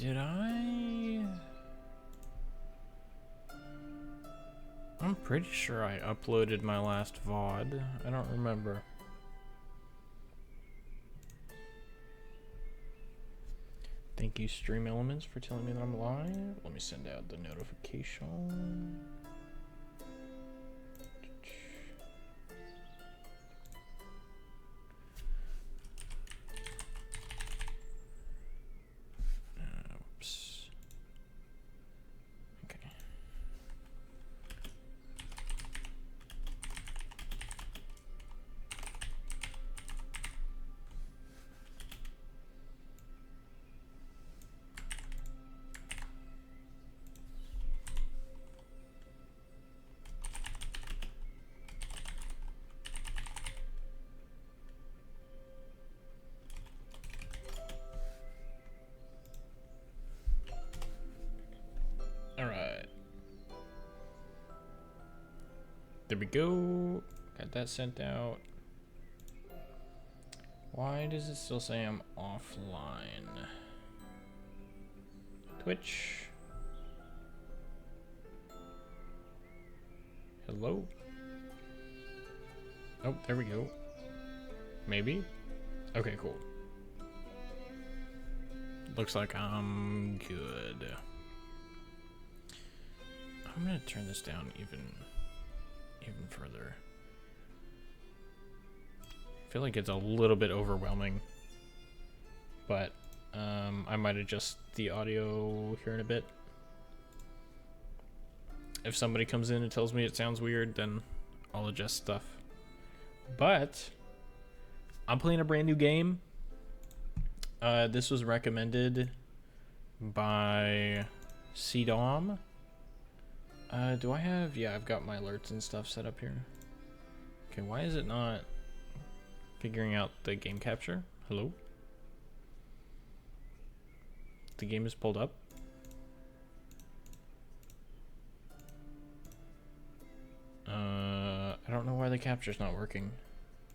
Did I? I'm pretty sure I uploaded my last VOD. I don't remember. Thank you, Stream Elements, for telling me that I'm live. Let me send out the notification. Whoops. Okay. Alright. There we go. Got that sent out. Why does it still say I'm offline? Twitch. Hello? Oh, there we go. Maybe? Okay, cool. Looks like I'm good. I'm gonna turn this down even further. I feel like it's a little bit overwhelming, but I might adjust the audio here in a bit. If somebody comes in and tells me it sounds weird, then I'll adjust stuff. But I'm playing a brand new game. This was recommended by CDOM. Do I have... Yeah, I've got my alerts and stuff set up here. Okay, why is it not figuring out the game capture? Hello? The game is pulled up. I don't know why the capture's not working.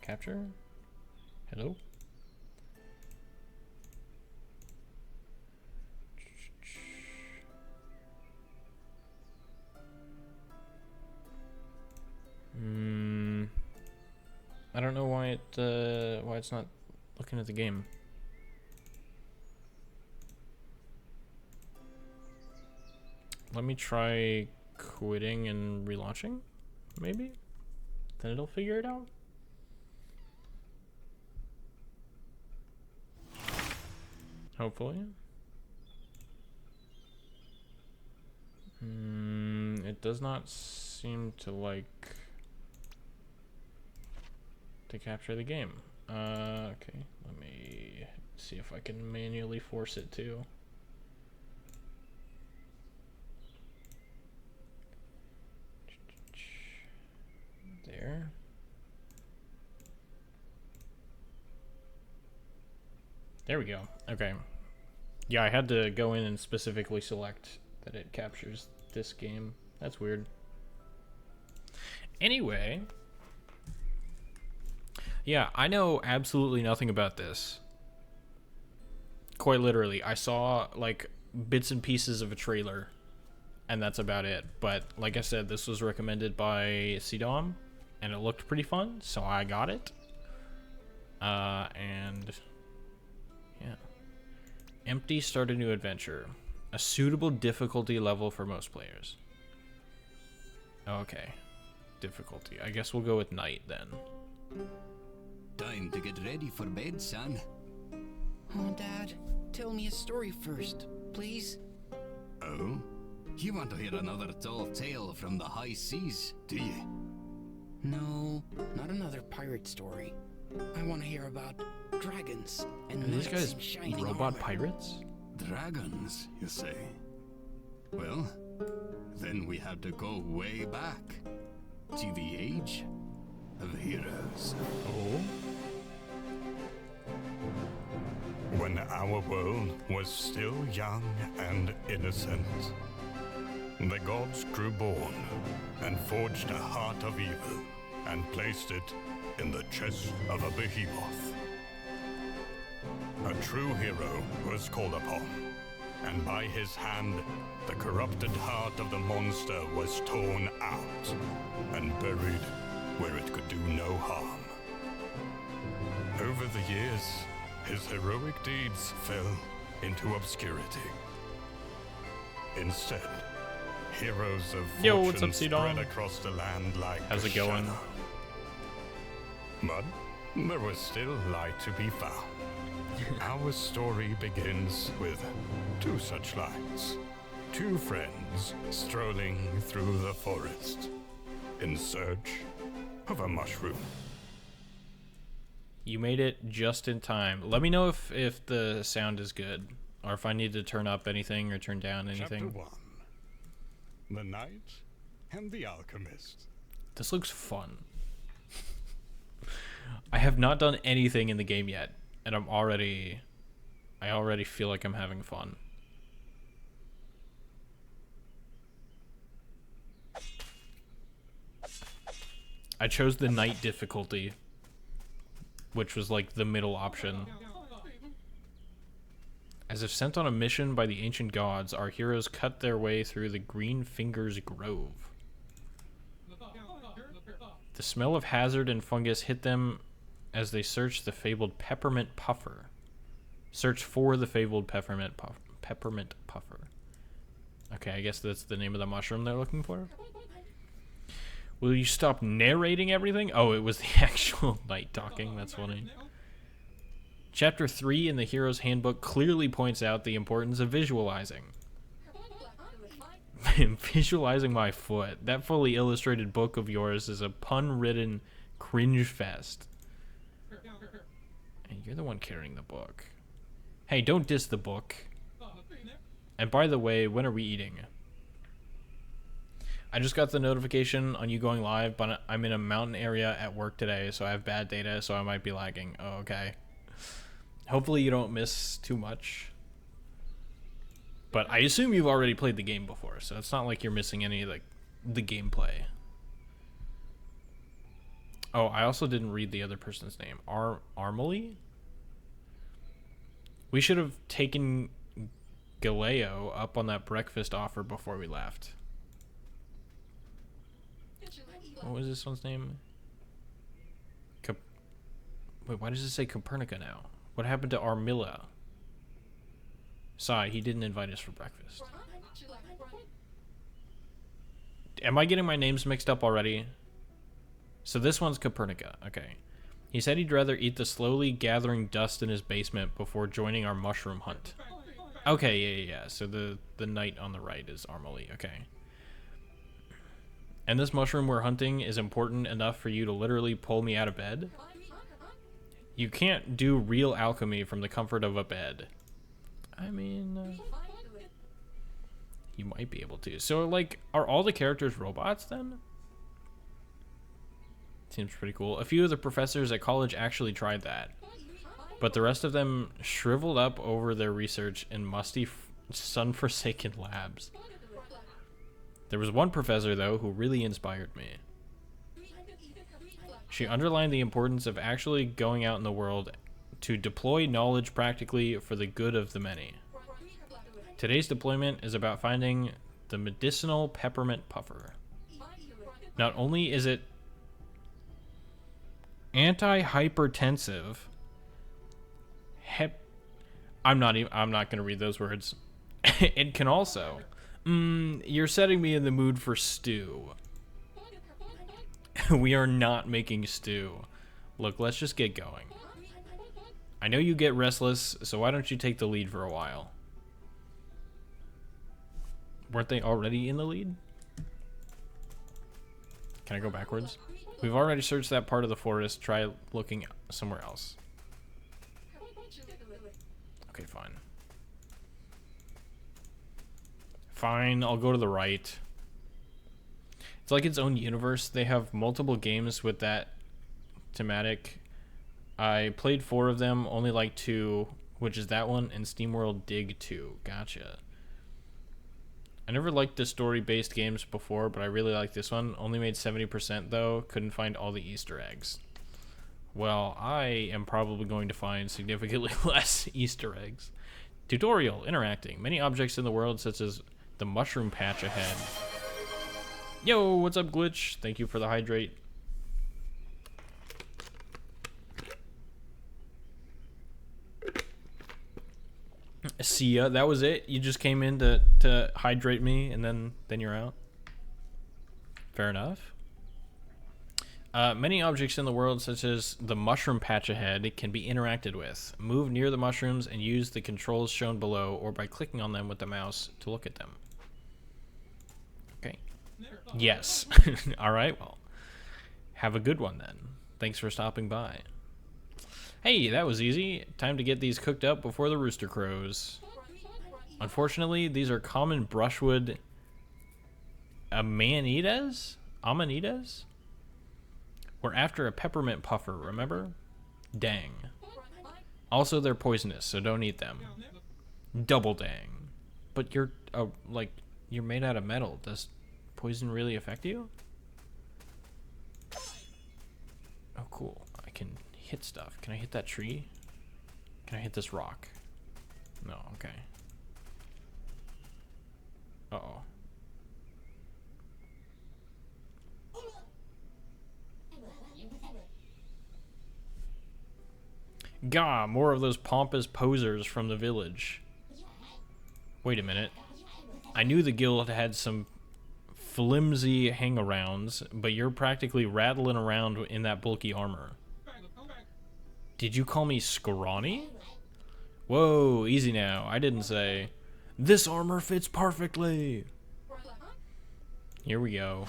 Capture? Hello? I don't know why it's not looking at the game. Let me try quitting and relaunching, maybe? Then it'll figure it out. Hopefully. It does not seem to like to capture the game. Okay, let me see if I can manually force it to. There. There we go. Okay. Yeah, I had to go in and specifically select that it captures this game. That's weird. Anyway. Yeah, I know absolutely nothing about this. Quite literally. I saw, like, bits and pieces of a trailer, and that's about it. But, like I said, this was recommended by CDOM, and it looked pretty fun, so I got it. And... yeah. Empty, start a new adventure. A suitable difficulty level for most players. Okay. Difficulty. I guess we'll go with night, then. Time to get ready for bed, son. Oh, Dad, tell me a story first, please. Oh? You want to hear another tall tale from the high seas, do you? No, not another pirate story. I want to hear about dragons and Are these knights guys in shining robot armor. pirates? Dragons, you say? Well, then we have to go way back to the age of heroes. Oh? When our world was still young and innocent, the gods grew born and forged a heart of evil and placed it in the chest of a behemoth. A true hero was called upon, and by his hand, the corrupted heart of the monster was torn out and buried where it could do no harm. Over the years, his heroic deeds fell into obscurity. Instead, heroes of Yo, what's fortune up, C-Dom? spread across the land like How's a it going? shadow. But there was still light to be found. Our story begins with two such lights. Two friends strolling through the forest in search of a mushroom. You made it just in time. Let me know if the sound is good, or if I need to turn up anything or turn down anything. Chapter 1. The Knight and the Alchemist. This looks fun. I have not done anything in the game yet, and I already feel like I'm having fun. I chose the night difficulty, which was like the middle option. As if sent on a mission by the ancient gods, our heroes cut their way through the Green Fingers Grove. The smell of hazard and fungus hit them as they searched the fabled peppermint puffer. Search for the fabled peppermint puffer. Okay, I guess that's the name of the mushroom they're looking for. Will you stop narrating everything? Oh, it was the actual night talking. That's funny. Chapter 3 in the Hero's Handbook clearly points out the importance of visualizing. Visualizing my foot. That fully illustrated book of yours is a pun-ridden cringe fest. And you're the one carrying the book. Hey, don't diss the book. And by the way, when are we eating? I just got the notification on you going live, but I'm in a mountain area at work today, so I have bad data, so I might be lagging. Oh, okay. Hopefully you don't miss too much. But I assume you've already played the game before, so it's not like you're missing any of the gameplay. Oh, I also didn't read the other person's name. Armely? We should have taken Galeo up on that breakfast offer before we left. What was this one's name? Wait, why does it say Copernica now? What happened to Armilla? Sigh, he didn't invite us for breakfast. Am I getting my names mixed up already? So this one's Copernica. Okay. He said he'd rather eat the slowly gathering dust in his basement before joining our mushroom hunt. Okay, yeah. So the knight on the right is Armely. Okay. And this mushroom we're hunting is important enough for you to literally pull me out of bed? You can't do real alchemy from the comfort of a bed. I mean, you might be able to. So, like, are all the characters robots then? Seems pretty cool. A few of the professors at college actually tried that, but the rest of them shriveled up over their research in musty, sun-forsaken labs. There was one professor, though, who really inspired me. She underlined the importance of actually going out in the world to deploy knowledge practically for the good of the many. Today's deployment is about finding the medicinal peppermint puffer. Not only is it anti-hypertensive, I'm not going to read those words. It can also... you're setting me in the mood for stew. We are not making stew. Look, let's just get going. I know you get restless, so why don't you take the lead for a while? Weren't they already in the lead? Can I go backwards? We've already searched that part of the forest. Try looking somewhere else. Okay, fine. Fine, I'll go to the right. It's like its own universe. They have multiple games with that thematic. I played 4 of them, only like 2, which is that one, and SteamWorld Dig 2. Gotcha. I never liked the story-based games before, but I really like this one. Only made 70% though. Couldn't find all the Easter eggs. Well, I am probably going to find significantly less Easter eggs. Tutorial, interacting. Many objects in the world, such as the mushroom patch ahead. Yo, what's up, Glitch? Thank you for the hydrate. See ya. That was it? You just came in to hydrate me, and then you're out? Fair enough. Many objects in the world, such as the mushroom patch ahead, can be interacted with. Move near the mushrooms and use the controls shown below or by clicking on them with the mouse to look at them. Okay. Yes. All right, well. Have a good one then. Thanks for stopping by. Hey, that was easy. Time to get these cooked up before the rooster crows. Unfortunately, these are common brushwood amanitas? Amanitas? We're after a peppermint puffer, remember? Dang. Also, they're poisonous, so don't eat them. Double dang. But you're, like, you're made out of metal. Does poison really affect you? Oh, cool. I can hit stuff. Can I hit that tree? Can I hit this rock? No, okay. Uh-oh. Gah, more of those pompous posers from the village. Wait a minute. I knew the guild had some flimsy hangarounds, but you're practically rattling around in that bulky armor. Did you call me scrawny? Whoa, easy now. I didn't say. This armor fits perfectly. Here we go.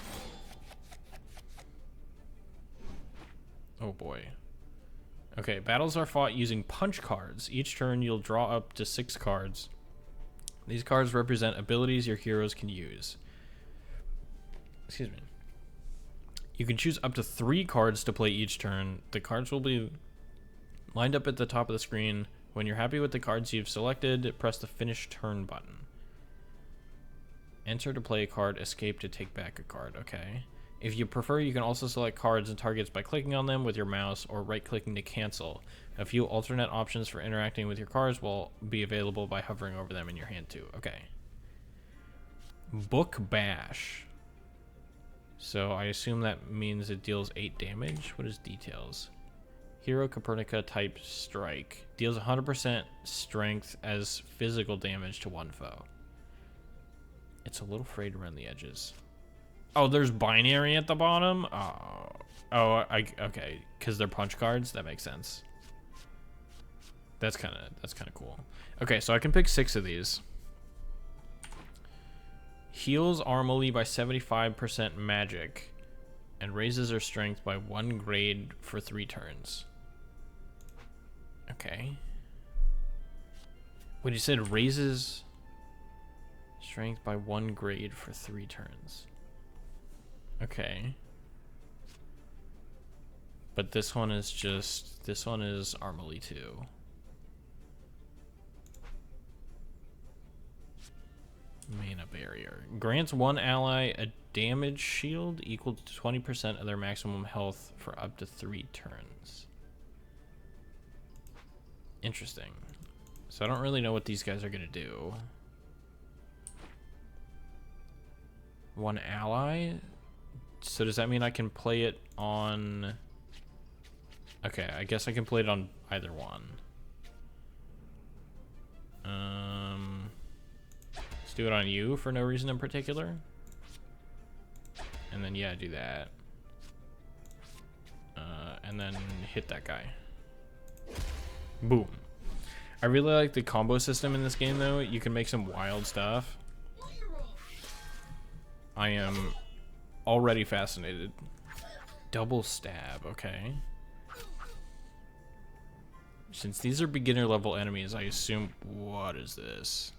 Oh boy. Okay, battles are fought using punch cards. Each turn you'll draw up to 6 cards. These cards represent abilities your heroes can use. Excuse me. You can choose up to 3 cards to play each turn. The cards will be lined up at the top of the screen. When you're happy with the cards you've selected, press the Finish Turn button. Enter to play a card, escape to take back a card. Okay. If you prefer, you can also select cards and targets by clicking on them with your mouse or right-clicking to cancel. A few alternate options for interacting with your cards will be available by hovering over them in your hand too. Okay. Book Bash. So I assume that means it deals 8 damage. What is details? Hero Copernica type strike. Deals 100% strength as physical damage to one foe. It's a little frayed around the edges. Oh, there's binary at the bottom? Okay, because they're punch cards? That makes sense. That's kind of cool. Okay, so I can pick 6 of these. Heals Armally by 75% magic and raises her strength by 1 grade for 3 turns. Okay. Wait, you said raises strength by 1 grade for 3 turns. Okay. But this one is Armally too. Mana barrier. Grants one ally a damage shield equal to 20% of their maximum health for up to 3 turns. Interesting. So I don't really know what these guys are gonna do. One ally? So does that mean I can play it on... Okay, I guess I can play it on either one. Let's do it on you for no reason in particular. And then, yeah, do that. And then hit that guy. Boom. I really like the combo system in this game, though. You can make some wild stuff. I am already fascinated. Double stab, okay. Since these are beginner level enemies, I assume... What is this?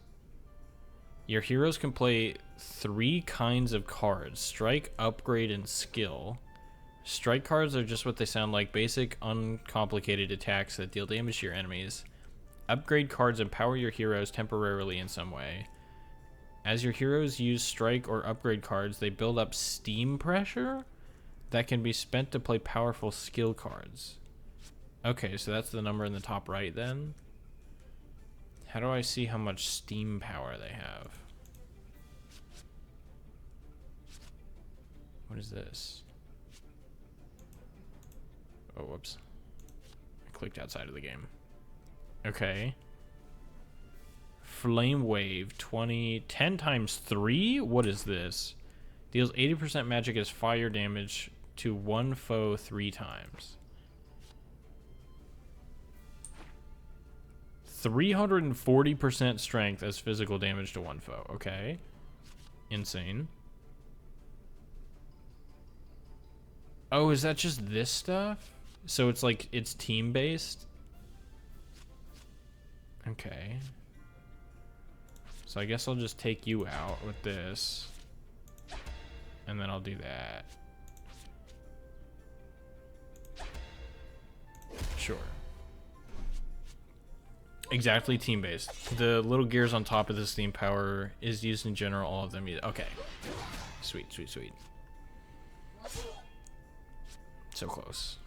Your heroes can play 3 kinds of cards. Strike, upgrade, and skill. Strike cards are just what they sound like. Basic, uncomplicated attacks that deal damage to your enemies. Upgrade cards empower your heroes temporarily in some way. As your heroes use strike or upgrade cards, they build up steam pressure that can be spent to play powerful skill cards. Okay, so that's the number in the top right then. How do I see how much steam power they have? What is this? Oh, whoops. I clicked outside of the game. Okay. Flame Wave 20. 10 times 3? What is this? Deals 80% magic as fire damage to one foe 3 times. 340% strength as physical damage to one foe. Okay. Insane. Oh, is that just this stuff? So it's like, it's team-based? Okay. So I guess I'll just take you out with this. And then I'll do that. Sure. Exactly, team-based. The little gears on top of the steam power is used in general, all of them. Okay. Sweet, sweet, sweet. So close.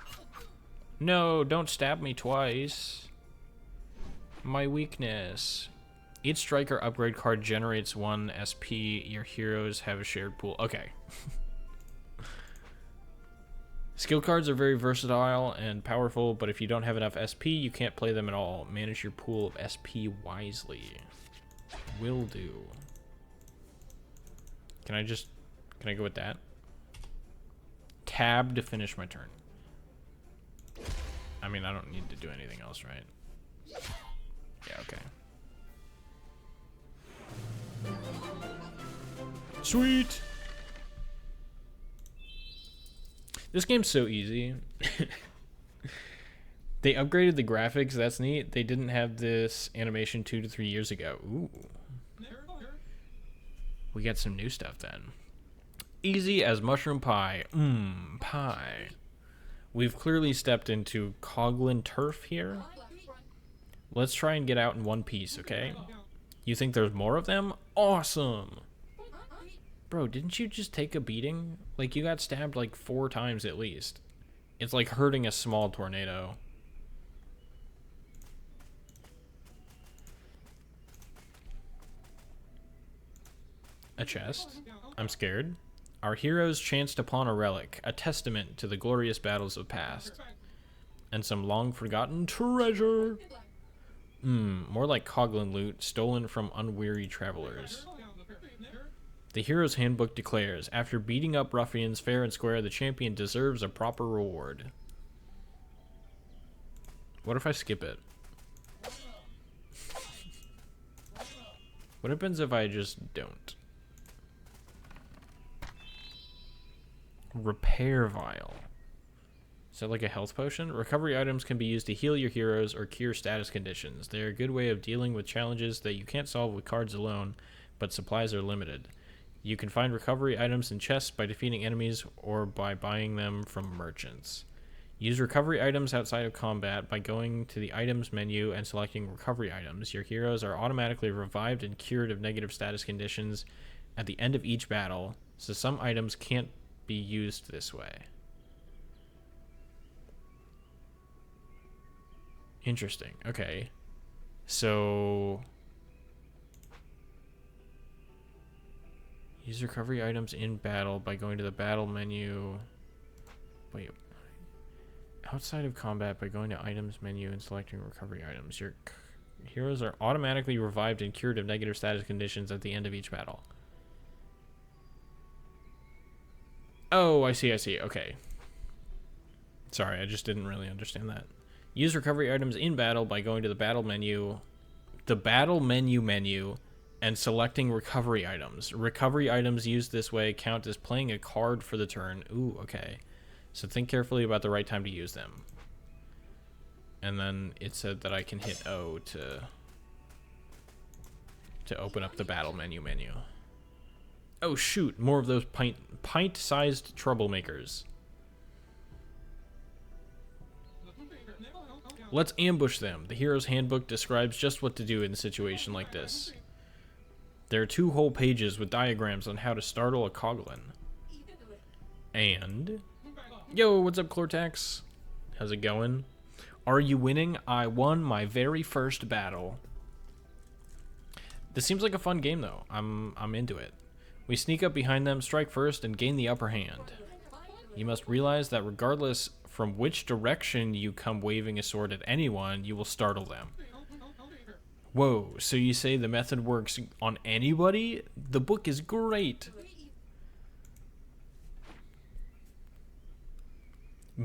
No, don't stab me twice. My weakness. Each striker upgrade card generates 1 SP. Your heroes have a shared pool. Okay. Skill cards are very versatile and powerful, but if you don't have enough SP, you can't play them at all. Manage your pool of SP wisely. Will do. Can I go with that? Tab to finish my turn. I mean, I don't need to do anything else, right? Yeah, okay. Sweet! This game's so easy. They upgraded the graphics, that's neat. They didn't have this animation 2 to 3 years ago. Ooh. We got some new stuff then. Easy as mushroom pie. Pie. We've clearly stepped into Coglin turf here. Let's try and get out in one piece, okay? You think there's more of them? Awesome! Bro, didn't you just take a beating? Like, you got stabbed like 4 times at least. It's like hurting a small tornado. A chest. I'm scared. Our heroes chanced upon a relic, a testament to the glorious battles of past. And some long-forgotten treasure. More like Coglin loot, stolen from unweary travelers. The Hero's Handbook declares, after beating up ruffians fair and square, the champion deserves a proper reward. What if I skip it? What happens if I just don't? Repair Vial. Is that like a health potion? Recovery items can be used to heal your heroes or cure status conditions. They're a good way of dealing with challenges that you can't solve with cards alone, but supplies are limited. You can find recovery items in chests by defeating enemies or by buying them from merchants. Use recovery items outside of combat by going to the items menu and selecting recovery items. Your heroes are automatically revived and cured of negative status conditions at the end of each battle, so some items can't be used this way. Interesting. Okay. So use recovery items in battle by going to the battle menu. Wait. Outside of combat by going to items menu and selecting recovery items. Your heroes are automatically revived and cured of negative status conditions at the end of each battle. Oh, I see. Okay. Sorry, I just didn't really understand that. Use recovery items in battle by going to the battle menu. The battle menu and selecting recovery items. Recovery items used this way count as playing a card for the turn. Ooh, okay. So think carefully about the right time to use them. And then it said that I can hit O to open up the battle menu. Oh shoot, more of those pint-sized troublemakers. Let's ambush them. The Hero's Handbook describes just what to do in a situation like this. There are 2 whole pages with diagrams on how to startle a Coglin. And... Yo, what's up, Clortax? How's it going? Are you winning? I won my very first battle. This seems like a fun game, though. I'm into it. We sneak up behind them, strike first, and gain the upper hand. You must realize that regardless from which direction you come waving a sword at anyone, you will startle them. Whoa, so you say the method works on anybody? The book is great.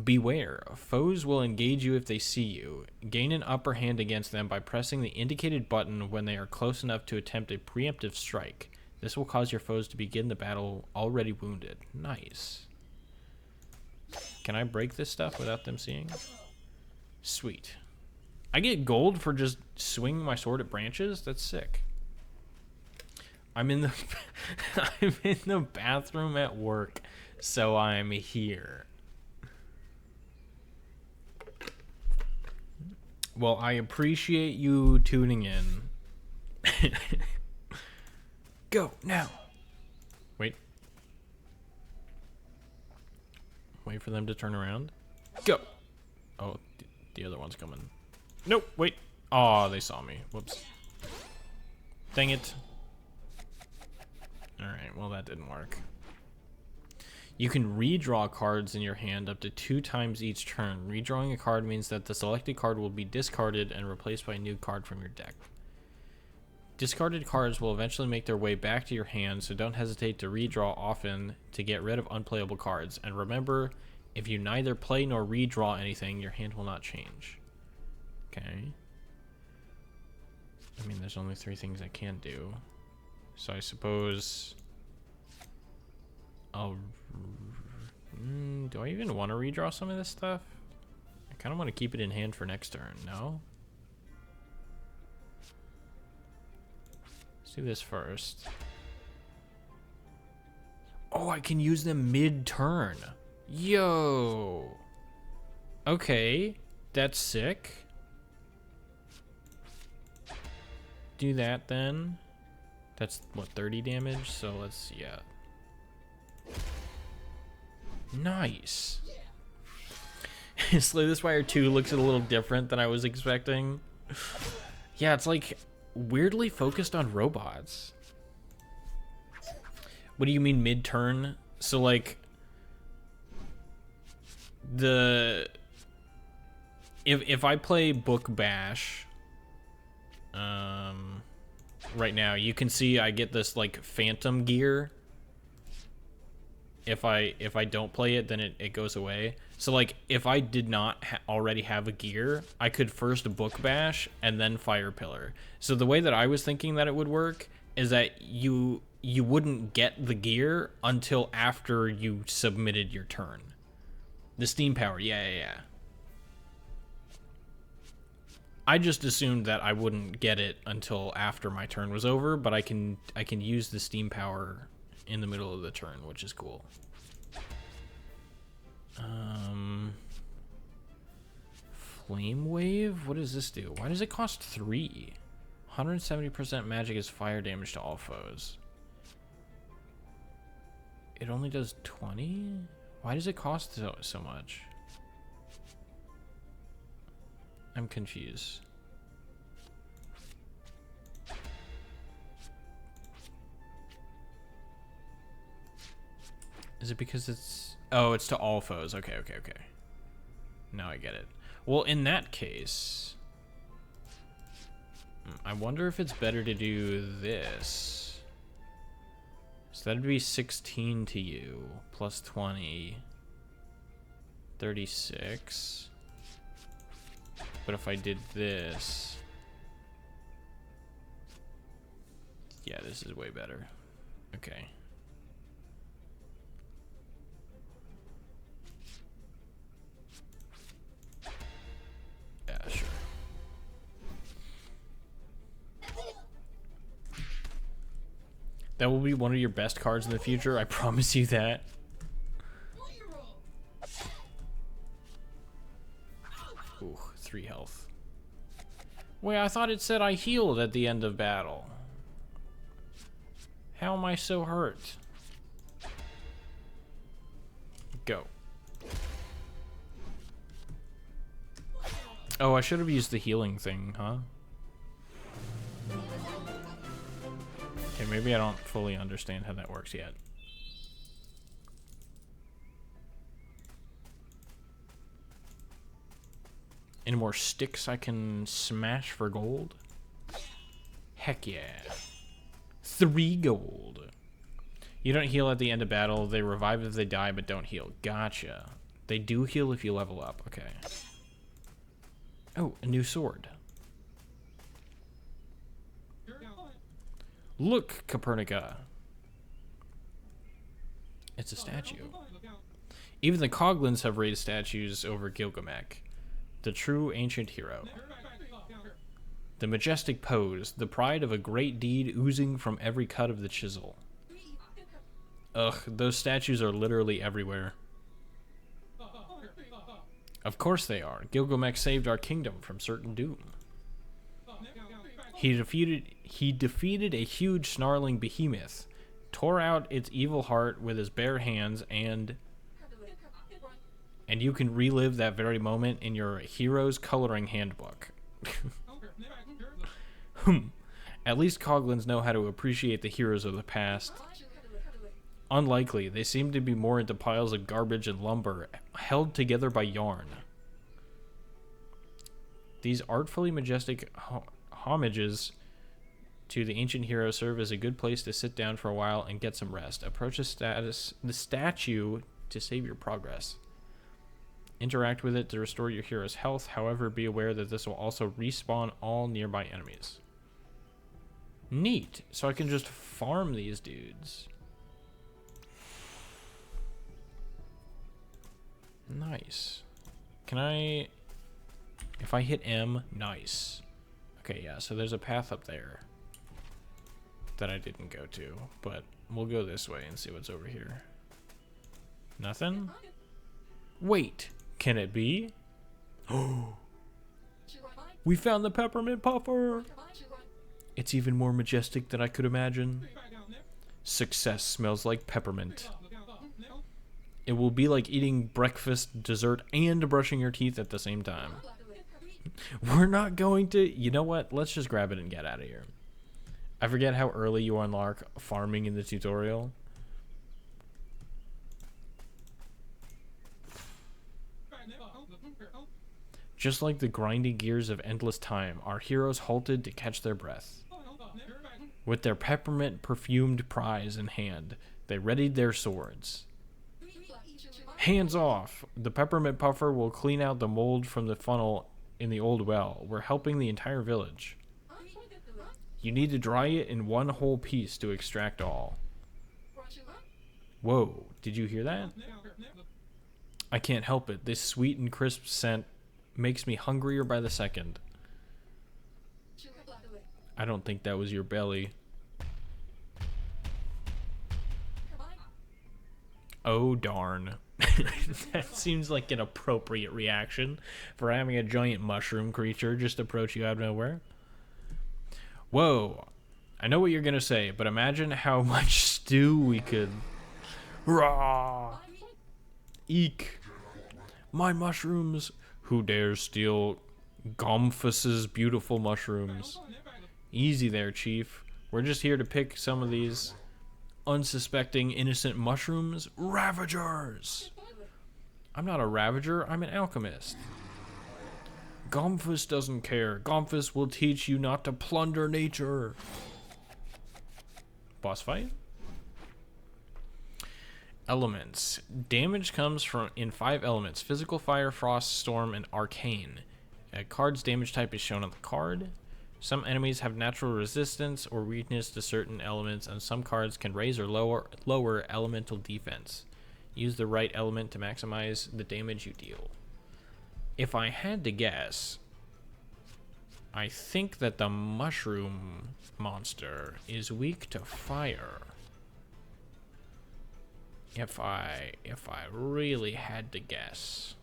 Beware, foes will engage you if they see you. Gain an upper hand against them by pressing the indicated button when they are close enough to attempt a preemptive strike. This will cause your foes to begin the battle already wounded. Nice. Can I break this stuff without them seeing? Sweet. I get gold for just swinging my sword at branches? That's sick. I'm in the I'm in the bathroom at work, so I'm here. Well, I appreciate you tuning in. Go now. Wait. Wait for them to turn around. Go. Oh, the other one's coming. Nope, wait. Oh, they saw me. Whoops. Dang it. Alright, well that didn't work. You can redraw cards in your hand up to 2 times each turn. Redrawing a card means that the selected card will be discarded and replaced by a new card from your deck. Discarded cards will eventually make their way back to your hand, so don't hesitate to redraw often to get rid of unplayable cards. And remember, if you neither play nor redraw anything, your hand will not change. Okay. I mean, there's only 3 things I can do. So I suppose I'll... do I even want to redraw some of this stuff? I kind of want to keep it in hand for next turn, no? Let's do this first. Oh, I can use them mid-turn. Yo! Okay, that's sick. Do that then. That's, what, 30 damage? So let's, yeah. Nice. Slay the Spire 2 looks a little different than I was expecting. Yeah, it's like weirdly focused on robots. What do you mean mid-turn? So like if I play Book Bash right now, you can see I get this like phantom gear. If I don't play it, then it goes away. So like if I did not already have a gear, I could first Book Bash and then Fire Pillar. So the way that I was thinking that it would work is that you wouldn't get the gear until after you submitted your turn. The steam power, yeah. I just assumed that I wouldn't get it until after my turn was over, but I can use the steam power in the middle of the turn, which is cool. Flame Wave? What does this do? Why does it cost 3? 170% magic is fire damage to all foes. It only does 20? Why does it cost so much? I'm confused. Is it because it's... Oh, it's to all foes. Okay. Now I get it. Well, in that case... I wonder if it's better to do this. So that'd be 16 to you, plus 20. 36. But if I did this... Yeah, this is way better. Okay. Yeah, sure. That will be one of your best cards in the future, I promise you that. Ooh, 3 health. Wait, I thought it said I healed at the end of battle. How am I so hurt? Go. Oh, I should have used the healing thing, huh? maybe I don't fully understand how that works yet. Any more sticks I can smash for gold? Heck yeah. 3 gold. You don't heal at the end of battle. They revive if they die, but don't heal. Gotcha. They do heal if you level up. Okay. Oh, a new sword. Look, Copernica. It's a statue. Even the Coglins have raised statues over Gilgamesh, the true ancient hero. The majestic pose, the pride of a great deed oozing from every cut of the chisel. Ugh, those statues are literally everywhere. Of course they are. Gilgamesh saved our kingdom from certain doom. He defeated a huge snarling behemoth, tore out its evil heart with his bare hands, and you can relive that very moment in your hero's coloring handbook. At least Coglins know how to appreciate the heroes of the past. Unlikely, they seem to be more into piles of garbage and lumber, held together by yarn. These artfully majestic homages to the ancient hero serve as a good place to sit down for a while and get some rest. Approach the statue to save your progress. Interact with it to restore your hero's health. However, be aware that this will also respawn all nearby enemies. Neat. So I can just farm these dudes. Nice. Can I... If I hit M, nice. Okay, yeah, so there's a path up there that I didn't go to, but we'll go this way and see what's over here. Nothing? Wait, can it be? Oh, we found the peppermint puffer! It's even more majestic than I could imagine. Success smells like peppermint. It will be like eating breakfast, dessert, and brushing your teeth at the same time. We're not going to... You know what? Let's just grab it and get out of here. I forget how early you unlock farming in the tutorial. Just like the grinding gears of endless time, our heroes halted to catch their breath. With their peppermint perfumed prize in hand, they readied their swords. Hands off! The peppermint puffer will clean out the mold from the funnel in the old well. We're helping the entire village. You need to dry it in one whole piece to extract all. Whoa, did you hear that? I can't help it. This sweet and crisp scent makes me hungrier by the second. I don't think that was your belly. Oh darn. That seems like an appropriate reaction for having a giant mushroom creature just approach you out of nowhere. Whoa. I know what you're gonna say, but imagine how much stew we could... Raw! Eek. My mushrooms. Who dares steal Gomphus's beautiful mushrooms? Easy there, Chief. We're just here to pick some of these unsuspecting innocent mushrooms. Ravagers! I'm not a ravager, I'm an alchemist. Gomphus doesn't care. Gomphus will teach you not to plunder nature. Boss fight? Elements. Damage comes from in 5 elements: physical, fire, frost, storm, and arcane. A card's damage type is shown on the card. Some enemies have natural resistance or weakness to certain elements, and some cards can raise or lower elemental defense. Use the right element to maximize the damage you deal. If I had to guess, I think that the mushroom monster is weak to fire. If I really had to guess.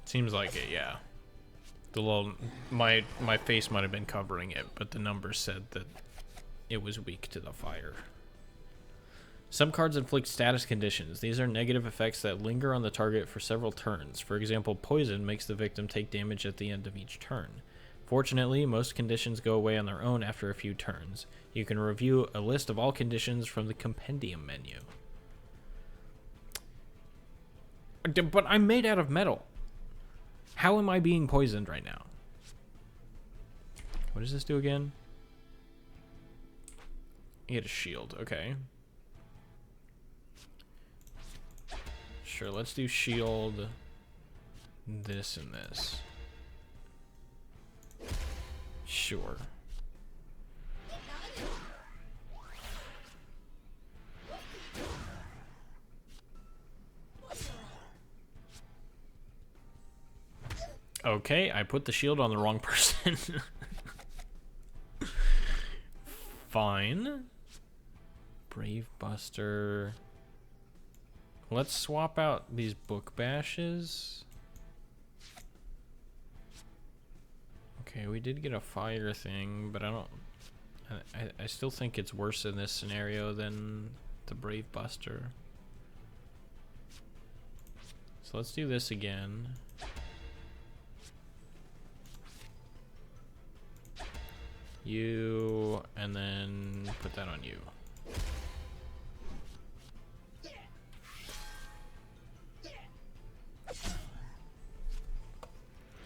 Seems like it, yeah. The little my face might have been covering it, but the numbers said that it was weak to the fire. Some cards inflict status conditions. These are negative effects that linger on the target for several turns. For example, poison makes the victim take damage at the end of each turn. Fortunately, most conditions go away on their own after a few turns. You can review a list of all conditions from the compendium menu. But I'm made out of metal. How am I being poisoned right now? What does this do again? You get a shield, okay. Sure, let's do shield, this and this. Sure. Okay, I put the shield on the wrong person. Fine. Brave Buster. Let's swap out these book bashes. Okay, we did get a fire thing, but I still think it's worse in this scenario than the Brave Buster. So let's do this again. You, and then put that on you.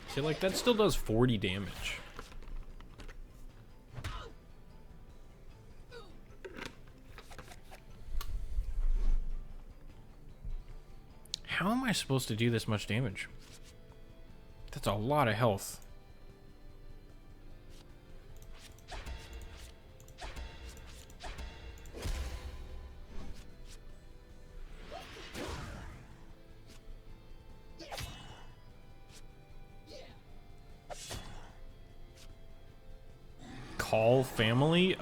See, like, that still does 40 damage. How am I supposed to do this much damage? That's a lot of health. Call family?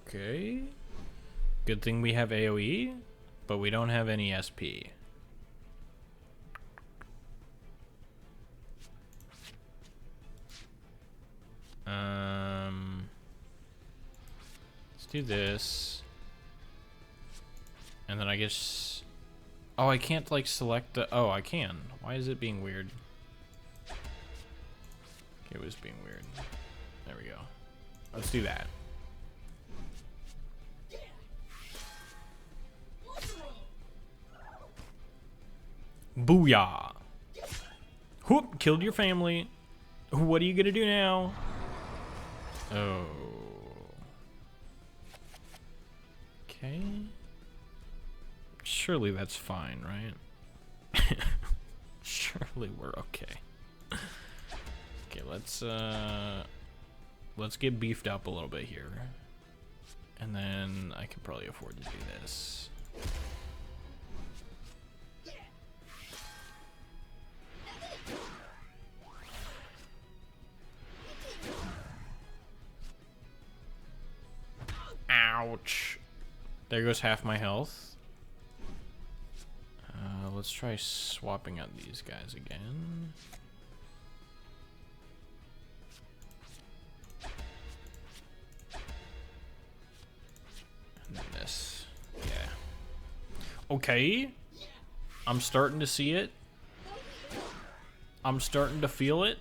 Okay. Good thing we have AoE, but we don't have any SP. Let's do this. And then I guess... Oh, I can't, like, select the... Oh, I can. Why is it being weird? It was being weird. There we go. Let's do that. Booyah! Whoop! Killed your family. What are you gonna do now? Oh. Okay. Surely that's fine, right? Surely we're okay. Okay, let's get beefed up a little bit here. And then I can probably afford to do this. Ouch. There goes half my health. Let's try swapping out these guys again. And then this. Yeah. Okay. I'm starting to see it. I'm starting to feel it.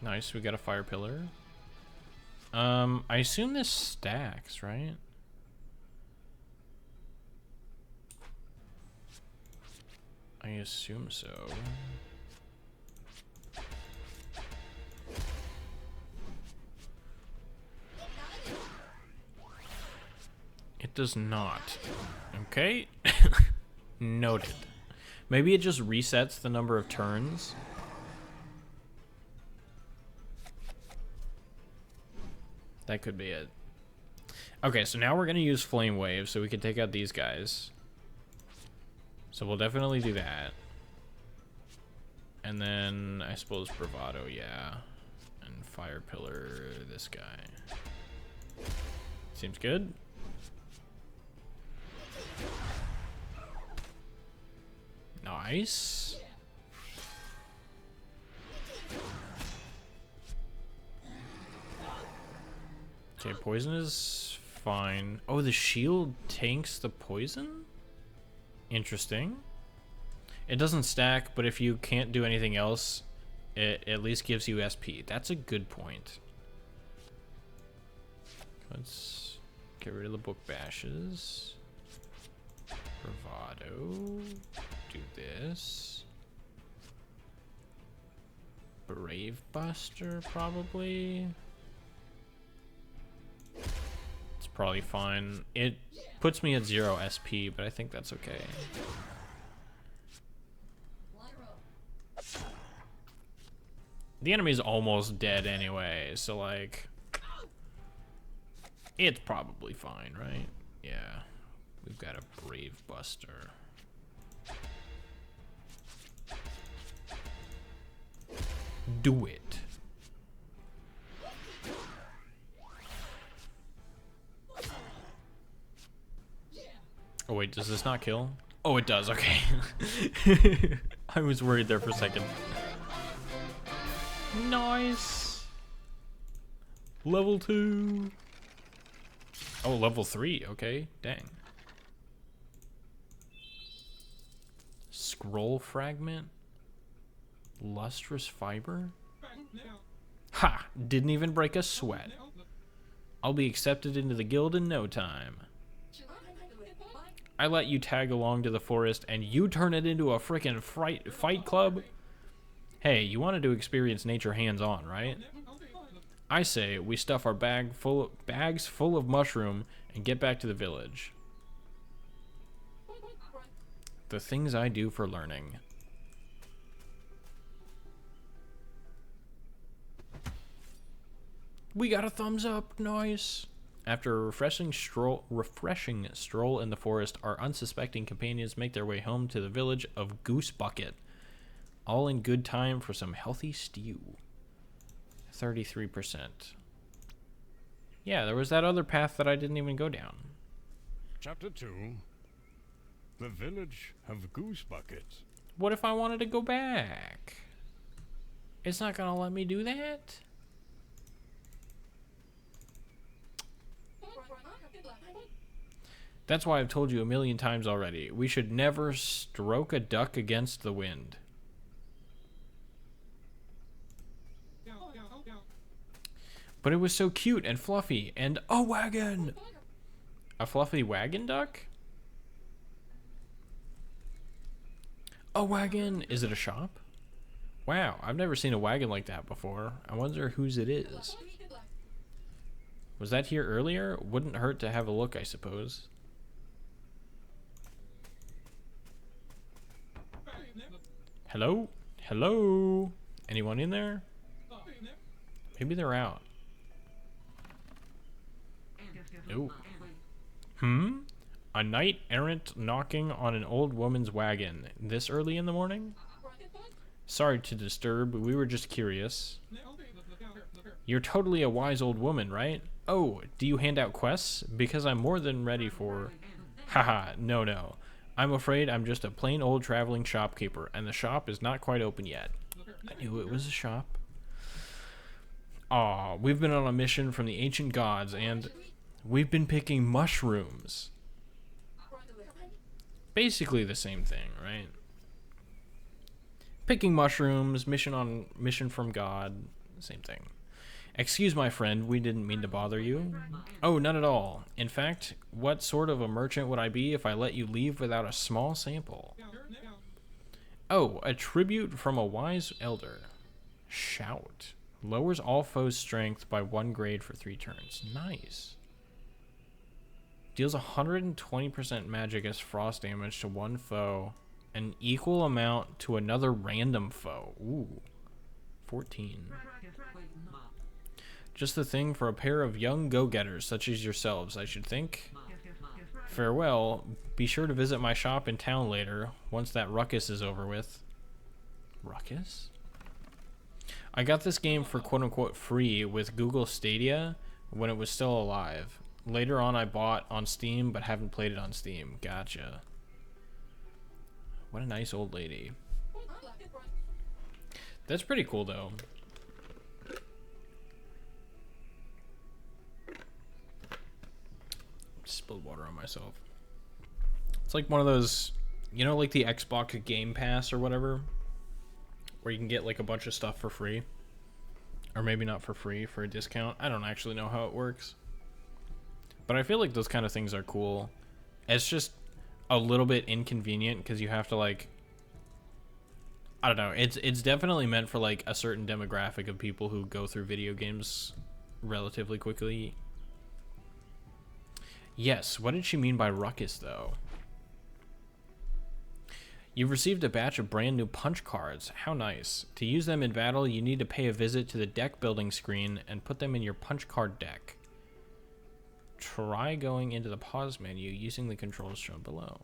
Nice, we got a fire pillar. I assume this stacks, right? I assume so. It does not. Okay. Noted. Maybe it just resets the number of turns. That could be it. Okay, so now we're going to use Flame Wave so we can take out these guys. So we'll definitely do that. And then I suppose Bravado, yeah. And Fire Pillar, this guy. Seems good. Nice. Okay, poison is fine. Oh, the shield tanks the poison? Interesting. It doesn't stack, but if you can't do anything else, it at least gives you SP. That's a good point. Let's get rid of the book bashes. Bravado. Do this. Brave Buster, probably. It's probably fine. It puts me at 0 SP, but I think that's okay. The enemy's almost dead anyway, so like, it's probably fine, right? Yeah, we've got a Brave Buster. Do it. Oh wait, does this not kill? Oh, it does, okay. I was worried there for a second. Nice. Level 2. Oh, level 3. Okay, dang. Scroll fragment. Lustrous fiber. Ha! Didn't even break a sweat. I'll be accepted into the guild in no time. I let you tag along to the forest and you turn it into a frickin' fight club? Hey, you wanted to experience nature hands-on, right? I say we stuff our bags full of mushroom and get back to the village. The things I do for learning. We got a thumbs up, nice. After a refreshing stroll in the forest, our unsuspecting companions make their way home to the village of Goose Bucket. All in good time for some healthy stew. 33%. Yeah, there was that other path that I didn't even go down. Chapter 2. The village of Goose Bucket. What if I wanted to go back? It's not gonna let me do that? That's why I've told you a million times already. We should never stroke a duck against the wind. But it was so cute and fluffy and a wagon! A fluffy wagon duck? A wagon! Is it a shop? Wow, I've never seen a wagon like that before. I wonder whose it is. Was that here earlier? Wouldn't hurt to have a look, I suppose. Hello? Hello? Anyone in there? Maybe they're out. Ooh. A knight errant knocking on an old woman's wagon this early in the morning? Sorry to disturb, but we were just curious. You're totally a wise old woman, right? Oh, do you hand out quests? Because I'm more than ready for... Haha, no. I'm afraid I'm just a plain old traveling shopkeeper, and the shop is not quite open yet. I knew it was a shop. Aw, we've been on a mission from the ancient gods, and we've been picking mushrooms. Basically the same thing, right? Picking mushrooms, mission from God, same thing. Excuse my friend, we didn't mean to bother you. Oh, not at all. In fact, what sort of a merchant would I be if I let you leave without a small sample? Oh, a tribute from a wise elder. Shout. Lowers all foes' strength by 1 grade for 3 turns. Nice. Deals 120% magic as frost damage to 1 foe, an equal amount to another random foe. Ooh. 14. Just the thing for a pair of young go-getters such as yourselves, I should think. Farewell. Be sure to visit my shop in town later, once that ruckus is over with. Ruckus? I got this game for quote-unquote free with Google Stadia when it was still alive. Later on I bought on Steam, but haven't played it on Steam. Gotcha. What a nice old lady. That's pretty cool, though. Spilled water on myself. It's like one of those, you know, like the Xbox Game Pass or whatever, where you can get like a bunch of stuff for free. Or maybe not for free, for a discount. I don't actually know how it works. But I feel like those kind of things are cool. It's just a little bit inconvenient because you have to like, I don't know. It's definitely meant for like a certain demographic of people who go through video games relatively quickly. Yes, what did she mean by ruckus though? You've received a batch of brand new punch cards. How nice. To use them in battle, you need to pay a visit to the deck building screen and put them in your punch card deck. Try going into the pause menu using the controls shown below.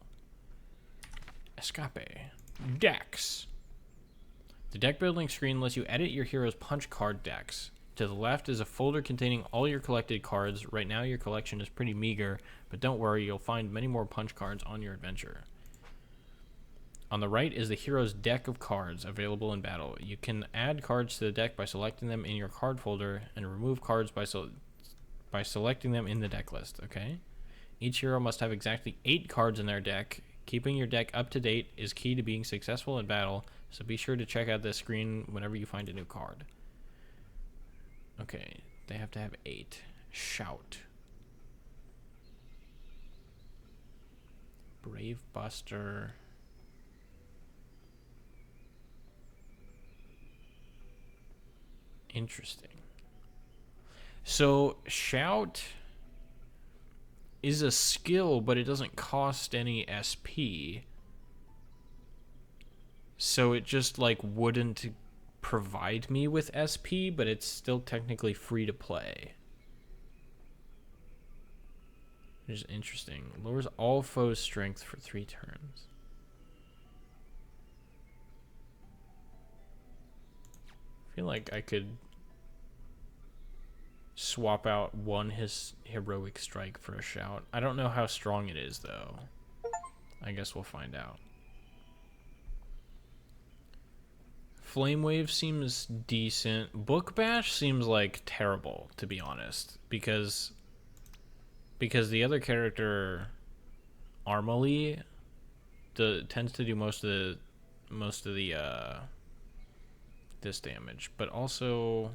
Escape. Decks. The deck building screen lets you edit your hero's punch card decks. To the left is a folder containing all your collected cards. Right now your collection is pretty meager, but don't worry, you'll find many more punch cards on your adventure. On the right is the hero's deck of cards available in battle. You can add cards to the deck by selecting them in your card folder and remove cards by selecting them in the deck list, okay? Each hero must have exactly 8 cards in their deck. Keeping your deck up to date is key to being successful in battle, so be sure to check out this screen whenever you find a new card. Okay, they have to have 8. Shout. Brave Buster. Interesting. So, shout is a skill, but it doesn't cost any SP. So it just, like, wouldn't provide me with SP, but it's still technically free to play. Which is interesting. Lowers all foes' strength for 3 turns. I feel like I could swap out one heroic strike for a shout. I don't know how strong it is, though. I guess we'll find out. Flame Wave seems decent. Book Bash seems like terrible, to be honest, because the other character, Armely, tends to do most of the this damage, but also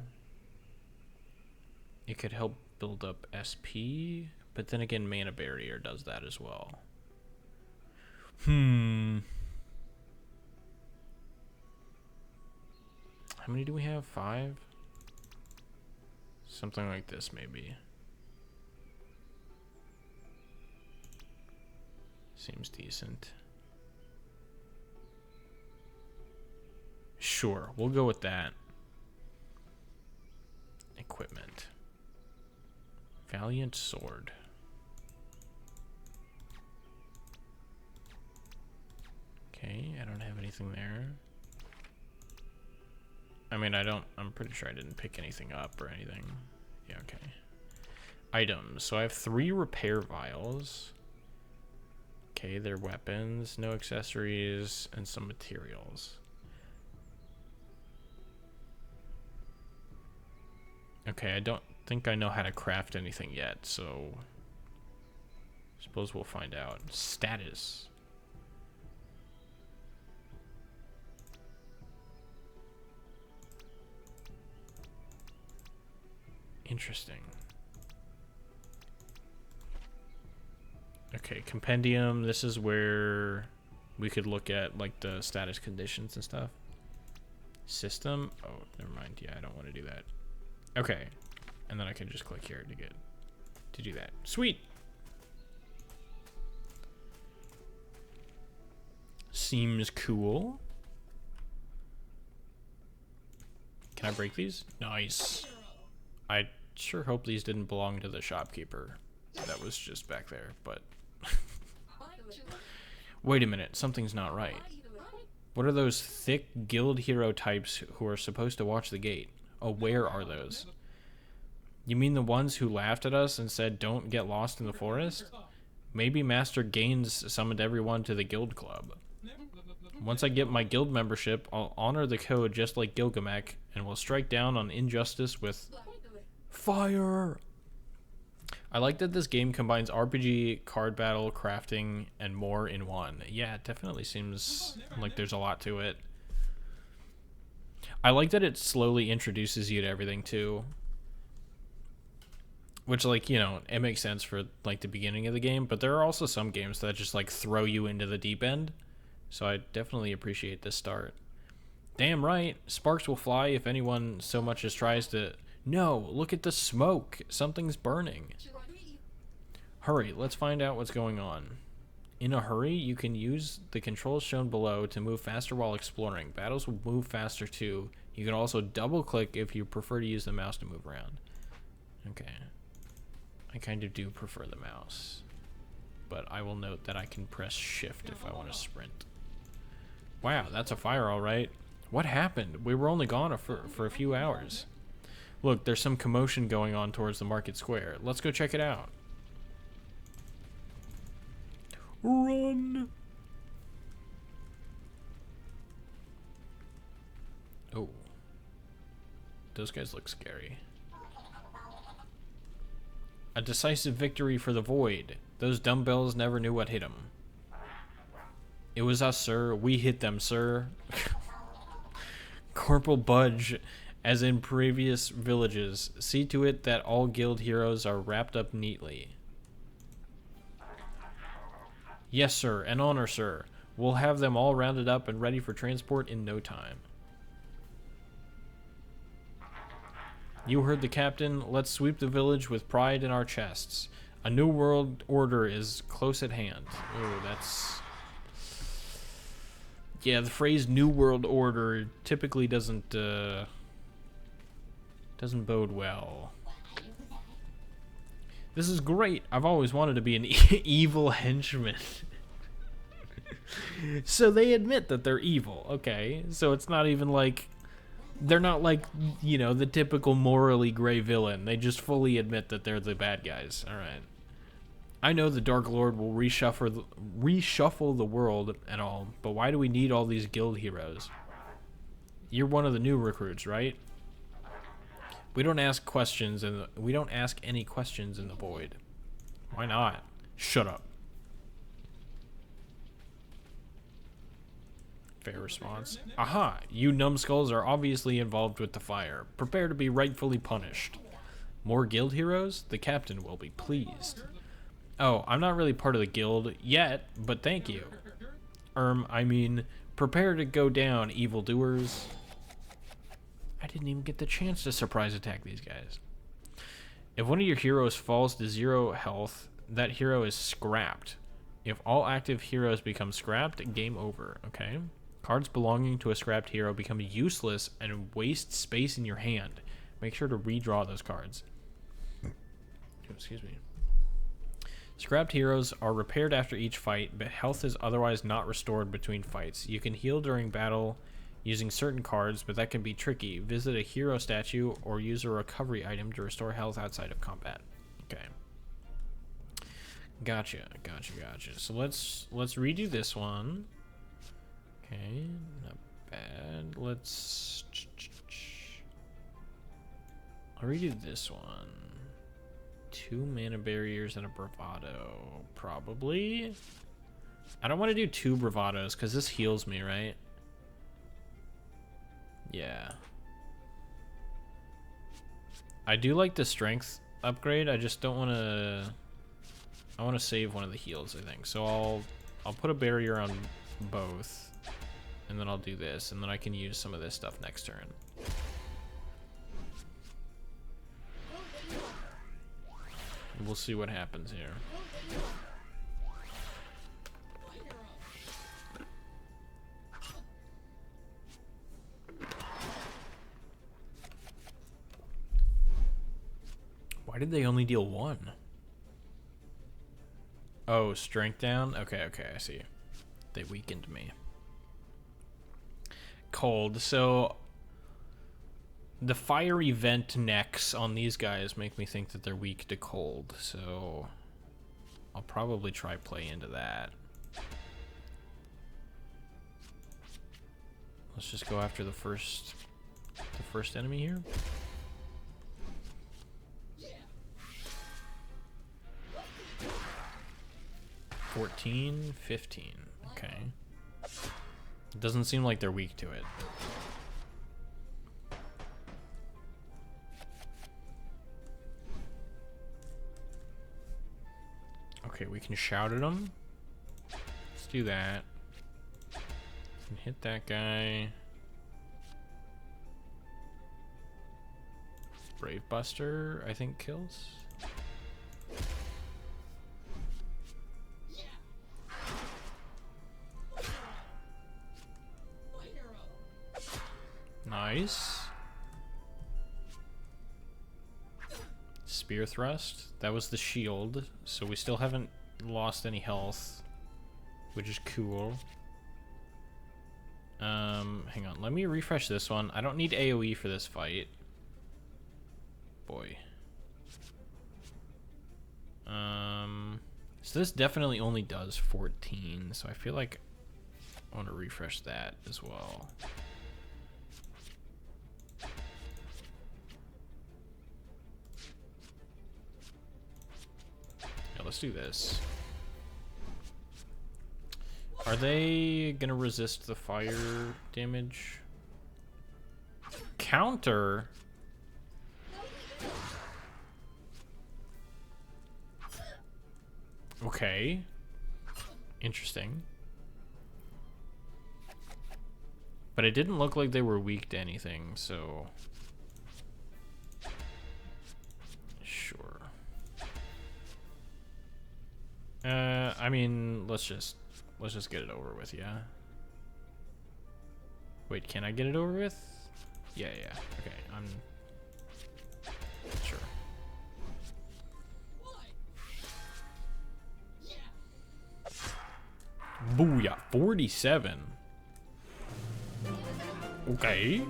it could help build up SP, but then again Mana Barrier does that as well. How many do we have? 5? Something like this, maybe. Seems decent. Sure, we'll go with that. Equipment. Valiant Sword. Okay, I don't have anything there. I mean, I'm pretty sure I didn't pick anything up or anything. Yeah, okay. Items. So I have 3 repair vials. Okay, they're weapons, no accessories, and some materials. Okay, I don't think I know how to craft anything yet, so I suppose we'll find out. Status. Interesting. Okay, compendium. This is where we could look at like the status conditions and stuff. System. Oh, never mind. Yeah, I don't want to do that. Okay, and then I can just click here to do that. Sweet. Seems cool. Can I break these? Nice. I sure hope these didn't belong to the shopkeeper that was just back there, but wait a minute, something's not right. What are those thick guild hero types who are supposed to watch the gate? Oh, where are those? You mean the ones who laughed at us and said don't get lost in the forest? Maybe Master Gaines summoned everyone to the guild club. Once I get my guild membership, I'll honor the code just like Gilgamesh, and will strike down on injustice with fire. I like that this game combines RPG, card battle, crafting, and more in one. Yeah, it definitely seems like there's a lot to it. I like that it slowly introduces you to everything too. Which, like, you know, it makes sense for, like, the beginning of the game, but there are also some games that just, like, throw you into the deep end. So I definitely appreciate this start. Damn right, sparks will fly if anyone so much as tries to... No, look at the smoke. Something's burning. Hurry, let's find out what's going on. In a hurry, you can use the controls shown below to move faster while exploring. Battles will move faster too. You can also double-click if you prefer to use the mouse to move around. Okay. I kind of do prefer the mouse, but I will note that I can press shift if I want to sprint. Wow, that's a fire all right. What happened? We were only gone for a few hours. Look, there's some commotion going on towards the market square. Let's go check it out. Run! Oh. Those guys look scary. A decisive victory for the Void. Those dumbbells never knew what hit them. It was us, sir. We hit them, sir. Corporal Budge, as in previous villages, see to it that all guild heroes are wrapped up neatly. Yes, sir. An honor, sir. We'll have them all rounded up and ready for transport in no time. You heard the captain. Let's sweep the village with pride in our chests. A new world order is close at hand. Oh, that's... Yeah, the phrase new world order typically doesn't bode well. This is great. I've always wanted to be an evil henchman. So they admit that they're evil. Okay, so it's not even like... They're not like, you know, the typical morally gray villain. They just fully admit that they're the bad guys. All right. I know the Dark Lord will reshuffle the world and all, but why do we need all these guild heroes? You're one of the new recruits, right? We don't ask questions, and we don't ask any questions in the Void. Why not? Shut up. Fair response. Aha! You numbskulls are obviously involved with the fire. Prepare to be rightfully punished. More guild heroes? The captain will be pleased. Oh, I'm not really part of the guild yet, but thank you. I mean, prepare to go down, evildoers. I didn't even get the chance to surprise attack these guys. If one of your heroes falls to 0 health, that hero is scrapped. If all active heroes become scrapped, game over, okay? Cards belonging to a scrapped hero become useless and waste space in your hand. Make sure to redraw those cards. Excuse me. Scrapped heroes are repaired after each fight, but health is otherwise not restored between fights. You can heal during battle using certain cards, but that can be tricky. Visit a hero statue or use a recovery item to restore health outside of combat. Okay. Gotcha. So let's redo this one. Okay, not bad. I'll redo this one. 2 mana barriers and a bravado, probably. I don't want to do 2 bravados because this heals me, right? Yeah. I do like the strength upgrade. I just don't want to. I want to save one of the heals, I think. So I'll put a barrier on both, and then I'll do this, and then I can use some of this stuff next turn. We'll see what happens here. Why did they only deal 1? Oh, strength down? Okay, I see. They weakened me. Cold. So the fiery vent necks on these guys make me think that they're weak to cold, so I'll probably try play into that. Let's just go after the first enemy here. $14, $15. Okay. It doesn't seem like they're weak to it. Okay, we can shout at them. Let's do that. And hit that guy. Brave Buster, I think, kills. Nice. Spear thrust. That was the shield, so we still haven't lost any health, which is cool. Hang on. Let me refresh this one. I don't need AoE for this fight. Boy. So this definitely only does 14, so I feel like I want to refresh that as well. Yeah, let's do this. Are they gonna resist the fire damage? Counter? Okay. Interesting. But it didn't look like they were weak to anything, so... Sure. I mean, let's just get it over with, yeah? Wait, can I get it over with? Yeah. Okay, I'm... Sure. Booyah, 47. Okay.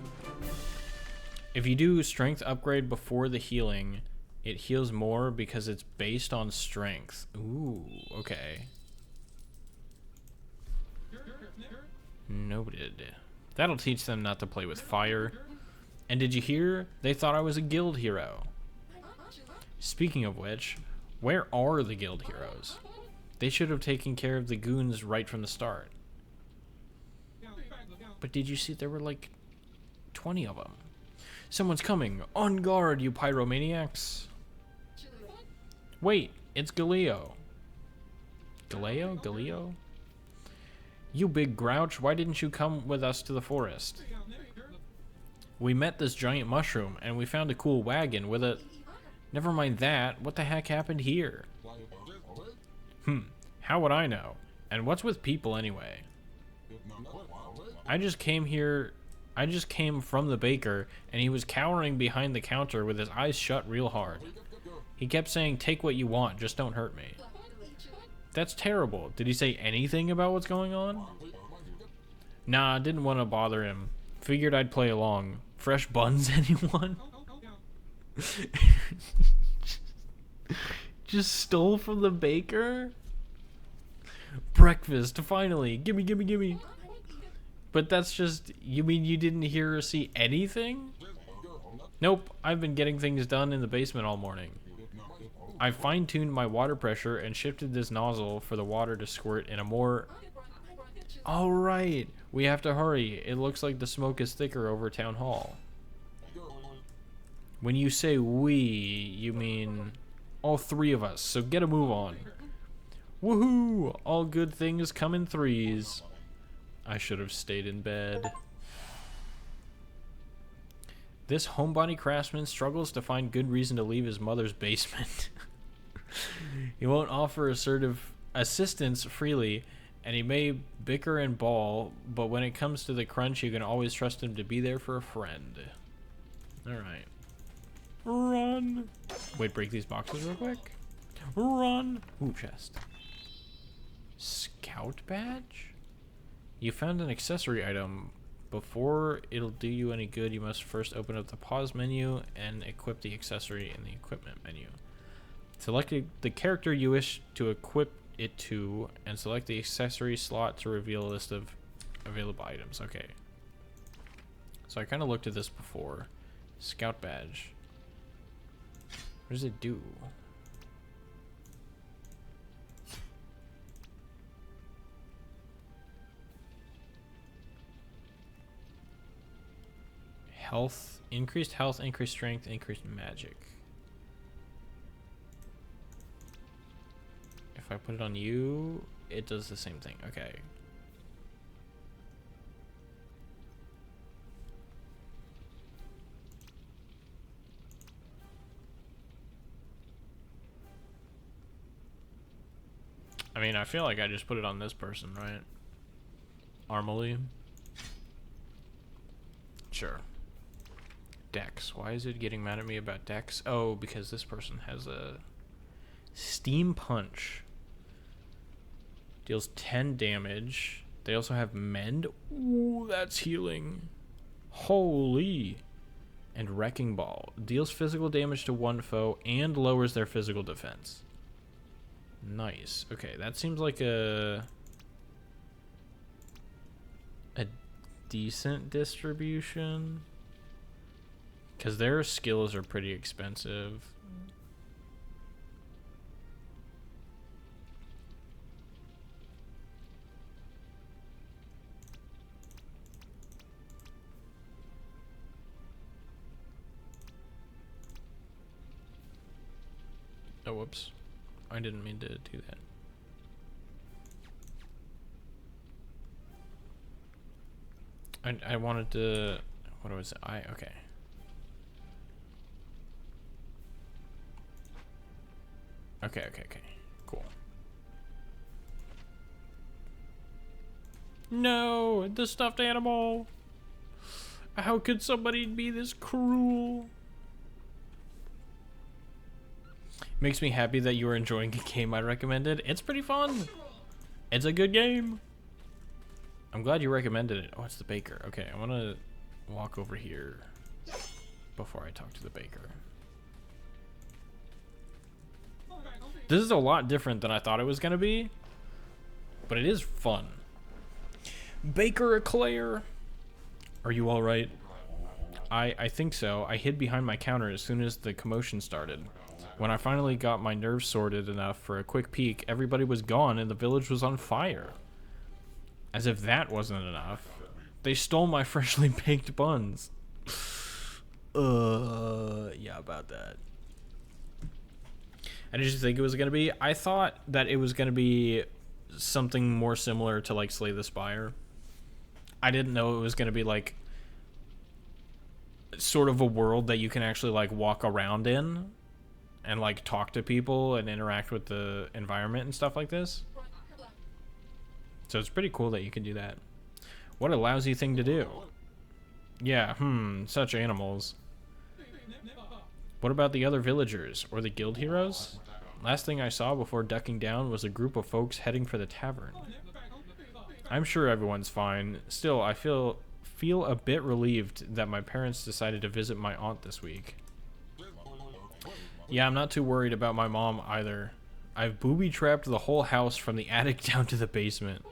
If you do strength upgrade before the healing, it heals more because it's based on strength. Ooh, okay. Noted. That'll teach them not to play with fire. And did you hear? They thought I was a guild hero. Speaking of which, where are the guild heroes? They should have taken care of the goons right from the start. But did you see there were like 20 of them? Someone's coming. On guard, you pyromaniacs. Wait, it's Galeo. Galeo? You big grouch, why didn't you come with us to the forest? We met this giant mushroom, and we found a cool wagon with a... Never mind that, what the heck happened here? How would I know? And what's with people anyway? I just came from the baker, and he was cowering behind the counter with his eyes shut real hard. He kept saying, take what you want, just don't hurt me. That's terrible. Did he say anything about what's going on? Nah, didn't want to bother him. Figured I'd play along. Fresh buns, anyone? Just stole from the baker? Breakfast, finally. Gimme. But that's just... You mean you didn't hear or see anything? Nope, I've been getting things done in the basement all morning. I fine-tuned my water pressure and shifted this nozzle for the water to squirt in a more... Alright, we have to hurry. It looks like the smoke is thicker over town hall. When you say we, you mean all three of us, so get a move on. Woohoo! All good things come in threes. I should have stayed in bed. This homebody craftsman struggles to find good reason to leave his mother's basement. He won't offer assertive assistance freely, and he may bicker and bawl, but when it comes to the crunch, you can always trust him to be there for a friend. Alright. Run! Wait, break these boxes real quick. Run! Ooh, chest. Scout badge? You found an accessory item. Before it'll do you any good, you must first open up the pause menu and equip the accessory in the equipment menu. Select the character you wish to equip it to, and select the accessory slot to reveal a list of available items. Okay. So I kind of looked at this before. Scout badge. What does it do? Health, increased strength, increased magic. If I put it on you, it does the same thing. Okay. I mean, I feel like I just put it on this person, right? Armally. Sure. Dex. Why is it getting mad at me about Dex? Oh, because this person has a Steam Punch. Deals 10 damage. They also have Mend. Ooh, that's healing. Holy. And Wrecking Ball. Deals physical damage to one foe and lowers their physical defense. Nice. Okay, that seems like a decent distribution. Because their skills are pretty expensive. Oh, whoops. I didn't mean to do that. I wanted to... What was it? Okay. Okay. Cool. No! The stuffed animal! How could somebody be this cruel? Makes me happy that you are enjoying a game I recommended. It's pretty fun. It's a good game. I'm glad you recommended it. Oh, it's the baker. Okay, I want to walk over here before I talk to the baker. This is a lot different than I thought it was going to be, but it is fun. Baker Eclair. Are you all right? I think so. I hid behind my counter as soon as the commotion started. When I finally got my nerves sorted enough for a quick peek, everybody was gone and the village was on fire. As if that wasn't enough, they stole my freshly baked buns. Yeah, about that. How did you think it was going to be? I thought that it was going to be something more similar to like Slay the Spire. I didn't know it was going to be like sort of a world that you can actually like walk around in and like talk to people and interact with the environment and stuff like this. So it's pretty cool that you can do that. What a lousy thing to do. Yeah, such animals. What about the other villagers or the guild heroes? Last thing I saw before ducking down was a group of folks heading for the tavern. I'm sure everyone's fine. Still, I feel a bit relieved that my parents decided to visit my aunt this week. Yeah, I'm not too worried about my mom either. I've booby-trapped the whole house from the attic down to the basement.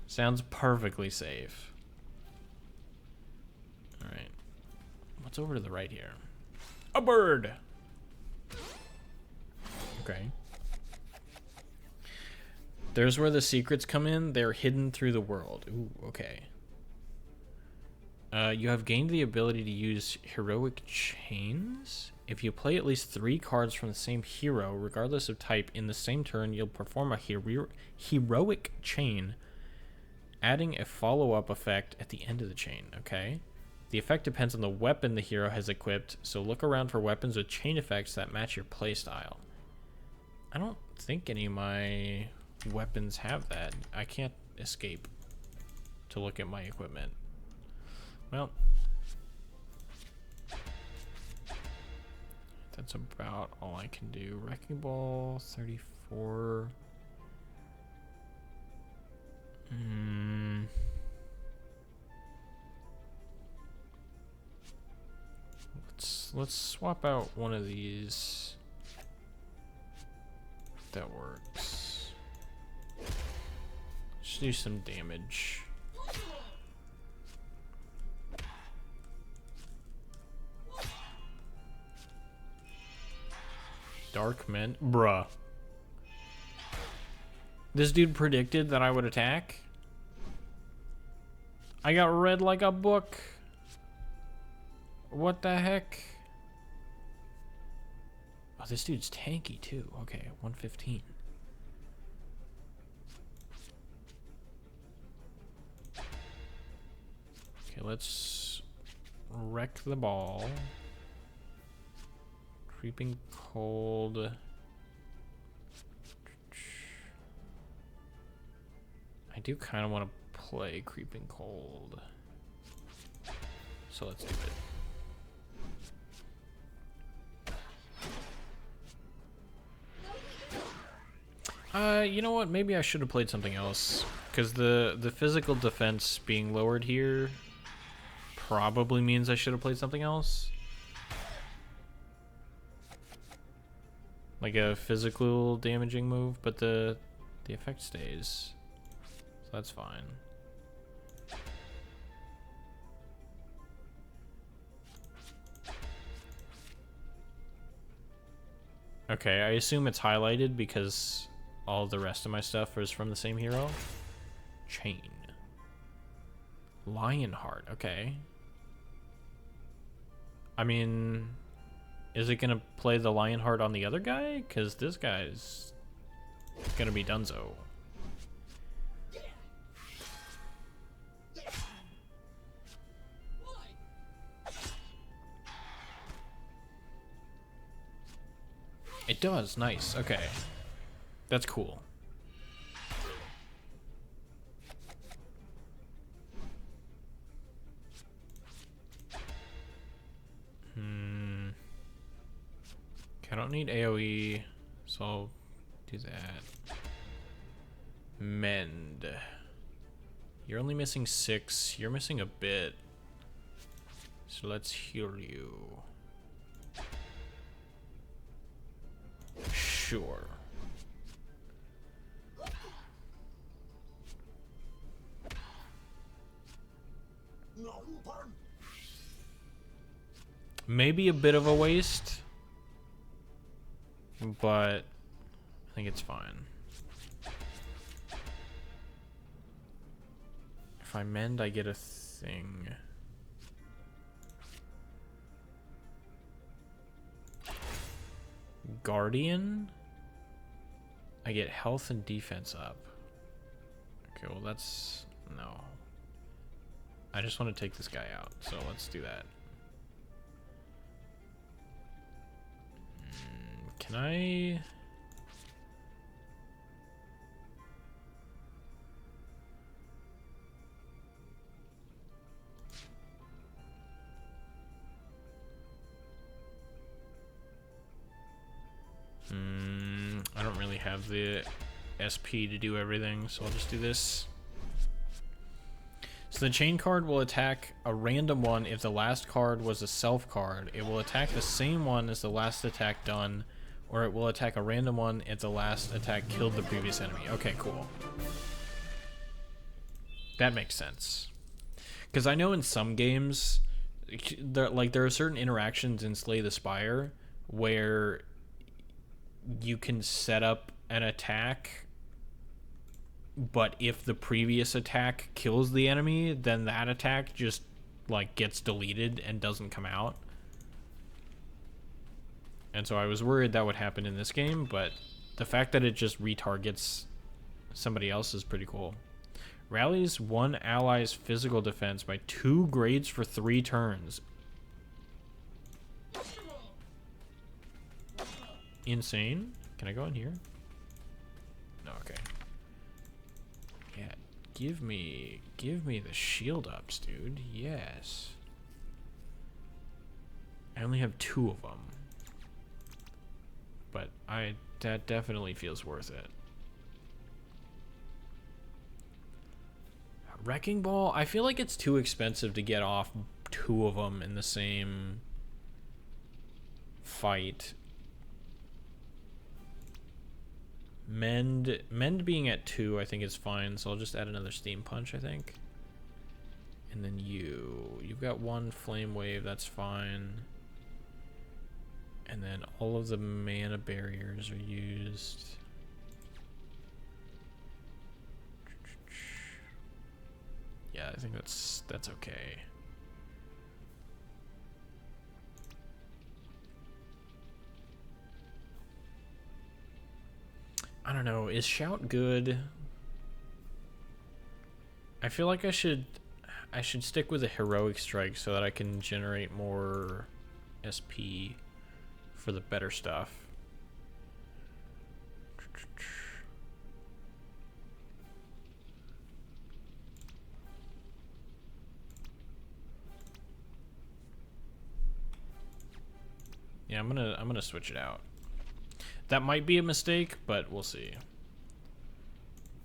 Sounds perfectly safe. Alright. What's over to the right here? A bird! Okay. There's where the secrets come in. They're hidden through the world. Ooh, okay. You have gained the ability to use heroic chains. If you play at least 3 cards from the same hero, regardless of type, in the same turn, you'll perform a heroic chain, adding a follow-up effect at the end of the chain. Okay. The effect depends on the weapon the hero has equipped, so look around for weapons with chain effects that match your playstyle. I don't think any of my weapons have that. I can't escape to look at my equipment. Well, that's about all I can do. Wrecking Ball, 34. Let's swap out one of these. That works. Just do some damage. Dark men. Bruh. This dude predicted that I would attack. I got read like a book. What the heck? Oh, this dude's tanky too. Okay, 115. Okay, let's wreck the ball. Creeping cold. I do kind of want to play Creeping Cold. So let's do it. You know what? Maybe I should have played something else. Because the physical defense being lowered here probably means I should have played something else. Like a physical damaging move, but the effect stays. So that's fine. Okay, I assume it's highlighted because all the rest of my stuff is from the same hero. Chain. Lionheart, okay. I mean, is it gonna play the Lionheart on the other guy? Because this guy's gonna be donezo. It does, nice, okay. That's cool. Okay, I don't need AoE, so I'll do that. Mend. You're only missing 6. You're missing a bit. So let's heal you. Sure. Maybe a bit of a waste, but I think it's fine. If I mend, I get a thing. Guardian? I get health and defense up. Okay, well that's... no. I just want to take this guy out, so let's do that. Can I... I don't really have the SP to do everything, so I'll just do this. So the chain card will attack a random one if the last card was a self card. It will attack the same one as the last attack done, or it will attack a random one if the last attack killed the previous enemy. Okay, cool. That makes sense. Because I know in some games, there are certain interactions in Slay the Spire where you can set up an attack, but if the previous attack kills the enemy, then that attack just like gets deleted and doesn't come out. And so I was worried that would happen in this game, but the fact that it just retargets somebody else is pretty cool. Rallies one ally's physical defense by 2 grades for 3 turns. Insane. Can I go in here? No, okay. Yeah, give me the shield ups, dude. Yes. I only have 2 of them. But that definitely feels worth it. Wrecking Ball, I feel like it's too expensive to get off 2 of them in the same fight. Mend being at 2 I think is fine, so I'll just add another Steam Punch, I think. And then you've got 1 Flame Wave, that's fine. And then all of the mana barriers are used. Yeah, I think that's okay. I don't know, is shout good? I feel like I should stick with a heroic strike so that I can generate more SP for the better stuff. Yeah, I'm gonna switch it out. That might be a mistake, but we'll see.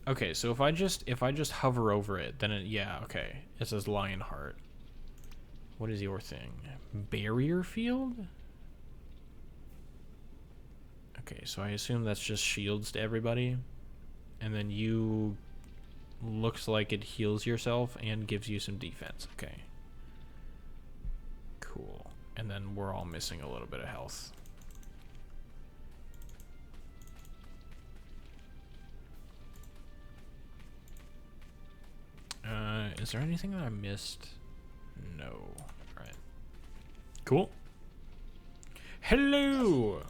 Okay, so if I just hover over it, then yeah, okay. It says Lionheart. What is your thing? Barrier field? Okay, so I assume that's just shields to everybody. And then you looks like it heals yourself and gives you some defense. Okay. Cool. And then we're all missing a little bit of health. Is there anything that I missed? No. Alright. Cool. Hello!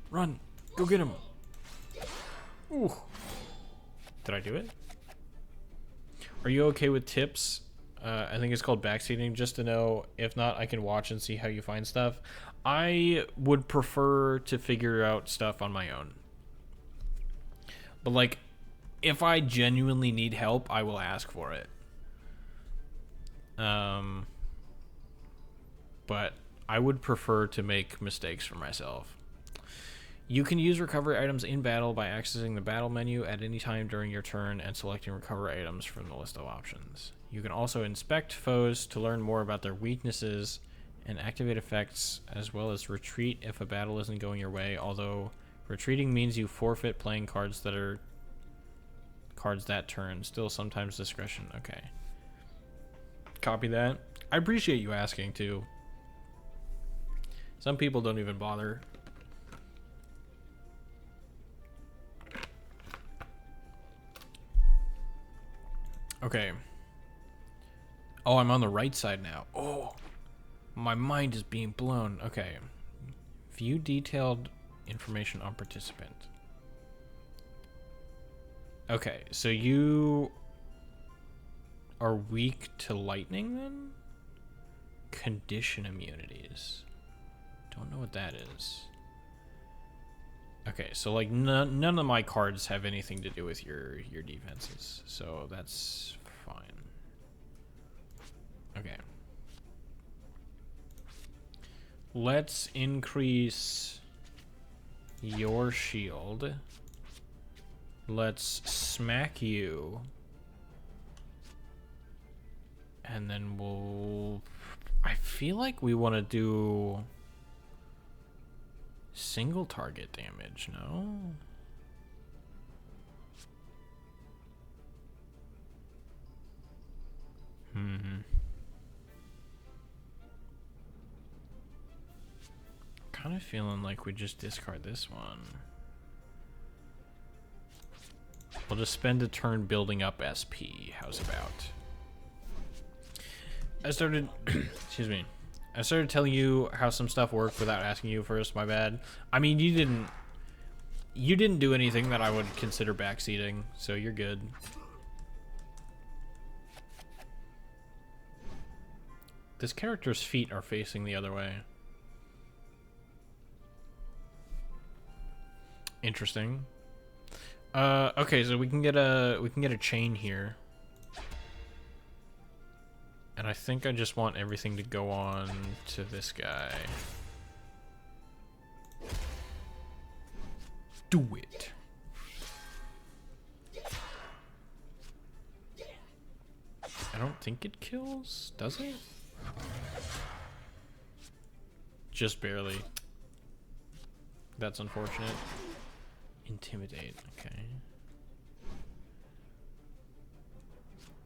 Run! Go get him! Ooh. Did I do it? Are you okay with tips? I think it's called backseating, just to know. If not, I can watch and see how you find stuff. I would prefer to figure out stuff on my own. But like, if I genuinely need help, I will ask for it. But I would prefer to make mistakes for myself. You can use recovery items in battle by accessing the battle menu at any time during your turn and selecting recovery items from the list of options. You can also inspect foes to learn more about their weaknesses and activate effects, as well as retreat if a battle isn't going your way, although retreating means you forfeit playing cards that turn. Still sometimes discretion. Okay. Copy that. I appreciate you asking too. Some people don't even bother. Okay. Oh, I'm on the right side now. Oh, my mind is being blown. Okay. View detailed information on participant. Okay, so you are weak to lightning then? Condition immunities. Don't know what that is. Okay, so like none of my cards have anything to do with your defenses, so that's fine. Okay. Let's increase your shield. Let's smack you. And then we'll... I feel like we want to do single target damage, no? Kind of feeling like we just discard this one. We'll just spend a turn building up SP. How's about? I started excuse me. I started telling you how some stuff worked without asking you first, my bad. I mean, you didn't do anything that I would consider backseating, so you're good. This character's feet are facing the other way. Interesting. Okay, so we can get a chain here. And I think I just want everything to go on to this guy. Do it. I don't think it kills, does it? Just barely. That's unfortunate. Intimidate, okay.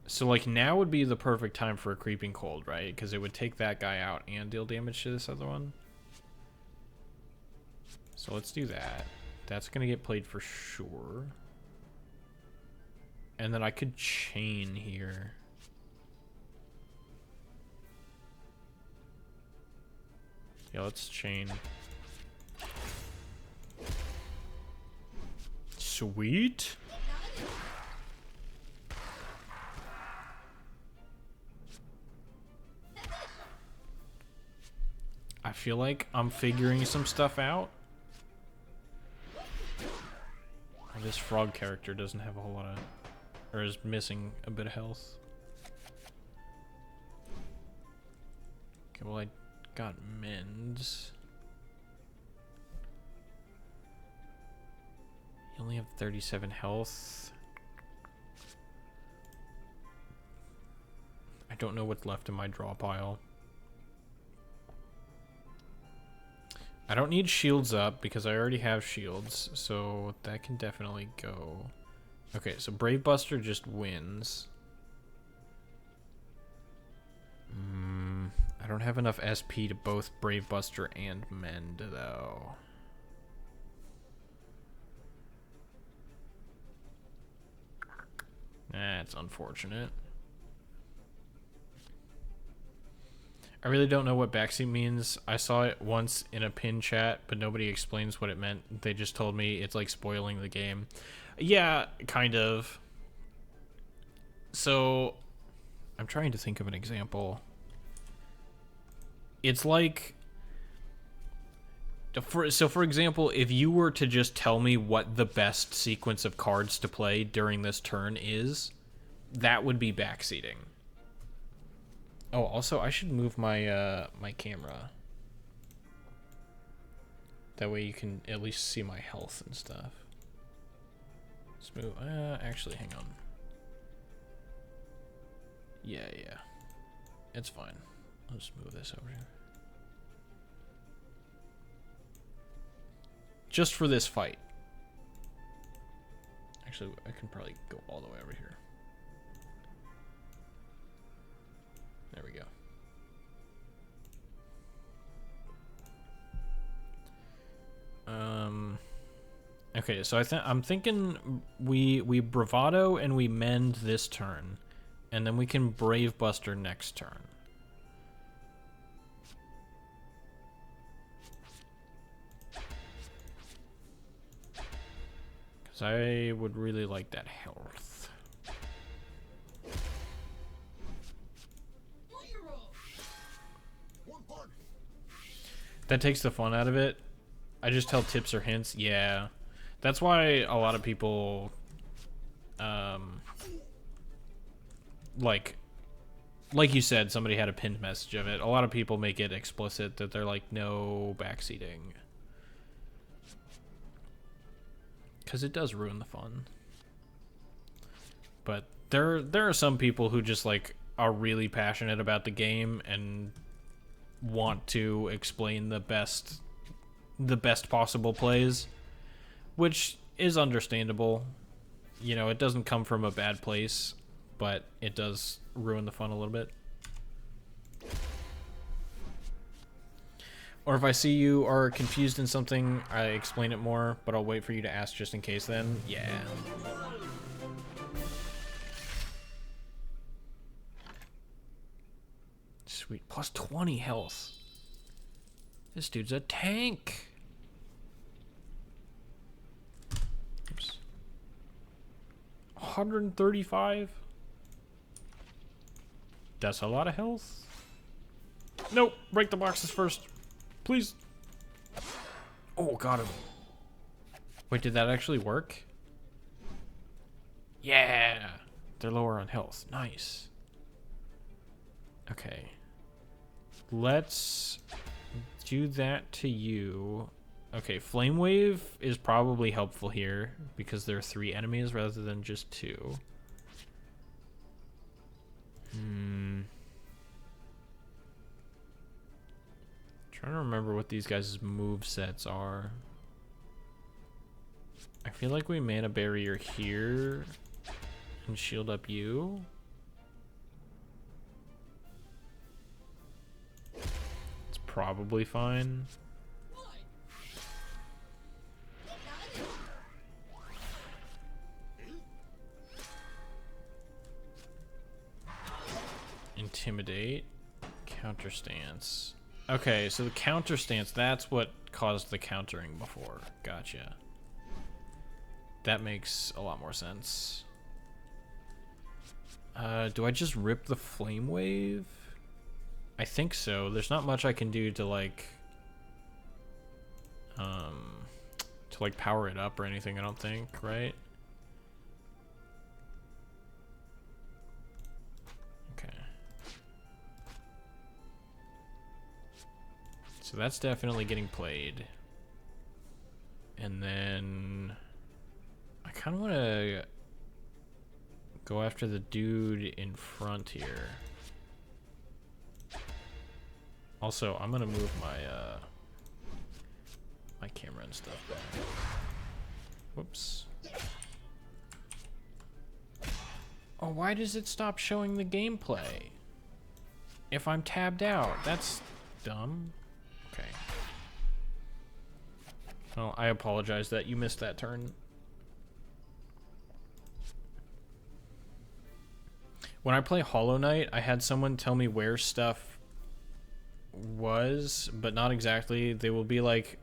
So like now would be the perfect time for a creeping cold, right? Because it would take that guy out and deal damage to this other one. So let's do that. That's gonna get played for sure. And then I could chain here. Yeah, let's chain. Sweet. I feel like I'm figuring some stuff out. This frog character doesn't have a whole lot of, or is missing a bit of health. Okay, well I got mends. You only have 37 health. I don't know what's left in my draw pile. I don't need shields up because I already have shields, so that can definitely go. Okay, so Brave Buster just wins. I don't have enough SP to both Brave Buster and Mend, though. That's unfortunate. I really don't know what backseat means. I saw it once in a pin chat, but nobody explains what it meant. They just told me it's like spoiling the game. Yeah, kind of. So, I'm trying to think of an example. It's like... For example, if you were to just tell me what the best sequence of cards to play during this turn is, that would be backseating. Oh, also, I should move my my camera. That way you can at least see my health and stuff. Let's move. Actually, hang on. Yeah. It's fine. I'll just move this over here. Just for this fight. Actually, I can probably go all the way over here. There we go. Okay, so I'm thinking we bravado and we mend this turn, and then we can brave buster next turn. Because I would really like that health. That takes the fun out of it. I just tell tips or hints. Yeah. That's why a lot of people, like you said, somebody had a pinned message of it. A lot of people make it explicit that they're like, no backseating. Because it does ruin the fun. But there are some people who just like are really passionate about the game and want to explain the best possible plays, which is understandable. You know, it doesn't come from a bad place, but it does ruin the fun a little bit. Or if I see you are confused in something, I explain it more, but I'll wait for you to ask just in case then. Yeah. Sweet. Plus 20 health. This dude's a tank. Oops. 135? That's a lot of health. Nope. Break the boxes first. Please. Oh, got him. Wait, did that actually work? Yeah. They're lower on health. Nice. Okay. Let's do that to you. Okay, Flame Wave is probably helpful here because there are 3 enemies rather than just 2. Trying to remember what these guys' move sets are. I feel like we mana barrier here and shield up you. It's probably fine. Intimidate. Counter stance. Okay, so the counter stance, that's what caused the countering before. Gotcha. That makes a lot more sense. Do I just rip the flame wave? I think so. There's not much I can do to like power it up or anything, I don't think, right? Okay. So that's definitely getting played. And then I kind of want to go after the dude in front here. Also, I'm gonna move my my camera and stuff back. Whoops. Oh, why does it stop showing the gameplay if I'm tabbed out? That's dumb. Okay. Well, I apologize that you missed that turn. When I play Hollow Knight, I had someone tell me where stuff was, but not exactly. They will be like,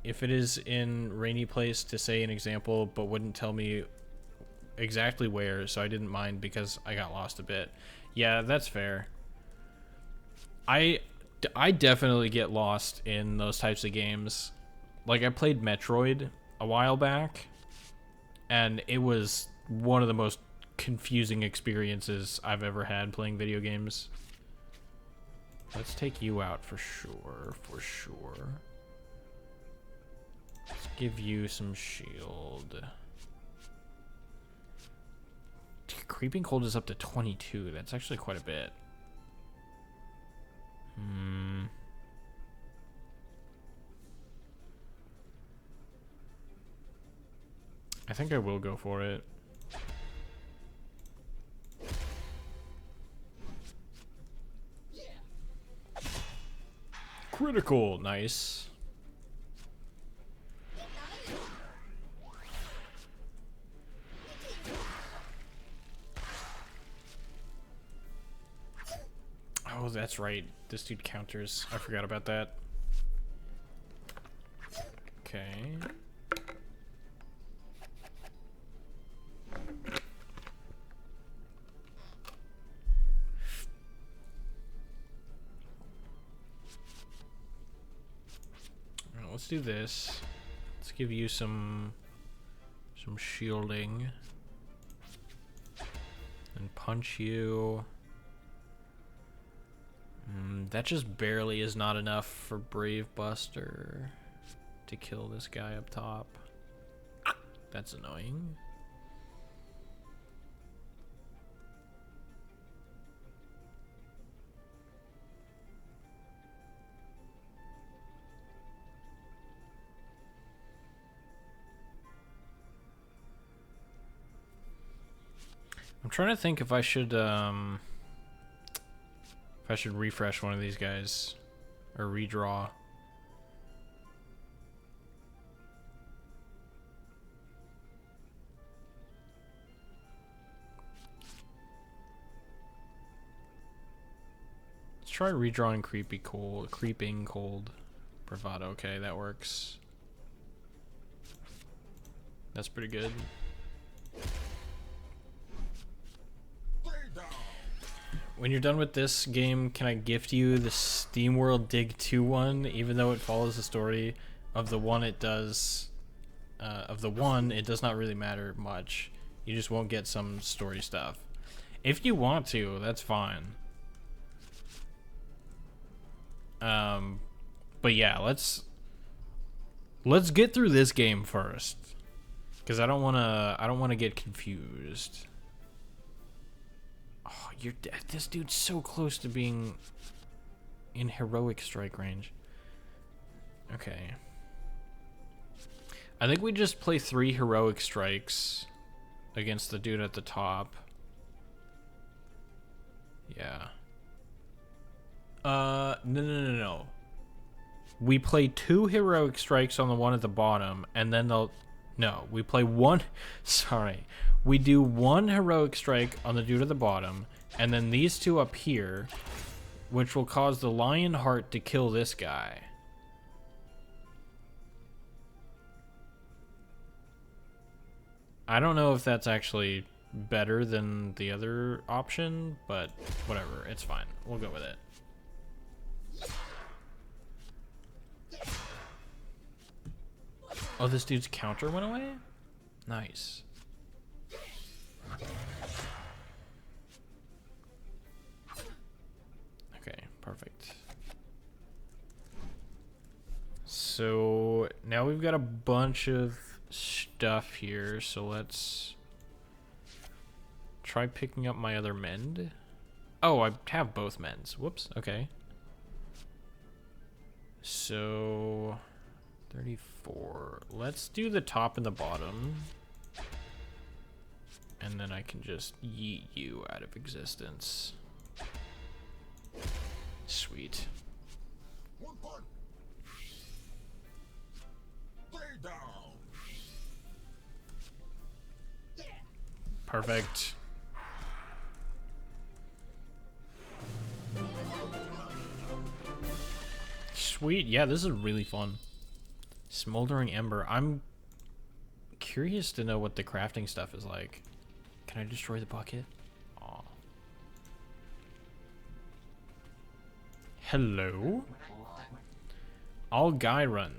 if it is in rainy place, to say an example, but wouldn't tell me exactly where, so I didn't mind because I got lost a bit. Yeah, that's fair. I definitely get lost in those types of games. Like, I played Metroid a while back, and it was one of the most confusing experiences I've ever had playing video games. Let's take you out for sure, for sure. Let's give you some shield. Creeping cold is up to 22. That's actually quite a bit. I think I will go for it. Critical, nice. Oh, that's right. This dude counters. I forgot about that. Okay. Alright, let's do this. Let's give you some shielding. And punch you. That just barely is not enough for Brave Buster to kill this guy up top. That's annoying. I'm trying to think if I should refresh one of these guys or redraw. Let's try redrawing creeping cold bravado. Okay, that works. That's pretty good. When you're done with this game, can I gift you the SteamWorld Dig 2 one, even though it follows the story of the one it does? It does not really matter much. You just won't get some story stuff. If you want to, that's fine. But yeah, let's get through this game first, because I don't wanna get confused. Oh, you're dead. This dude's so close to being in heroic strike range. Okay. I think we just play 3 heroic strikes against the dude at the top. Yeah. No. We play 2 heroic strikes on the one at the bottom, and then No, we play one. Sorry. We do one heroic strike on the dude at the bottom, and then these two up here, which will cause the lion heart to kill this guy. I don't know if that's actually better than the other option, but whatever, it's fine. We'll go with it. Oh, this dude's counter went away? Nice. Okay, perfect. So now we've got a bunch of stuff here, so let's try picking up my other mend. Oh, I have both mends. Whoops, okay. So 34. Let's do the top and the bottom. And then I can just yeet you out of existence. Sweet. Perfect. Sweet. Yeah, this is really fun. Smoldering Ember. I'm curious to know what the crafting stuff is like. Can I destroy the bucket? Aw. Hello? Algyron.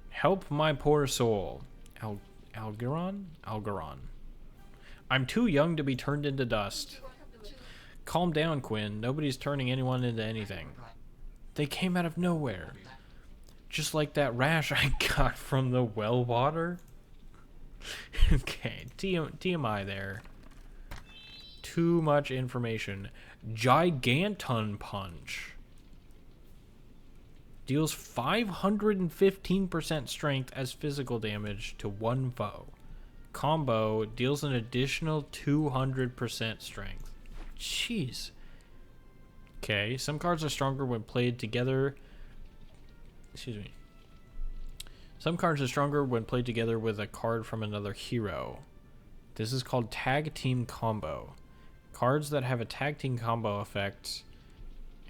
Help my poor soul. Algeron? Algeron. I'm too young to be turned into dust. Calm down, Quinn. Nobody's turning anyone into anything. They came out of nowhere. Just like that rash I got from the well water. Okay, TMI there. Too much information. Giganton Punch. Deals 515% strength as physical damage to one foe. Combo deals an additional 200% strength. Jeez. Okay, some cards are stronger when played together. Excuse me. Some cards are stronger when played together with a card from another hero. This is called Tag Team Combo. Cards that have a Tag Team Combo effect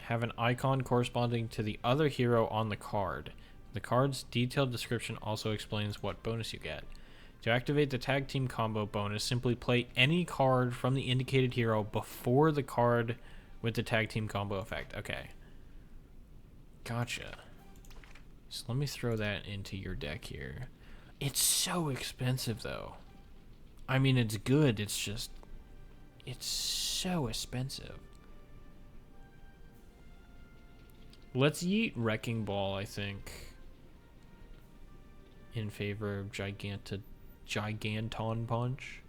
have an icon corresponding to the other hero on the card. The card's detailed description also explains what bonus you get. To activate the Tag Team Combo bonus, simply play any card from the indicated hero before the card with the Tag Team Combo effect. Okay. Gotcha. So let me throw that into your deck here. It's so expensive, though. I mean, it's good. It's just... it's so expensive. Let's yeet Wrecking Ball, I think, in favor of Giganton Punch.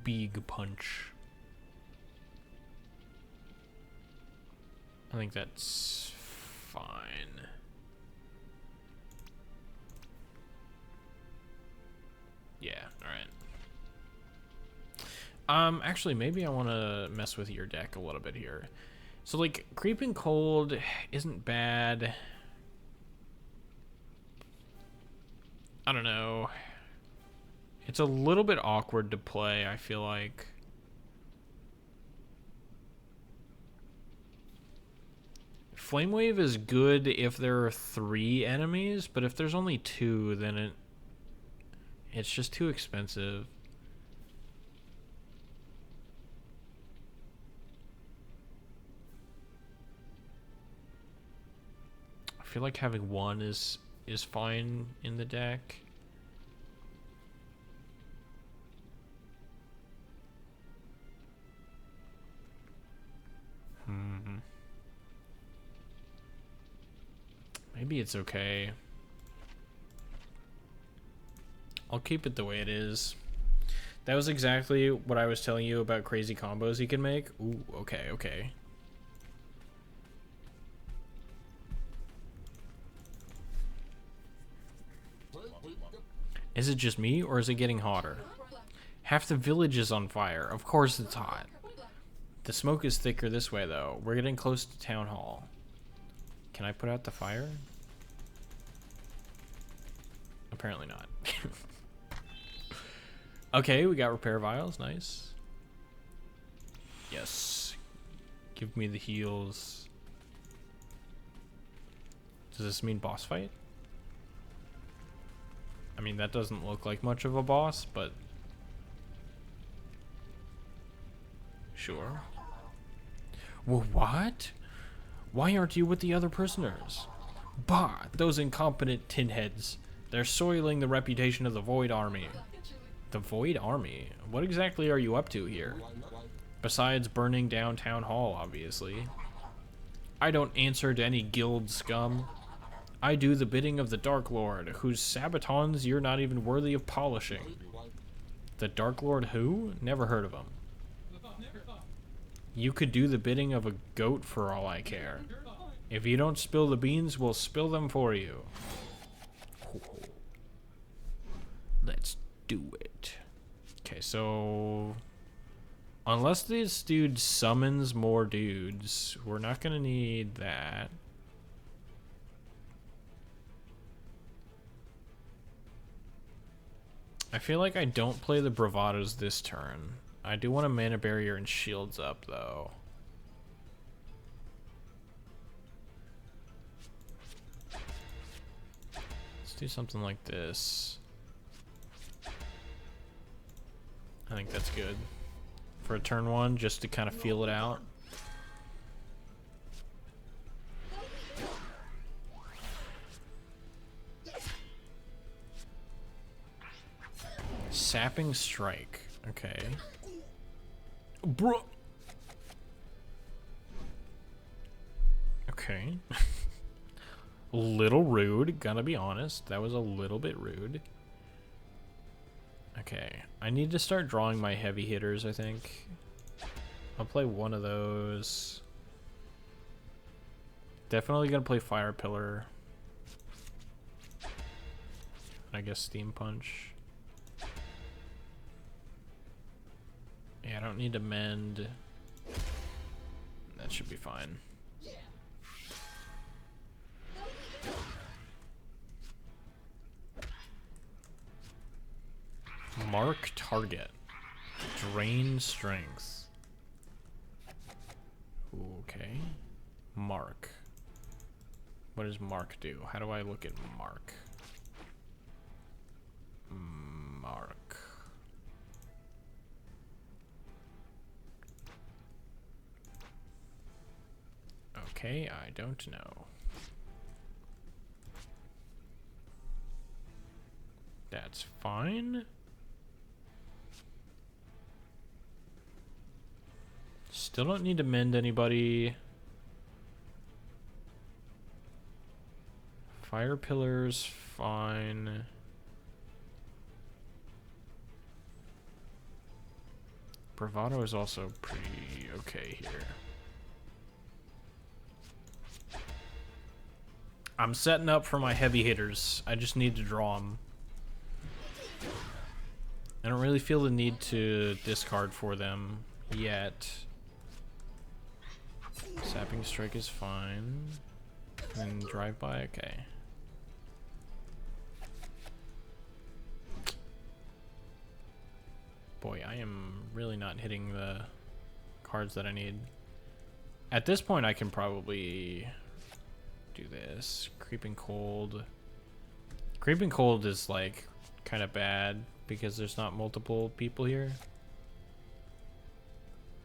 Big Punch. I think that's fine. Yeah, alright. Actually, maybe I want to mess with your deck a little bit here. So, like, Creeping Cold isn't bad. I don't know. It's a little bit awkward to play, I feel like. Flame Wave is good if there are 3 enemies, but if there's only 2, then it's just too expensive. I feel like having 1 is fine in the deck. Maybe it's okay. I'll keep it the way it is. That was exactly what I was telling you about crazy combos you can make. Ooh, okay, okay. Is it just me, or is it getting hotter? Half the village is on fire. Of course it's hot. The smoke is thicker this way, though. We're getting close to town hall. Can I put out the fire? Apparently not. Okay, we got repair vials. Nice. Yes. Give me the heals. Does this mean boss fight? I mean, that doesn't look like much of a boss, but... Sure. Well, what? Why aren't you with the other prisoners? Bah! Those incompetent tinheads. They're soiling the reputation of the Void Army. The Void Army? What exactly are you up to here? Besides burning down Town Hall, obviously. I don't answer to any guild scum. I do the bidding of the Dark Lord, whose sabatons you're not even worthy of polishing. The Dark Lord who? Never heard of him. You could do the bidding of a goat for all I care. If you don't spill the beans, we'll spill them for you. Let's do it. Okay, so... Unless this dude summons more dudes, we're not gonna need that. I feel like I don't play the bravados this turn. I do want a mana barrier and shields up, though. Let's do something like this. I think that's good. For a turn one, just to kind of feel it out. Sapping Strike. Okay. Bro. Okay. A little rude, gonna be honest. That was a little bit rude. Okay. I need to start drawing my heavy hitters, I think. I'll play one of those. Definitely gonna play Fire Pillar. I guess Steam Punch. Yeah, I don't need to mend. That should be fine. Mark target. Drain strength. Okay. Mark. What does Mark do? How do I look at Mark? Mark. Okay, I don't know. That's fine. Still don't need to mend anybody. Fire pillars, fine. Bravado is also pretty okay here. I'm setting up for my heavy hitters. I just need to draw them. I don't really feel the need to discard for them yet. Sapping Strike is fine. And drive by, okay. Boy, I am really not hitting the cards that I need. At this point, I can probably do this. Creeping Cold. Creeping Cold is like kind of bad because there's not multiple people here.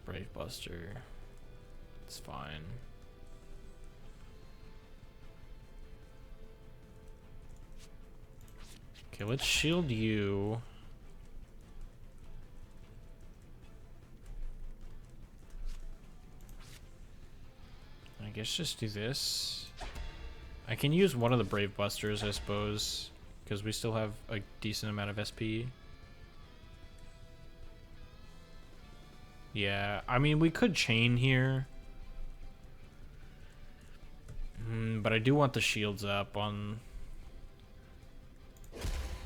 Brave Buster. It's fine. Okay, let's shield you. I guess just do this. I can use one of the Brave Busters, I suppose, because we still have a decent amount of SP. Yeah, I mean, we could chain here. But I do want the shields up on...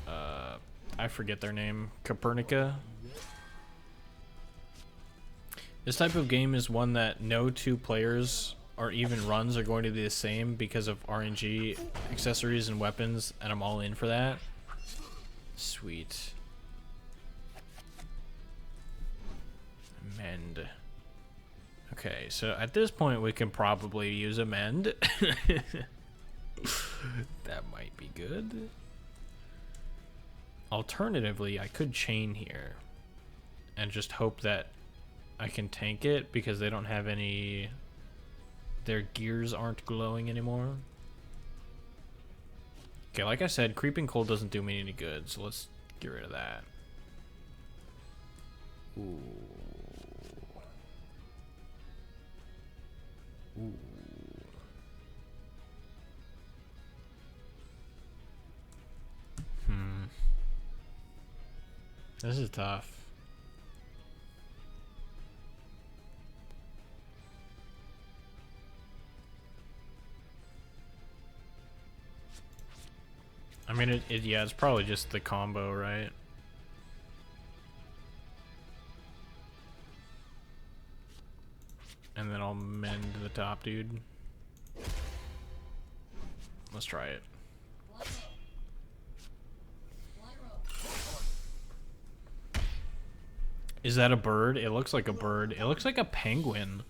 I forget their name. Copernica? This type of game is one that no two players or even runs are going to be the same because of RNG, accessories, and weapons, and I'm all in for that. Sweet. Mend. Okay, so at this point we can probably use a mend. That might be good. Alternatively, I could chain here and just hope that I can tank it because they don't have any... Their gears aren't glowing anymore. Okay, like I said, creeping cold doesn't do me any good, so let's get rid of that. Ooh. Ooh. This is tough. I mean, yeah, it's probably just the combo, right? And then I'll mend the top dude. Let's try it. Is that a bird? It looks like a bird. It looks like a penguin.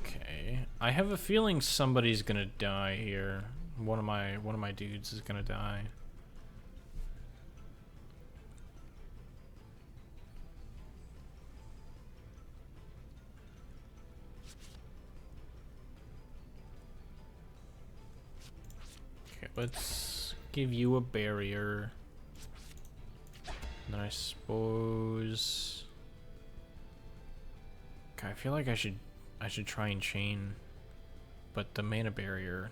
Okay. I have a feeling somebody's gonna die here. One of my dudes is gonna die. Okay, let's give you a barrier. Then I suppose. Okay, I feel like I should try and chain, but the mana barrier.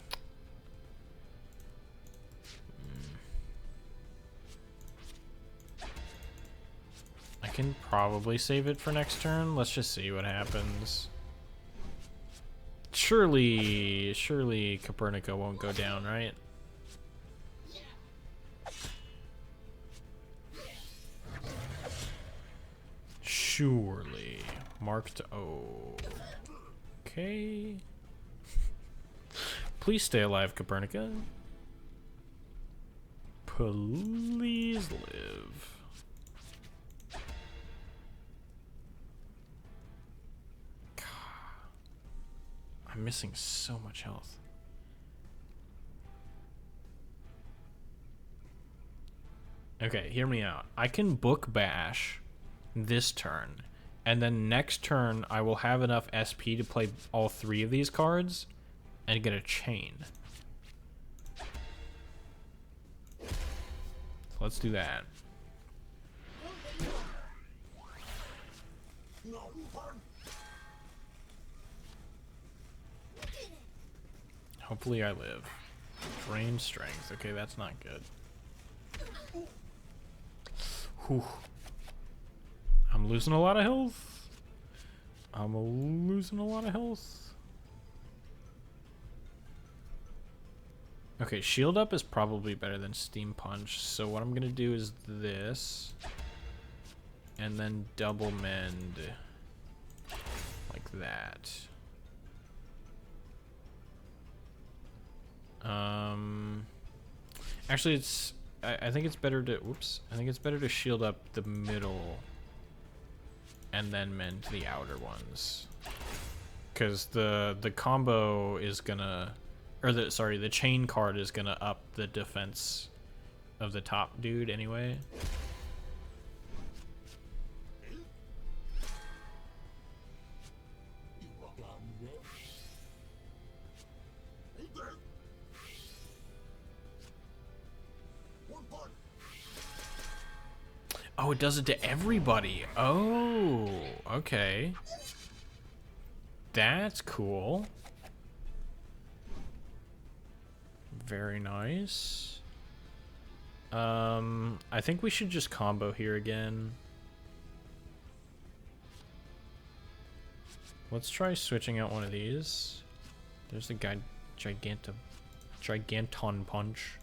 I can probably save it for next turn. Let's just see what happens. Surely Copernica won't go down, right? Surely. Marked O. Okay. Please stay alive, Copernica. Please live. God. I'm missing so much health. Okay, hear me out. I can book bash this turn, and then next turn I will have enough SP to play all three of these cards and get a chain. So let's do that. Hopefully I live. Drain strength. Okay, that's not good. Whew. I'm losing a lot of health. I'm losing a lot of health. Okay, shield up is probably better than steam punch. So what I'm gonna do is this, and then double mend like that. Actually, I think it's better to. Whoops. I think it's better to shield up the middle and then mend the outer ones, because the combo is gonna, or the chain card is gonna up the defense of the top dude anyway. Oh, it does it to everybody. Oh, okay. That's cool. Very nice. I think we should just combo here again. Let's try switching out one of these. There's the guy Giganton Punch.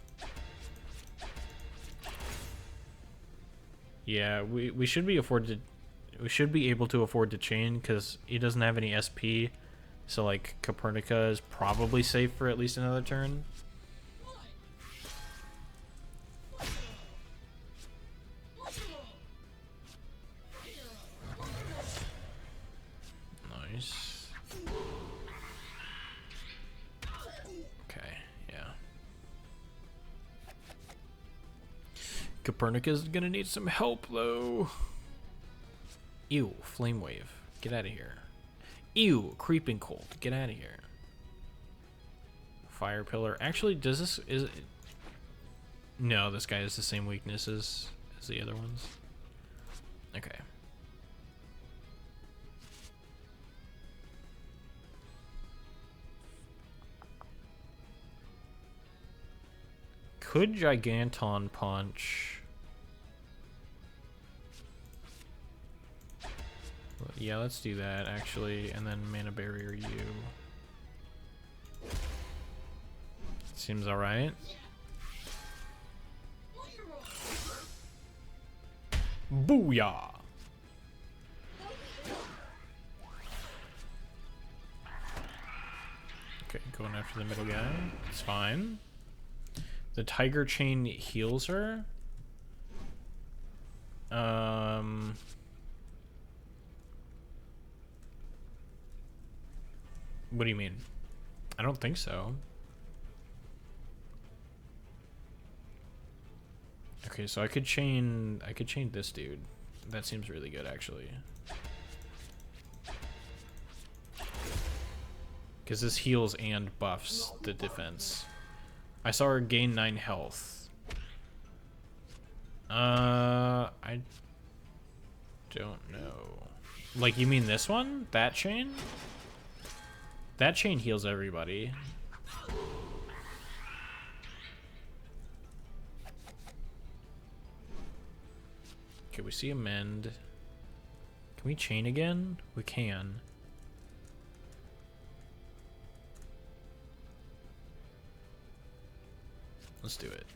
Yeah, we should be able to afford to chain because he doesn't have any SP. So like Copernica is probably safe for at least another turn. Nice. Okay, yeah. Copernica's gonna need some help though. Ew, Flame Wave. Get out of here. Ew, Creeping Cold. Get out of here. Fire Pillar. Actually, does this... is it... No, this guy has the same weaknesses as the other ones. Okay. Could Giganton Punch... Yeah, let's do that, actually, and then Mana Barrier you. Seems alright. Booyah! Okay, going after the middle guy. It's fine. The Tiger Chain heals her. What do you mean? I don't think so. Okay, so I could chain this dude. That seems really good actually. Cuz this heals and buffs the defense. I saw her gain 9 health. I don't know. Like you mean this one? That chain? That chain heals everybody. Okay, we see a mend. Can we chain again? We can. Let's do it.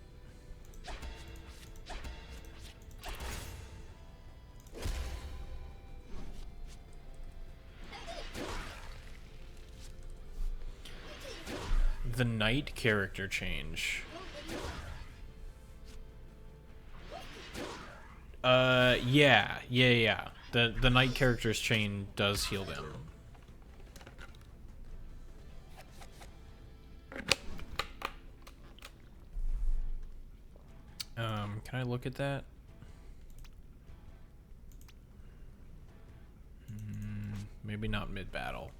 The knight character change. Yeah. The knight character's chain does heal them. Can I look at that? Maybe not mid-battle.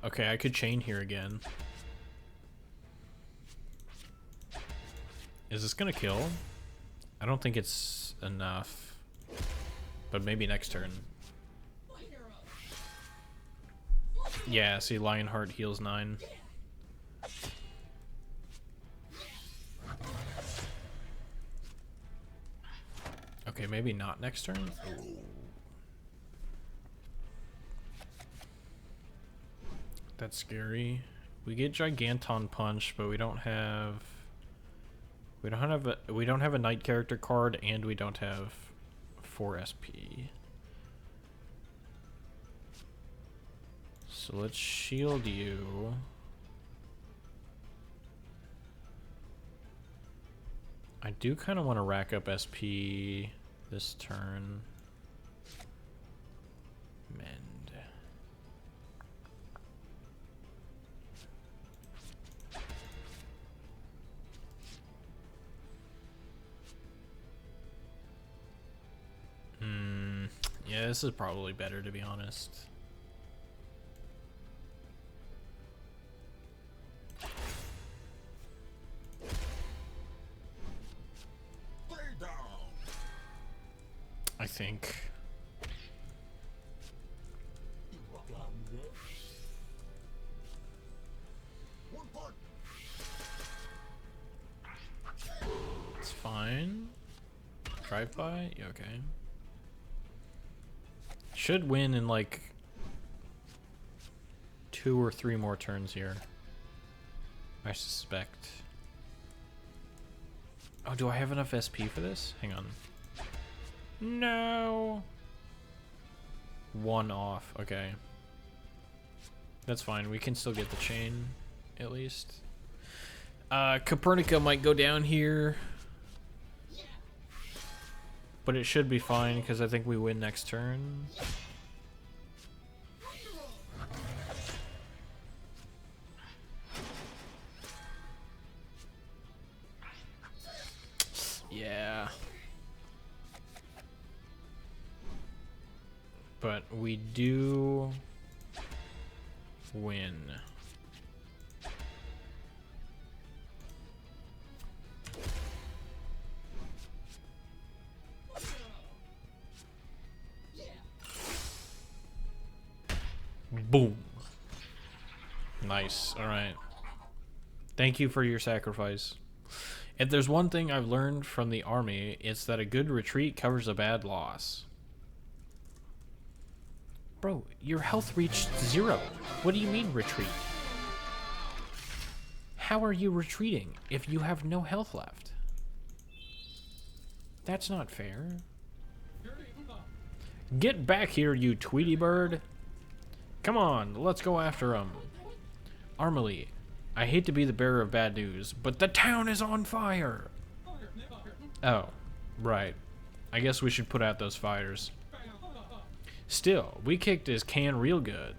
Okay, I could chain here again. Is this gonna kill? I don't think it's enough. But maybe next turn. Yeah, see, Lionheart heals 9. Okay, maybe not next turn. Ooh. That's scary. We get Giganton Punch, but we don't have a knight character card, and we don't have 4 SP. So let's shield you. I do kind of want to rack up SP this turn. Mend. Yeah, this is probably better, to be honest. I think. It's fine. Drive-by? Yeah, okay. Should win in like 2 or 3 more turns here, I suspect. Oh, do I have enough SP for this? Hang on. No. 1 off. Okay. That's fine. We can still get the chain, at least. Copernica might go down here. But it should be fine, because I think we win next turn. Yeah. But we do win. Boom. Nice. All right. Thank you for your sacrifice. If there's one thing I've learned from the army, it's that a good retreat covers a bad loss. Bro, your health reached 0. What do you mean retreat? How are you retreating if you have no health left? That's not fair. Get back here, you Tweety bird. Come on, let's go after him. Armely, I hate to be the bearer of bad news, but the town is on fire. Oh, right. I guess we should put out those fires. Still, we kicked his can real good.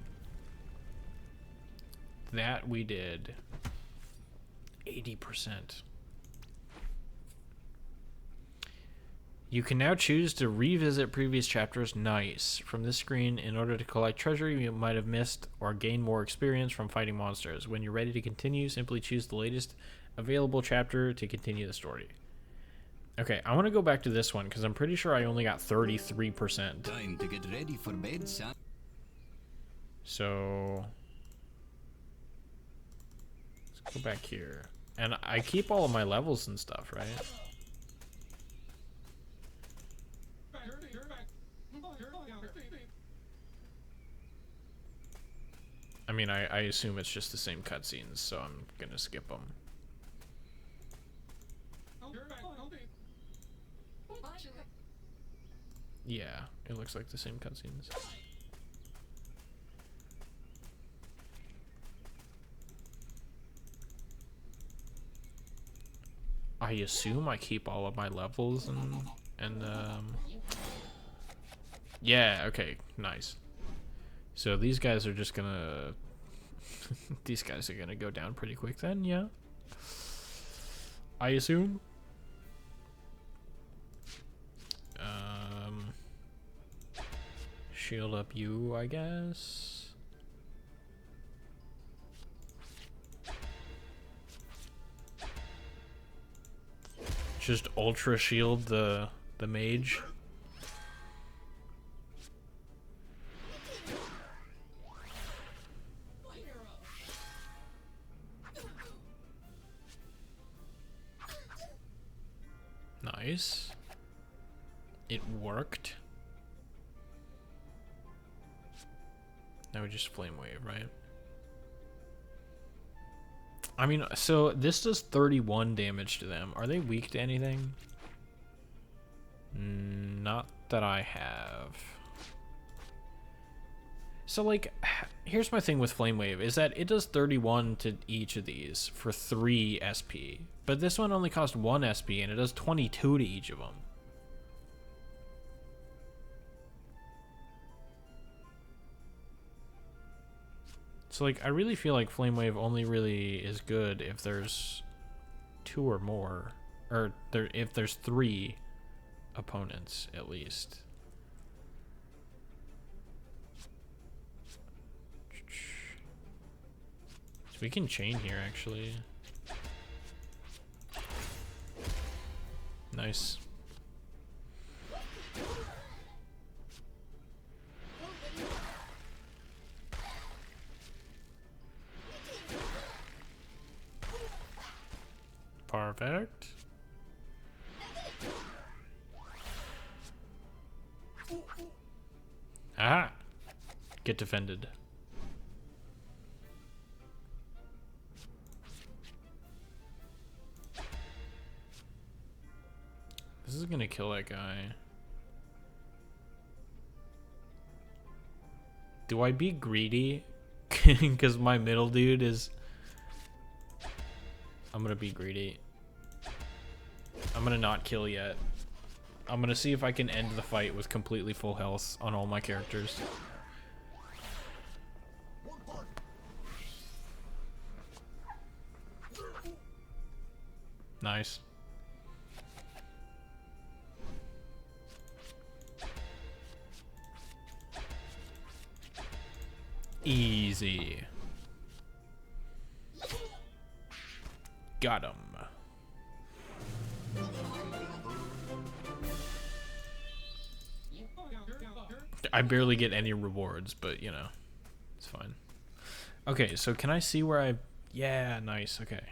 That we did. 80%. You can now choose to revisit previous chapters. Nice. From this screen, in order to collect treasure you might have missed or gain more experience from fighting monsters. When you're ready to continue, simply choose the latest available chapter to continue the story. Okay, I want to go back to this one because I'm pretty sure I only got 33%. Time to get ready for bed, son. So let's go back here. And I keep all of my levels and stuff, right? I mean, I assume it's just the same cutscenes, so I'm gonna skip them. Yeah, it looks like the same cutscenes. I assume I keep all of my levels and yeah, okay, nice. So these guys are just gonna these guys are gonna go down pretty quick then, yeah. I assume. Shield up you, I guess. Just ultra shield the mage. Nice. It worked. Now we just flame wave, right? I mean, so this does 31 damage to them. Are they weak to anything? Not that I have. So, like, here's my thing with Flame Wave, is that it does 31 to each of these for 3 SP. But this one only costs 1 SP, and it does 22 to each of them. So, like, I really feel like Flame Wave only really is good if there's 2 or more. Or if there's 3 opponents, at least. So we can chain here, actually. Nice. Perfect. Aha! Get defended. This is gonna kill that guy. Do I be greedy? Because my middle dude is... I'm gonna be greedy. I'm gonna not kill yet. I'm gonna see if I can end the fight with completely full health on all my characters. Nice. Easy. Got him. I barely get any rewards, but you know, it's fine. Okay, so can I see where I... Yeah, nice, okay.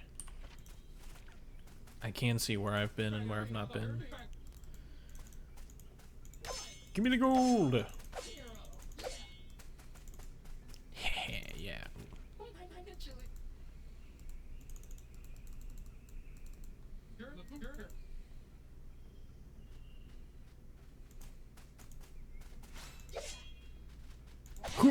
I can see where I've been and where I've not been. Give me the gold! Yeah. A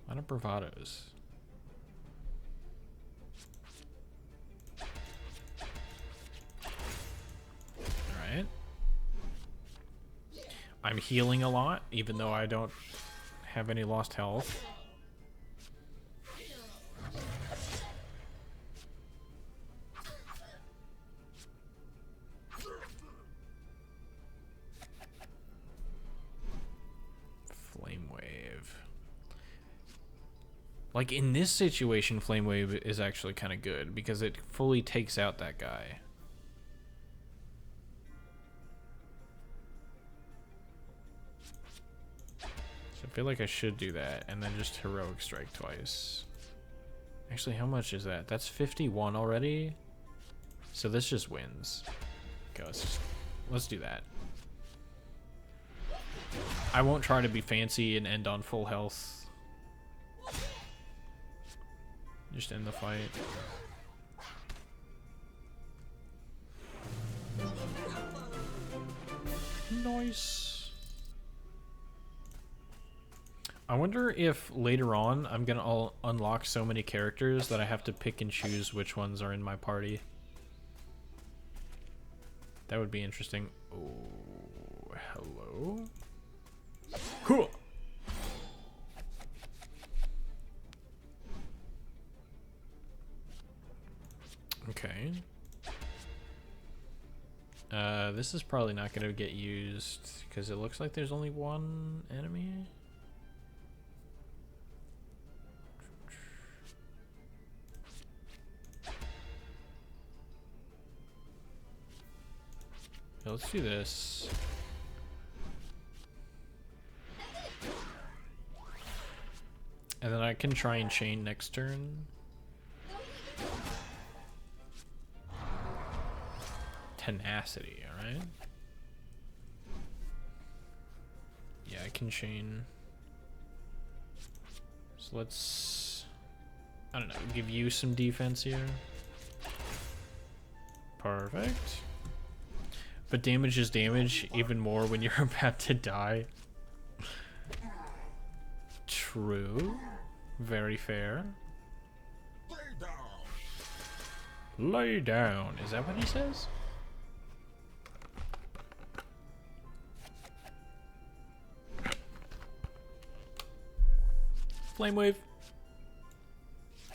lot of bravados. Alright. I'm healing a lot, even though I don't have any lost health. Flame Wave. Like in this situation, Flame Wave is actually kind of good because it fully takes out that guy. So I feel like I should do that and then just Heroic Strike twice. Actually, how much is that? That's 51 already. So this just wins. Okay, let's do that. I won't try to be fancy and end on full health. Just end the fight. Nice. I wonder if later on I'm gonna unlock so many characters that I have to pick and choose which ones are in my party. That would be interesting. Oh, hello. Cool. Okay. This is probably not going to get used because it looks like there's only one enemy. Yeah, let's do this. And then I can try and chain next turn. Tenacity, alright? Yeah, I can chain. So let's, I don't know, give you some defense here. Perfect. But damage is damage, even more when you're about to die. True. Very fair. Lay down. Is that what he says? Flame Wave.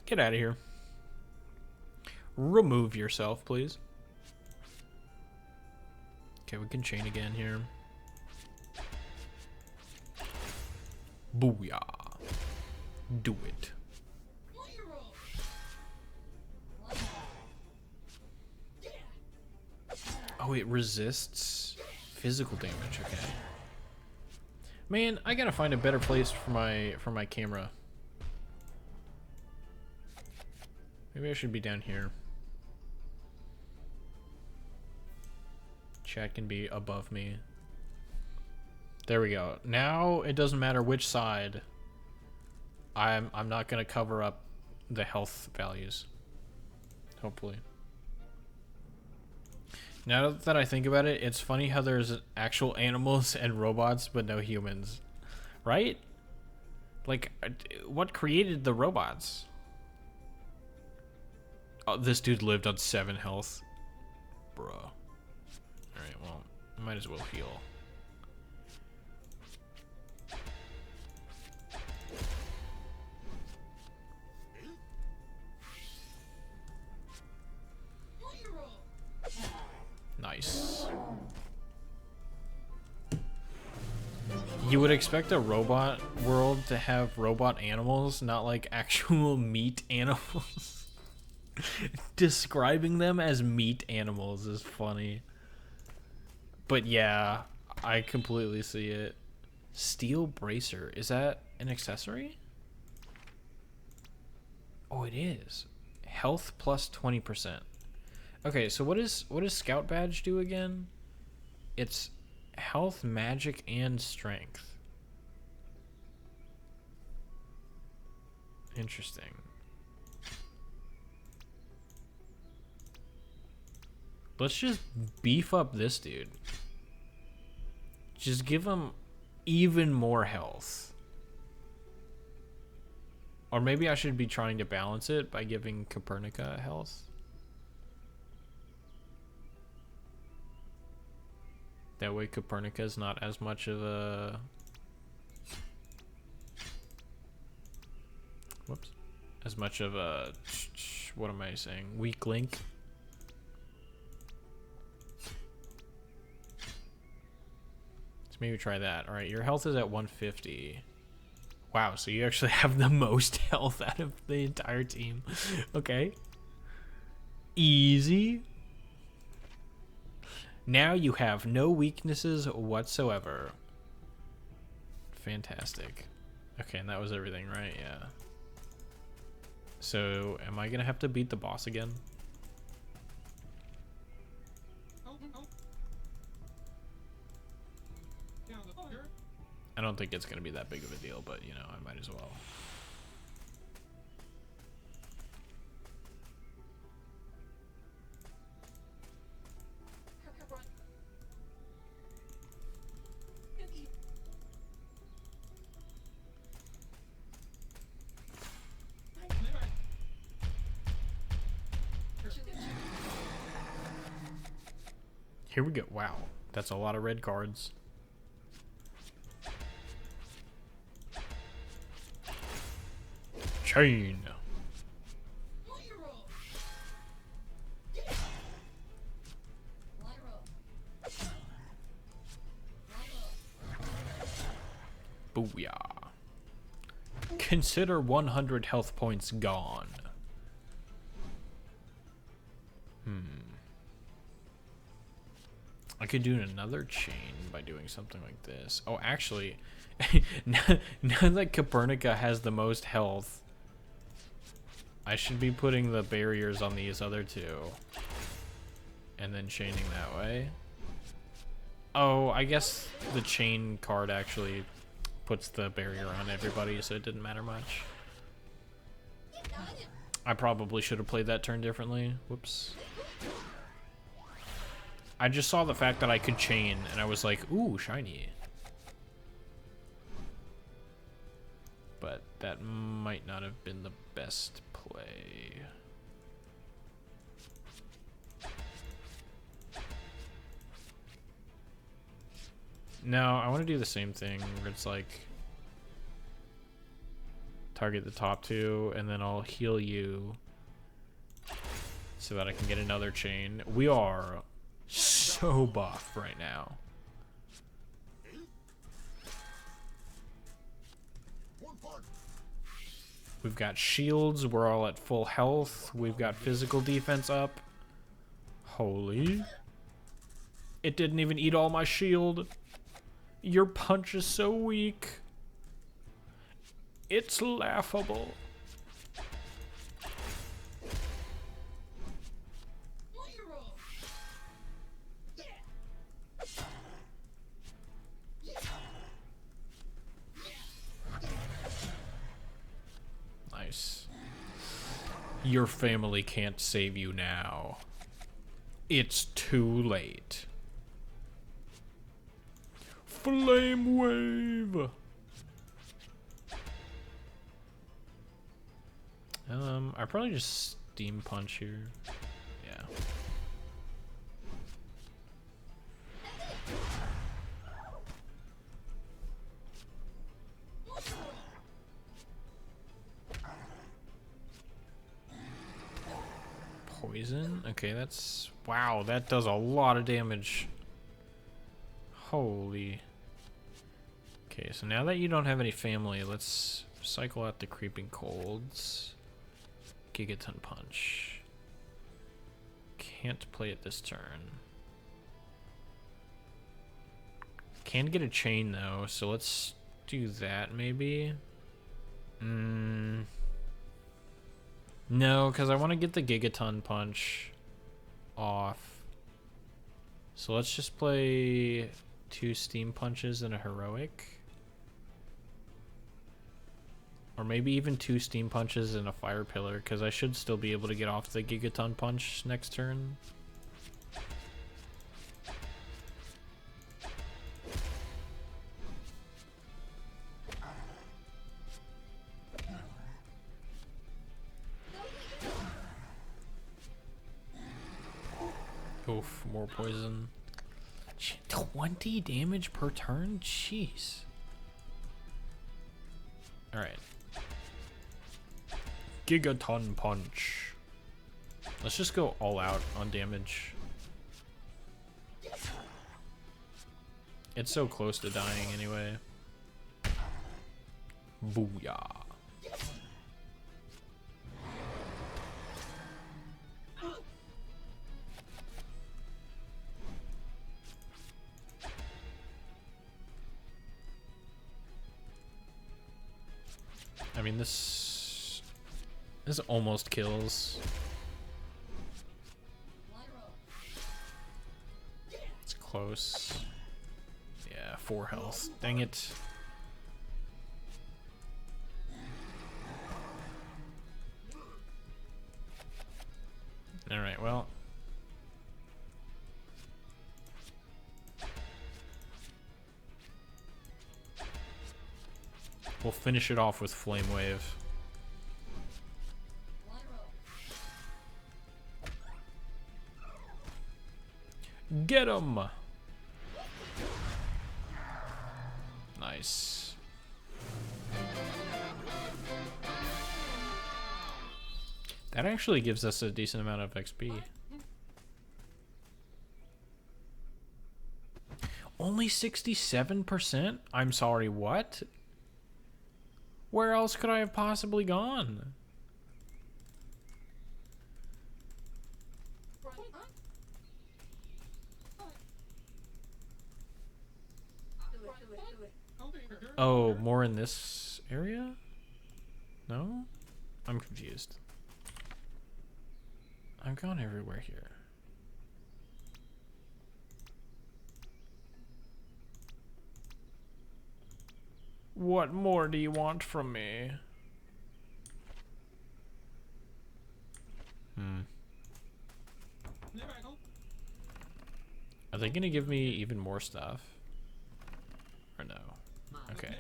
Get out of here. Remove yourself, please. Okay, we can chain again here. Booyah. Do it. Oh, it resists physical damage. Okay. Man, I gotta find a better place for my camera. Maybe I should be down here. Chat can be above me. There we go. Now it doesn't matter which side. I'm not gonna cover up the health values. Hopefully. Now that I think about it, it's funny how there's actual animals and robots, but no humans. Right? Like, what created the robots? Oh, this dude lived on 7 health. Bruh. Alright, well, might as well heal. Nice. You would expect a robot world to have robot animals, not like actual meat animals. Describing them as meat animals is funny. But yeah, I completely see it. Steel bracer, is that an accessory? Oh, it is. Health plus 20%. Okay, so what does Scout Badge do again? It's health, magic, and strength. Interesting. Let's just beef up this dude. Just give him even more health. Or maybe I should be trying to balance it by giving Copernica health. That way Copernica is not as much of a... Whoops. As much of a... What am I saying? Weak link. Let's maybe try that. Alright, your health is at 150. Wow, so you actually have the most health out of the entire team. Okay. Easy. Now you have no weaknesses whatsoever. Fantastic. Okay, and that was everything, right? Yeah. So, am I gonna have to beat the boss again? I don't think it's gonna be that big of a deal, but you know, I might as well. Here we go. Wow, that's a lot of red cards. Chain. Booyah. Consider 100 health points gone. I could do another chain by doing something like this. Oh, actually, now that Copernica has the most health, I should be putting the barriers on these other two. And then chaining that way. Oh, I guess the chain card actually puts the barrier on everybody, so it didn't matter much. I probably should have played that turn differently. Whoops. I just saw the fact that I could chain, and I was like, ooh, shiny. But that might not have been the best play. No, I want to do the same thing, where it's like, target the top two, and then I'll heal you, so that I can get another chain. We are so buff right now. We've got shields, we're all at full health, we've got physical defense up. Holy. It didn't even eat all my shield. Your punch is so weak. It's laughable. Nice. Your family can't save you now. It's too late. Flame wave. I probably just steam punch here. Yeah. Poison? Okay, that's... Wow, that does a lot of damage. Holy. Okay, so now that you don't have any family, let's cycle out the Creeping Colds. Gigaton Punch. Can't play it this turn. Can get a chain though, so let's do that maybe. No, because I want to get the Gigaton Punch off. So let's just play 2 Steam Punches and a Heroic. Or maybe even 2 Steam Punches and a Fire Pillar, because I should still be able to get off the Gigaton Punch next turn. Oof, more poison. 20 damage per turn? Jeez. Alright. Gigaton Punch. Let's just go all out on damage. It's so close to dying anyway. Booyah. I mean, this almost kills. It's close. Yeah, 4 health. Dang it. Alright, well. We'll finish it off with Flame Wave. Get him! Nice. That actually gives us a decent amount of XP. Only 67%? I'm sorry, what? Where else could I have possibly gone? Oh, more in this area? No? I'm confused. I've gone everywhere here. What more do you want from me? Are they gonna give me even more stuff? Or no? Okay.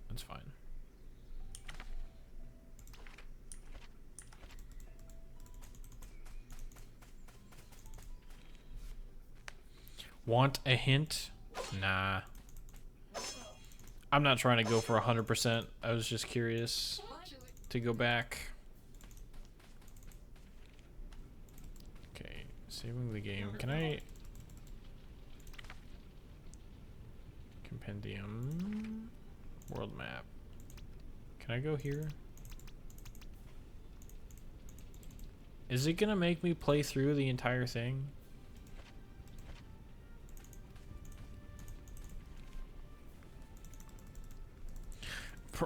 That's fine. Want a hint? Nah. I'm not trying to go for 100%. I was just curious to go back. Okay, saving the game. Can I... Compendium. World map. Can I go here? Is it gonna make me play through the entire thing?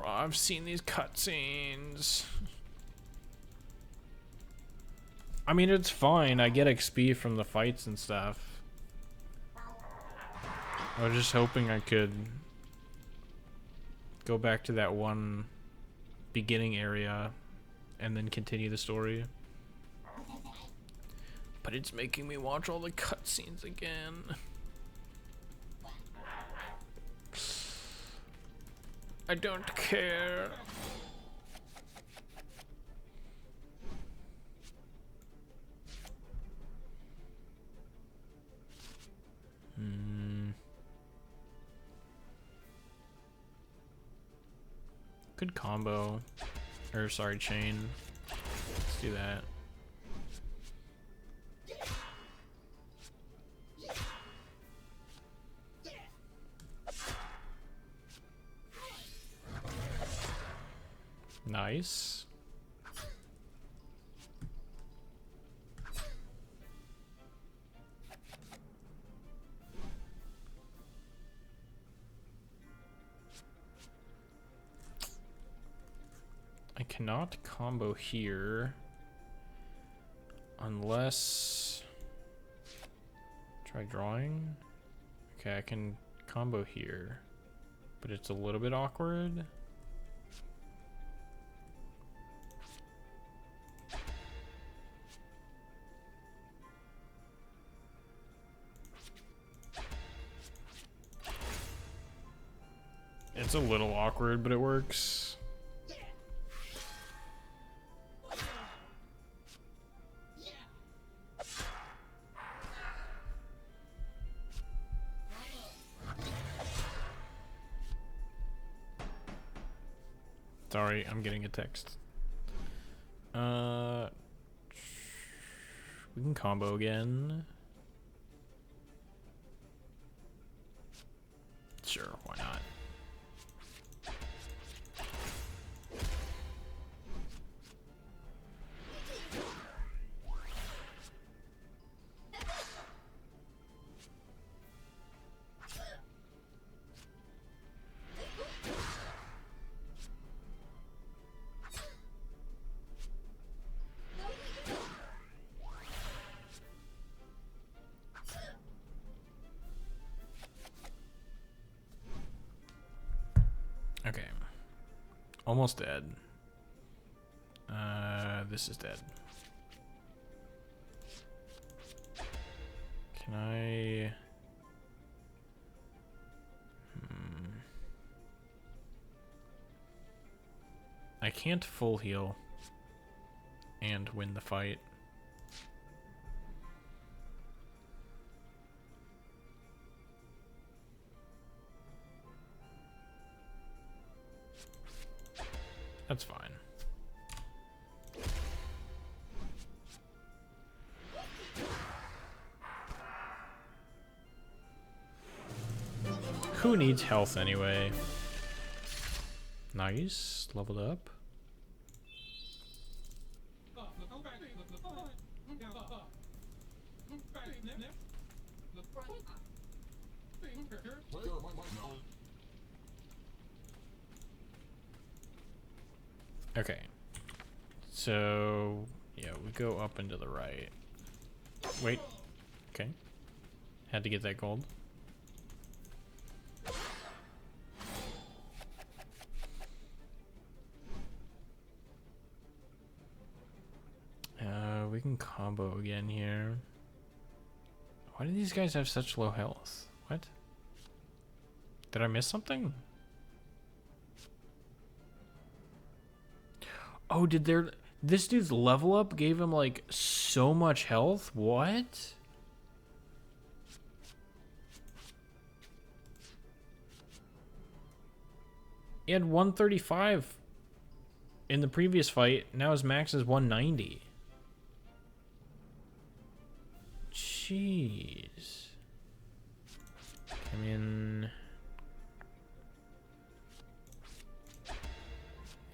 I've seen these cutscenes. I mean, it's fine. I get XP from the fights and stuff. I was just hoping I could go back to that one beginning area and then continue the story. But it's making me watch all the cutscenes again. I don't care. Good combo. Or sorry, chain. Let's do that. Nice. I cannot combo here unless try drawing. Okay, I can combo here, but it's a little bit awkward. It's a little awkward, but it works. Sorry, I'm getting a text. We can combo again. Sure, why not? Okay. Almost dead. This is dead. Can I... I can't full heal and win the fight. That's fine. Who needs health anyway? Nice, leveled up. Okay, so yeah, we go up and to the right. Wait, okay, had to get that gold. We can combo again here. Why do these guys have such low health? What? Did I miss something? Oh, this dude's level up gave him like so much health? What? He had 135 in the previous fight. Now his max is 190. Jeez. I mean...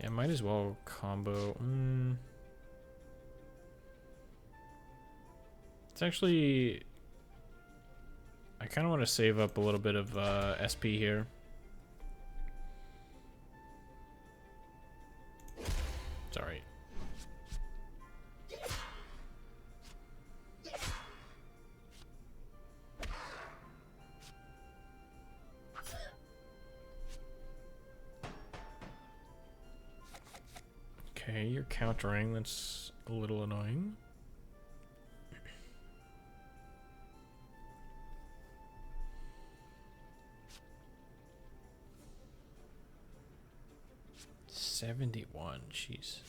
yeah, might as well combo. It's actually... I kind of want to save up a little bit of SP here. Sorry. Okay, you're countering. That's a little annoying. $71, jeez.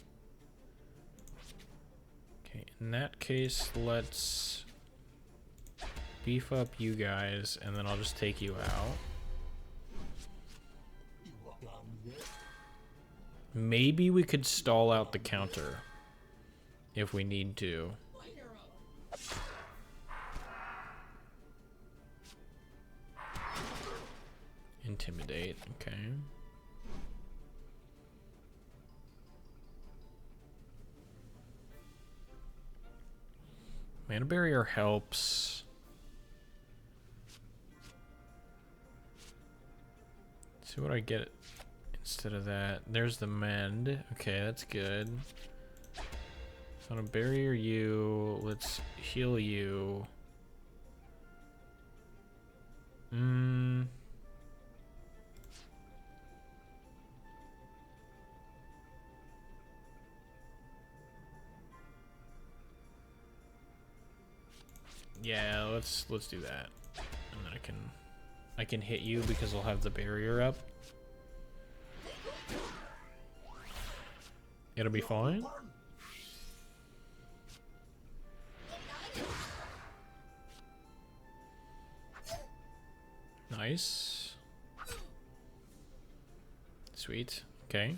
Okay, in that case, let's beef up you guys, and then I'll just take you out. Maybe we could stall out the counter if we need to. Intimidate, okay. Mana barrier helps. See what I get instead of that. There's the mend. Okay, that's good. So I'm gonna barrier you. Let's heal you. Yeah, let's do that. And then I can hit you because I'll have the barrier up. It'll be fine. Nice. Sweet. Okay.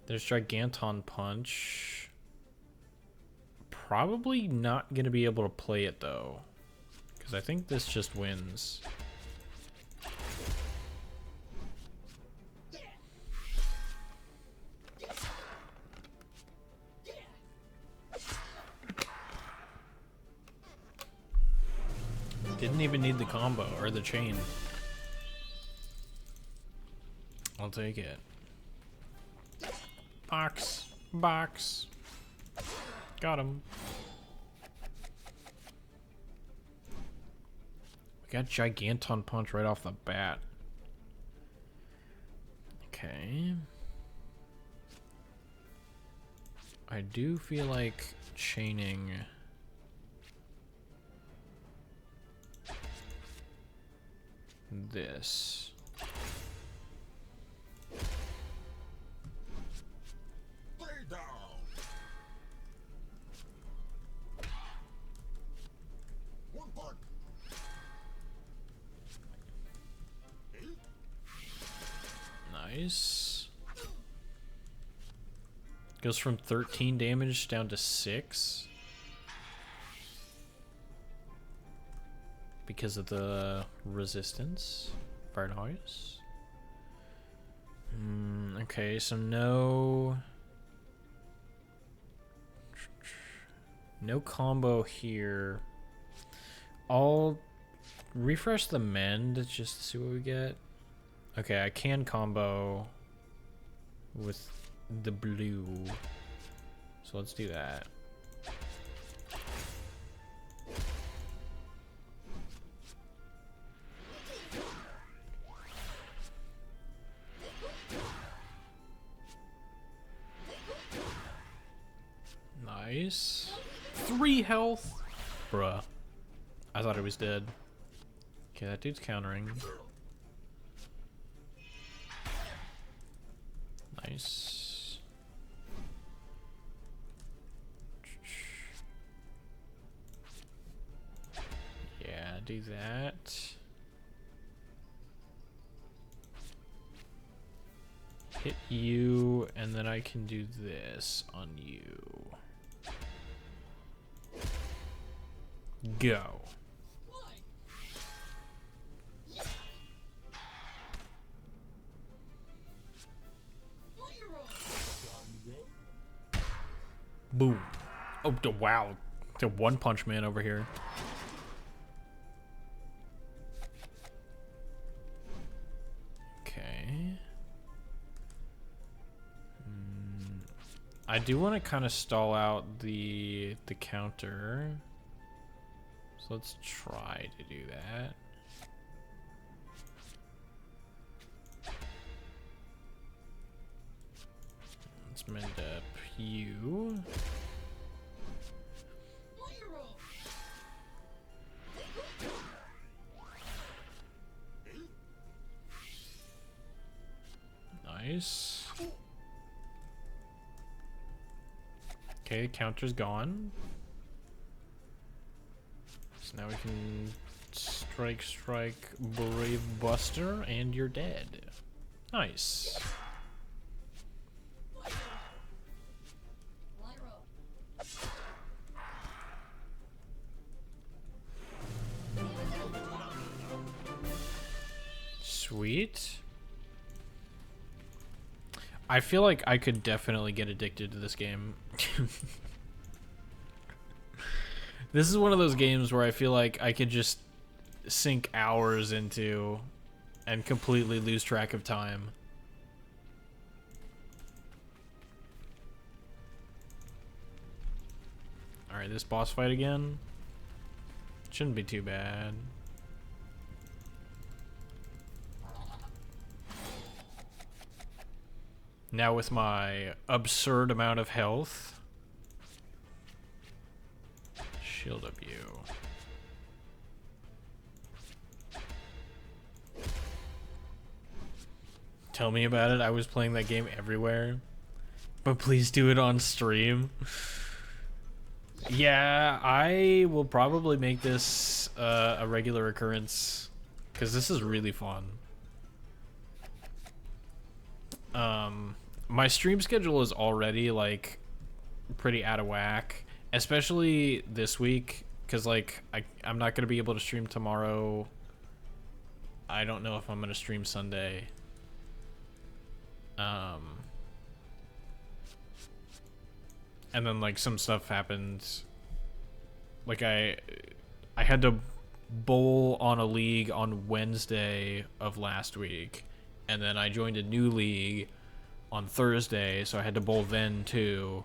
There's Giganton Punch. Probably not gonna be able to play it though, because I think this just wins. Didn't even need the combo or the chain. I'll take it. Box. Box. Got him. We got Giganton Punch right off the bat. Okay. I do feel like chaining this. Nice. Goes from 13 damage down to 6. Because of the resistance. Very nice. Okay, so no combo here. I'll refresh the mend just to see what we get. Okay, I can combo with the blue. So let's do that. Nice. 3 health. Bruh. I thought he was dead. Okay, that dude's countering. Nice. Yeah, do that. Hit you, and then I can do this on you. Go. Boom. Oh, wow. The One Punch Man over here. Okay. I do want to kind of stall out the counter. So let's try to do that. mend up you. Nice. Okay, counter's gone. So now we can strike, Brave Buster, and you're dead. Nice. Sweet. I feel like I could definitely get addicted to this game. This is one of those games where I feel like I could just sink hours into and completely lose track of time. Alright, this boss fight again. Shouldn't be too bad. Now with my absurd amount of health. Shield up you. Tell me about it. I was playing that game everywhere. But please do it on stream. Yeah, I will probably make this a regular occurrence. Because this is really fun. My stream schedule is already, like, pretty out of whack. Especially this week. Because, like, I'm not going to be able to stream tomorrow. I don't know if I'm going to stream Sunday. And then, like, some stuff happened. Like, I had to bowl on a league on Wednesday of last week. And then I joined a new league on Thursday, so I had to bowl then, too.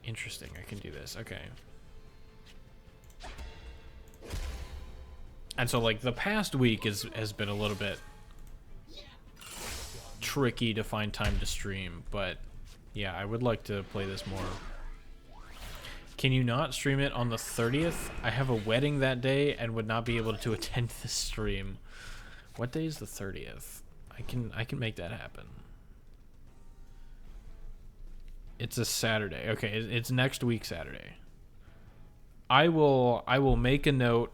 Interesting, I can do this. Okay. And so, like, the past week has been a little bit tricky to find time to stream, but yeah, I would like to play this more. Can you not stream it on the 30th? I have a wedding that day and would not be able to attend the stream. What day is the 30th? I can make that happen. It's a Saturday. Okay, it's next week Saturday. I will make a note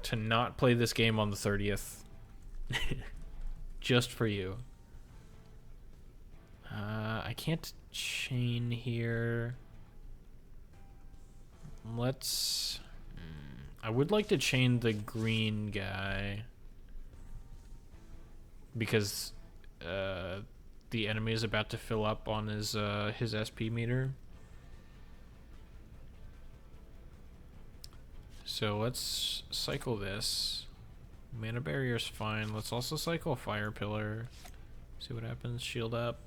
to not play this game on the 30th. Just for you. I can't chain here. Let's... I would like to chain the green guy. Because the enemy is about to fill up on his SP meter. So let's cycle this. Mana barrier's fine. Let's also cycle Fire Pillar. See what happens. Shield up.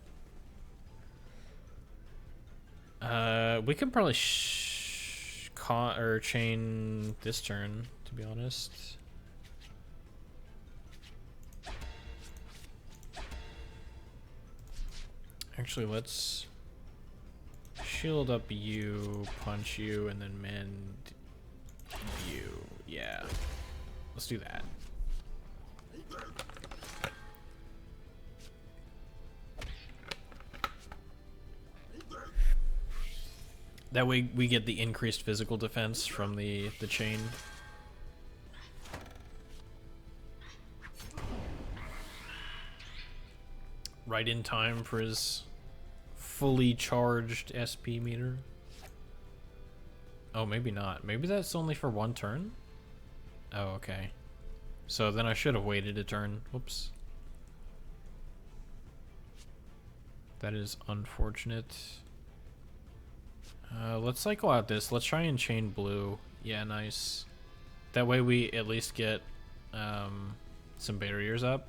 We can probably chain this turn, to be honest. Actually, let's shield up you, punch you, and then mend you. Yeah. Let's do that. That way we get the increased physical defense from the chain. Right in time for his fully charged SP meter. Oh, maybe not. Maybe that's only for one turn? Oh, okay. So then I should have waited a turn. Whoops. That is unfortunate. Let's cycle out this. Let's try and chain blue. Yeah, nice. That way we at least get some barriers up.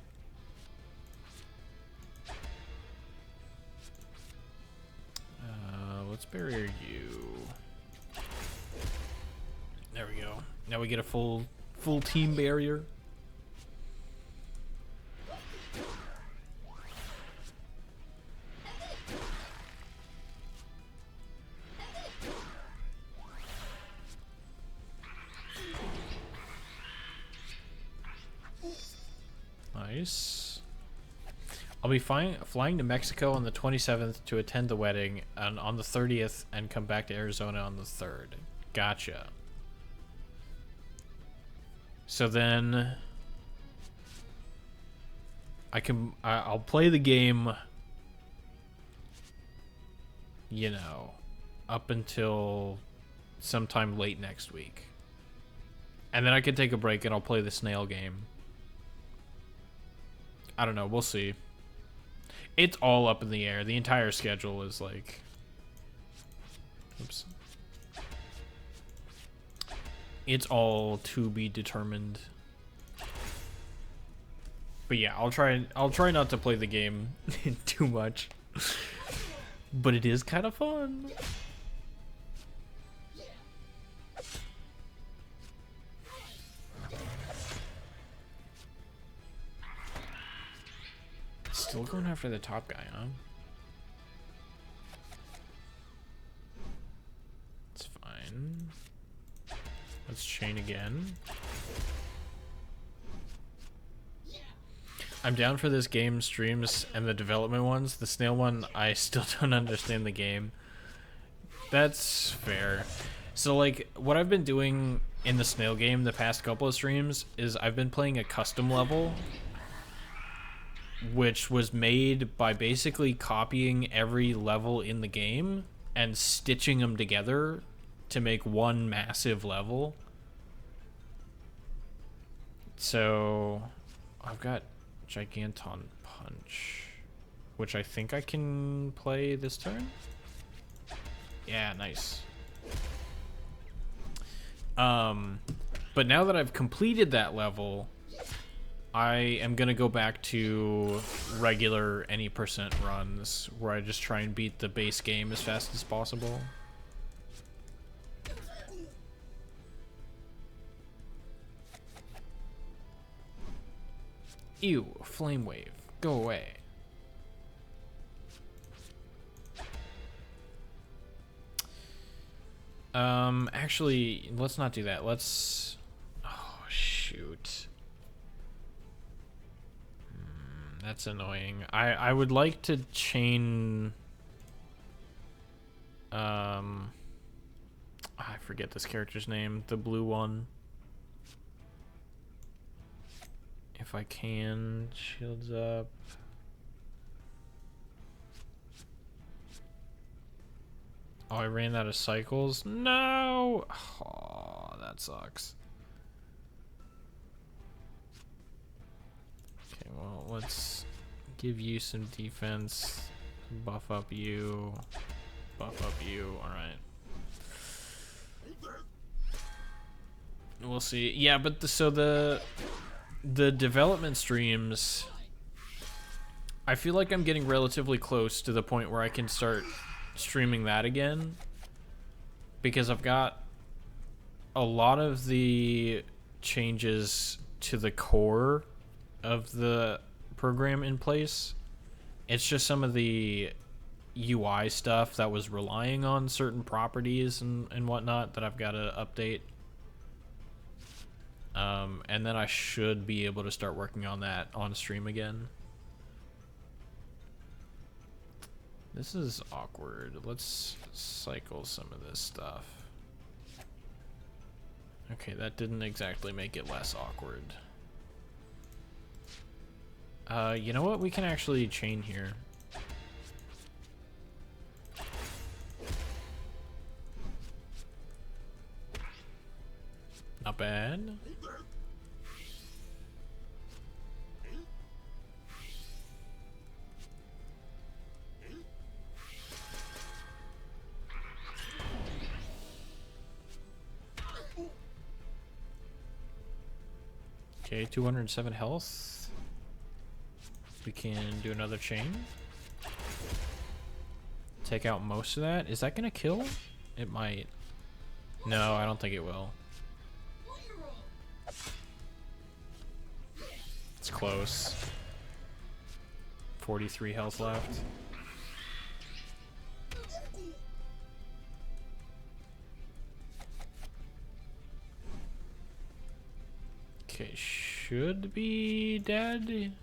Let's barrier you. There we go. Now we get a full team barrier. Nice. I'll be flying to Mexico on the 27th to attend the wedding, and on the 30th, and come back to Arizona on the 3rd. Gotcha. So then I'll play the game, you know, up until sometime late next week. And then I can take a break and I'll play the snail game. I don't know, we'll see. It's all up in the air. The entire schedule is like... Oops. It's all to be determined. But yeah, I'll try not to play the game too much. But it is kind of fun. Still going after the top guy, huh? It's fine. Let's chain again. I'm down for this game streams and the development ones. The snail one, I still don't understand the game. That's fair. So like, what I've been doing in the snail game the past couple of streams is I've been playing a custom level, which was made by basically copying every level in the game and stitching them together to make one massive level. So I've got Giganton Punch, which I think I can play this turn. Yeah, nice. But now that I've completed that level, I am gonna go back to regular any percent runs where I just try and beat the base game as fast as possible. Ew, flame wave, go away. Actually, let's not do that. Let's, oh shoot. That's annoying. I would like to chain... I forget this character's name. The blue one. If I can. Shields up. Oh, I ran out of cycles? No! Oh, that sucks. Okay, well, let's give you some defense. Buff up you. Buff up you. Alright. We'll see. Yeah, but the development streams, I feel like I'm getting relatively close to the point where I can start streaming that again, because I've got a lot of the changes to the core of the program in place. It's just some of the UI stuff that was relying on certain properties and whatnot that I've got to update. And then I should be able to start working on that on stream again. This is awkward. Let's cycle some of this stuff. Okay, that didn't exactly make it less awkward. You know what? We can actually chain here. Not bad. Okay, 207 health. We can do another chain. Take out most of that. Is that gonna kill? It might. No, I don't think it will. It's close. 43 health left. Okay, should be dead.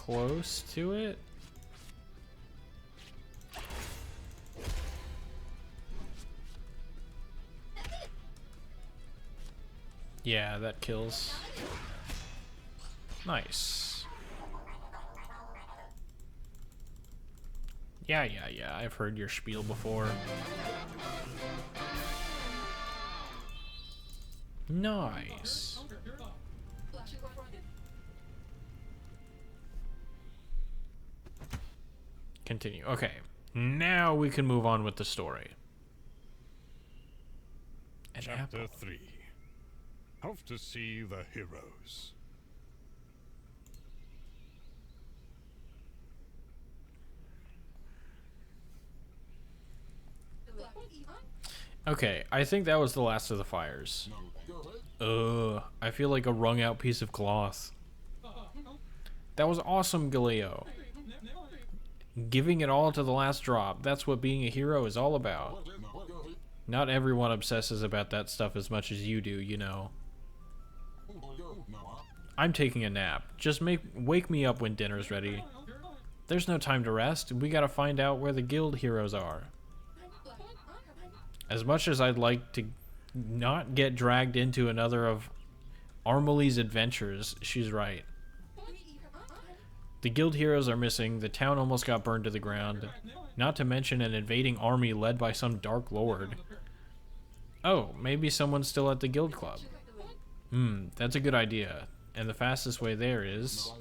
close to it. Yeah, that kills. Nice. Yeah, I've heard your spiel before. Nice. Continue. Okay. Now we can move on with the story. An Chapter apple. 3. Off to see the heroes. Okay, I think that was the last of the fires. I feel like a wrung out piece of cloth. That was awesome, Galileo. Giving it all to the last drop. That's what being a hero is all about. Not everyone obsesses about that stuff as much as you do, you know. I'm taking a nap. Just wake me up when dinner's ready. There's no time to rest. We gotta find out where the guild heroes are. As much as I'd like to not get dragged into another of Armely's adventures, she's right. The guild heroes are missing, the town almost got burned to the ground, not to mention an invading army led by some dark lord. Oh, maybe someone's still at the guild club. That's a good idea. And the fastest way there is...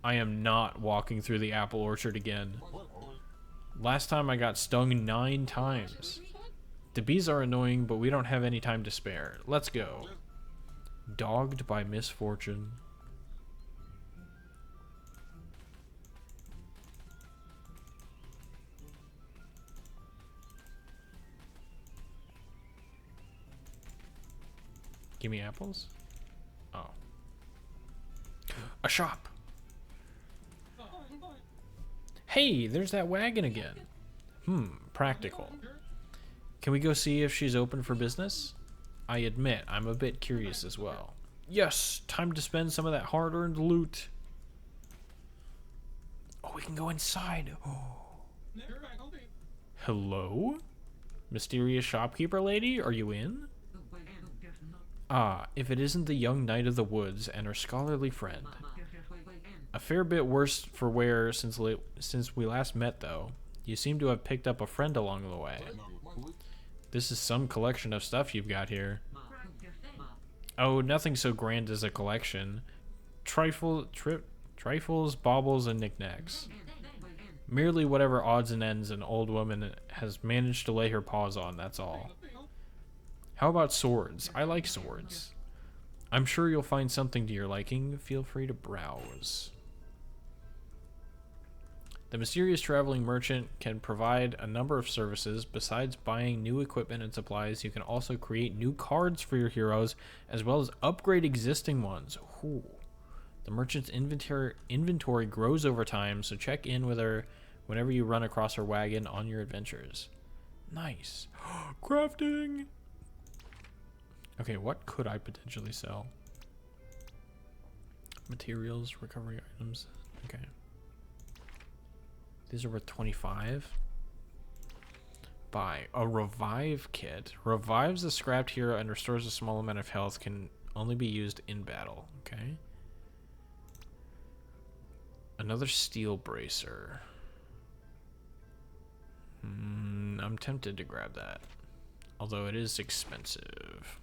I am not walking through the apple orchard again. Last time I got stung 9 times. The bees are annoying, but we don't have any time to spare. Let's go. Dogged by misfortune. Give me apples? Oh. A shop! Hey, there's that wagon again. Practical. Can we go see if she's open for business? I admit, I'm a bit curious as well. Yes, time to spend some of that hard-earned loot. Oh, we can go inside. Oh. Hello? Mysterious shopkeeper lady, are you in? Ah, if it isn't the young knight of the woods and her scholarly friend. A fair bit worse for wear since we last met, though. You seem to have picked up a friend along the way. This is some collection of stuff you've got here. Oh, nothing so grand as a collection. Trifles, baubles, and knickknacks. Merely whatever odds and ends an old woman has managed to lay her paws on, that's all. How about swords? I like swords. I'm sure you'll find something to your liking. Feel free to browse. The mysterious traveling merchant can provide a number of services. Besides buying new equipment and supplies, you can also create new cards for your heroes, as well as upgrade existing ones. Ooh. The merchant's inventory grows over time, so check in with her whenever you run across her wagon on your adventures. Nice. Crafting! Okay, what could I potentially sell? Materials, recovery items. Okay. These are worth 25. Buy a revive kit. Revives a scrapped hero and restores a small amount of health. Can only be used in battle. Okay. Another steel bracer. I'm tempted to grab that. Although it is expensive.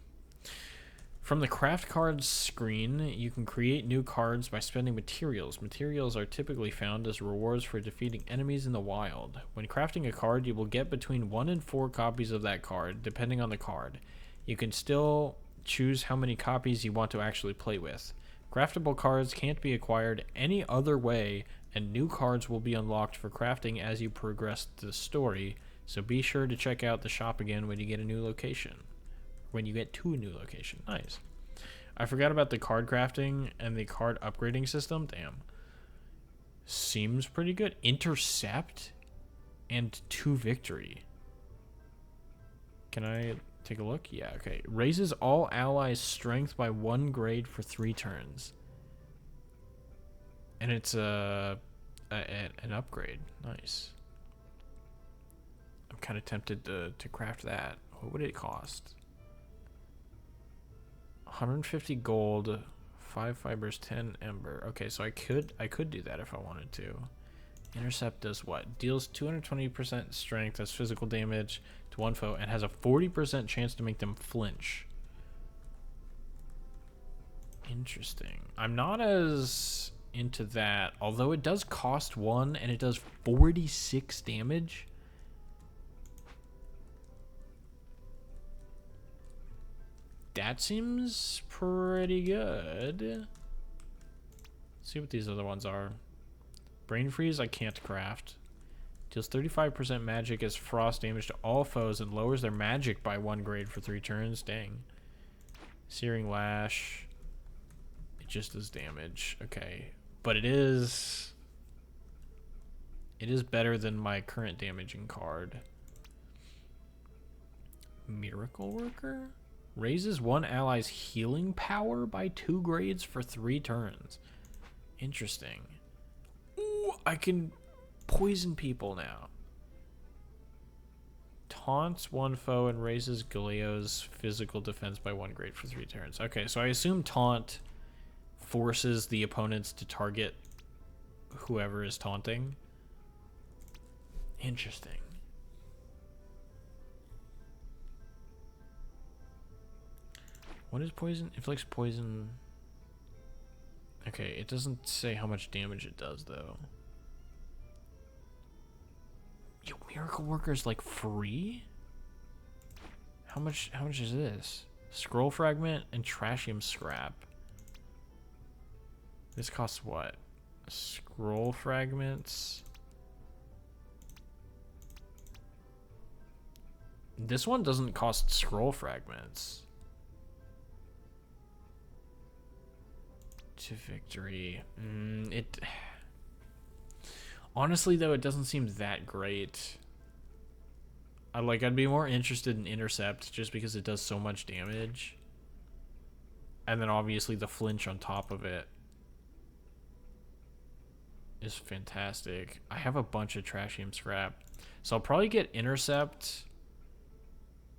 From the craft cards screen, you can create new cards by spending materials. Materials are typically found as rewards for defeating enemies in the wild. When crafting a card, you will get between 1 and 4 copies of that card, depending on the card. You can still choose how many copies you want to actually play with. Craftable cards can't be acquired any other way, and new cards will be unlocked for crafting as you progress the story, so be sure to check out the shop again when you get a new location. When you get to a new location. Nice. I forgot about the card crafting and the card upgrading system. Damn. Seems pretty good. Intercept and 2 victory. Can I take a look? Yeah, okay. Raises all allies' strength by 1 grade for 3 turns. And it's an upgrade. Nice. I'm kind of tempted to craft that. What would it cost? 150 gold, 5 fibers, 10 ember. Okay, so I could do that if I wanted to. Intercept does what? Deals 220% strength as physical damage to one foe and has a 40% chance to make them flinch. Interesting. I'm not as into that, although it does cost 1 and it does 46 damage. That seems pretty good. Let's see what these other ones are. Brain Freeze, I can't craft. Deals 35% magic as frost damage to all foes and lowers their magic by 1 grade for 3 turns. Dang. Searing Lash. It just does damage. Okay. But it is better than my current damaging card. Miracle Worker? Raises one ally's healing power by 2 grades for 3 turns. Interesting. Ooh, I can poison people now. Taunts one foe and raises Galio's physical defense by 1 grade for 3 turns. Okay, so I assume Taunt forces the opponents to target whoever is taunting. Interesting. What is poison? Inflicts poison. Okay, it doesn't say how much damage it does though. Yo, Miracle Worker is like free? How much is this? Scroll Fragment and Trashium Scrap. This costs what? Scroll Fragments. This one doesn't cost Scroll Fragments. To victory. It honestly though, it doesn't seem that great. I'd be more interested in Intercept just because it does so much damage. And then obviously the flinch on top of it is fantastic. I have a bunch of Trashium Scrap. So I'll probably get Intercept,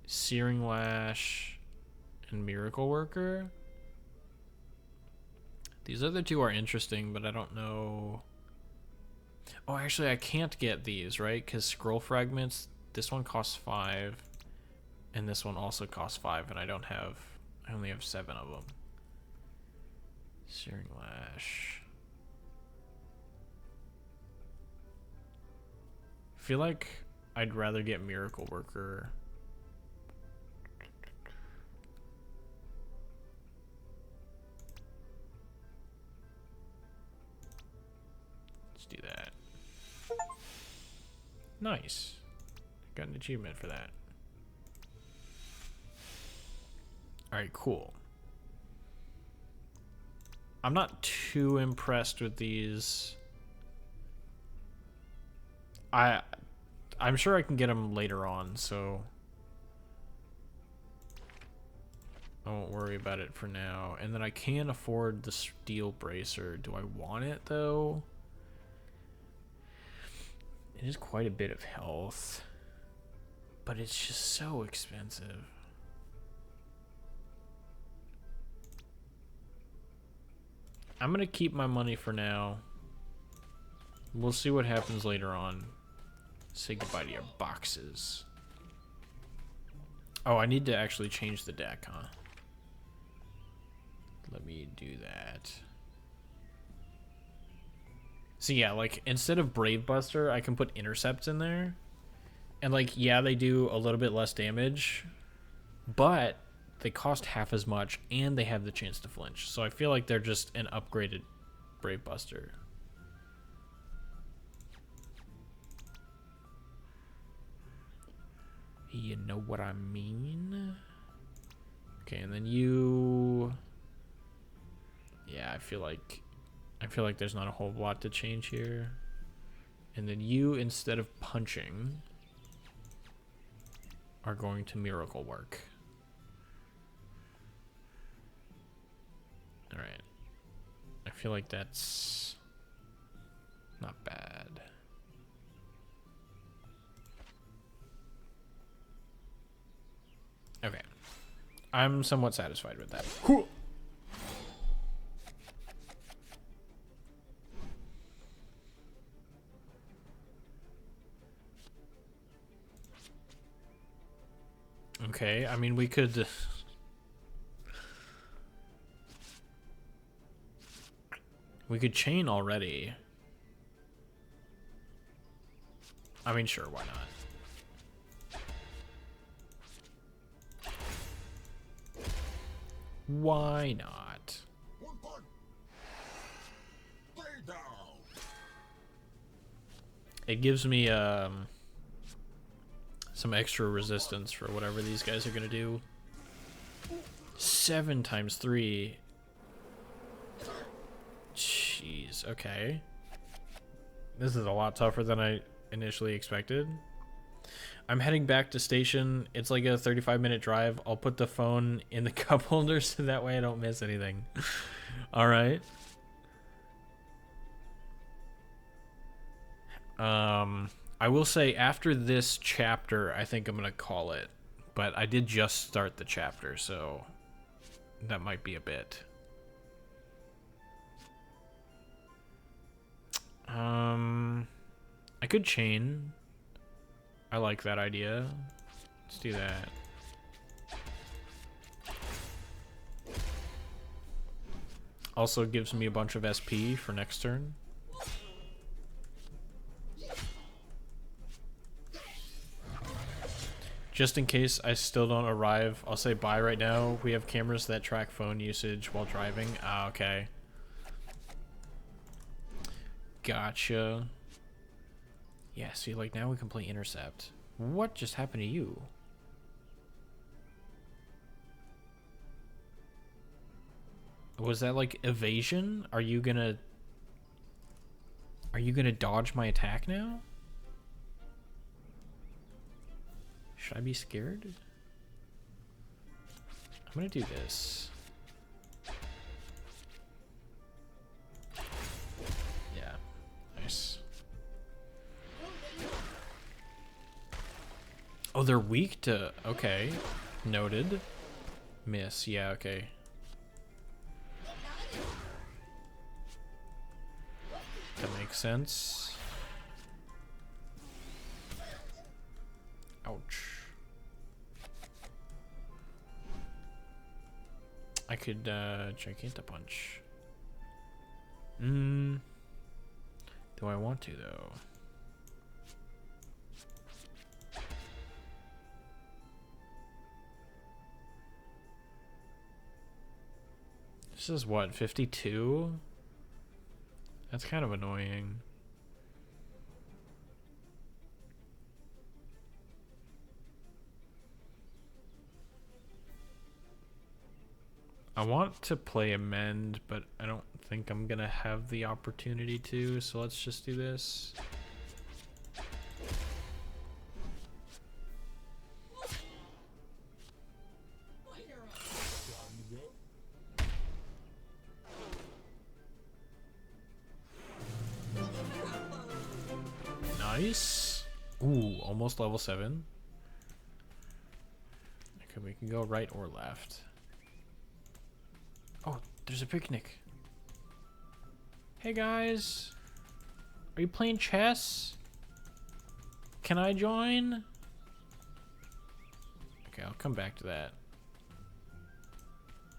Searing Lash, and Miracle Worker. These other two are interesting, but I don't know. Oh, actually, I can't get these, right? Because Scroll Fragments, this one costs 5, and this one also costs 5, and I only have 7 of them. Searing Lash. I feel like I'd rather get Miracle Worker. Do that. Nice. Got an achievement for that. Alright, cool. I'm not too impressed with these. I'm sure I can get them later on, so I won't worry about it for now. And then I can afford the Steel Bracer. Do I want it though? It is quite a bit of health, but it's just so expensive. I'm gonna keep my money for now. We'll see what happens later on. Say goodbye to your boxes. Oh, I need to actually change the deck, huh? Let me do that. So yeah, like instead of Brave Buster, I can put Intercepts in there. And like, yeah, they do a little bit less damage, but they cost half as much and they have the chance to flinch. So I feel like they're just an upgraded Brave Buster. You know what I mean? Okay, and then you... Yeah, I feel like there's not a whole lot to change here. And then you, instead of punching, are going to Miracle Work. Alright. I feel like that's Not bad. Okay. I'm somewhat satisfied with that. Cool. Okay, I mean, we could... We could chain already. I mean, sure, why not? Why not? It gives me some extra resistance for whatever these guys are gonna do. 7 times 3. Jeez, okay. This is a lot tougher than I initially expected. I'm heading back to station. It's like a 35-minute drive. I'll put the phone in the cup holder so that way I don't miss anything. All right. I will say after this chapter, I think I'm going to call it. But I did just start the chapter, so that might be a bit. I could chain. I like that idea. Let's do that. Also gives me a bunch of SP for next turn. Just in case I still don't arrive, I'll say bye right now. We have cameras that track phone usage while driving. Ah, okay. Gotcha. Yeah, see, like, now we can play intercept. What just happened to you? Was that, like, evasion? Are you gonna dodge my attack now? Should I be scared? I'm gonna do this. Yeah, nice. Oh, they're weak to... Okay. Noted. Miss. Yeah, okay. That makes sense. Ouch. I could, Giganta Punch. Do I want to, though? This is what, 52? That's kind of annoying. I want to play Amend, but I don't think I'm gonna have the opportunity to, so let's just do this. Nice. Ooh, almost level 7. Okay, we can go right or left. Oh, there's a picnic. Hey guys, are you playing chess? Can I join? Okay, I'll come back to that.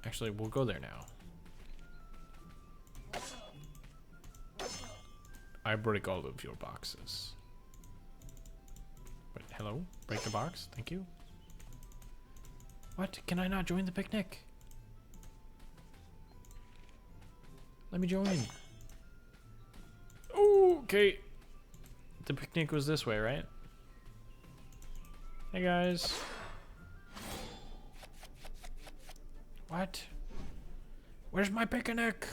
Actually, we'll go there now. I break all of your boxes. Wait, hello? Break the box? Thank you. What? Can I not join the picnic? Let me join. Ooh, okay. The picnic was this way, right? Hey guys. What? Where's my picnic?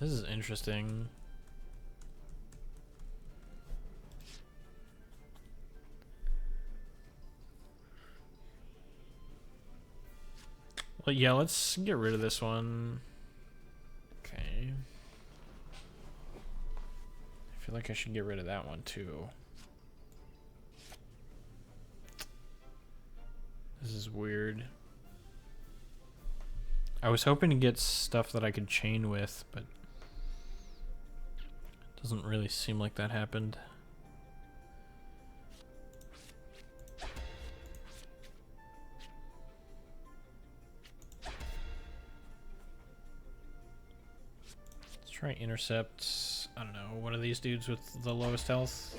This is interesting. Well, yeah, let's get rid of this one. Okay. I feel like I should get rid of that one too. This is weird. I was hoping to get stuff that I could chain with, but it doesn't really seem like that happened. Let's try intercept. I don't know, one of these dudes with the lowest health.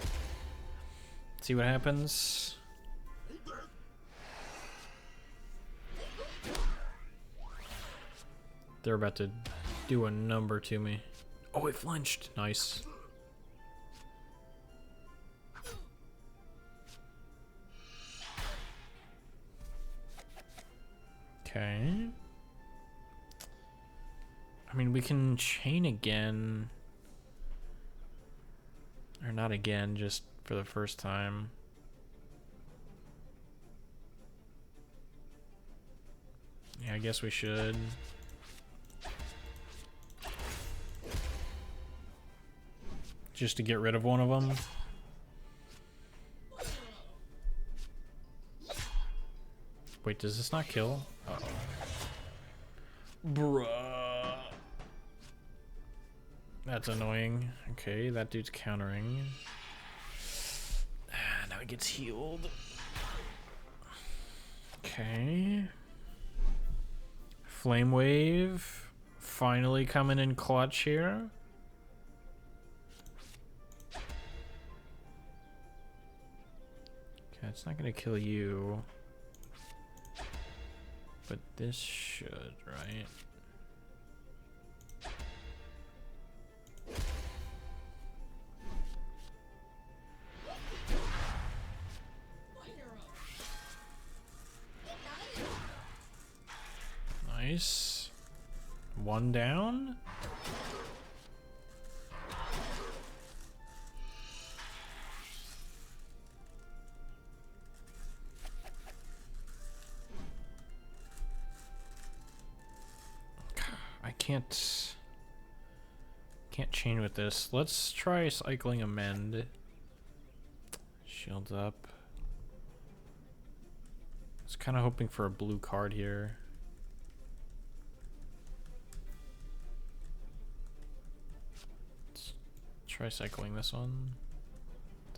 See what happens. They're about to do a number to me. Oh, it flinched. Nice. Okay. I mean, we can chain again. Or not again, just for the first time. Yeah, I guess we should. Just to get rid of one of them. Wait, does this not kill? Uh-oh. Bruh. That's annoying. Okay, that dude's countering. Now he gets healed. Okay. Flame Wave. Finally coming in clutch here. Okay, it's not gonna kill you. But this should, right? Nice. One down. I can't chain with this. Let's try cycling amend. Shields up. I was kind of hoping for a blue card here. Let's try cycling this one.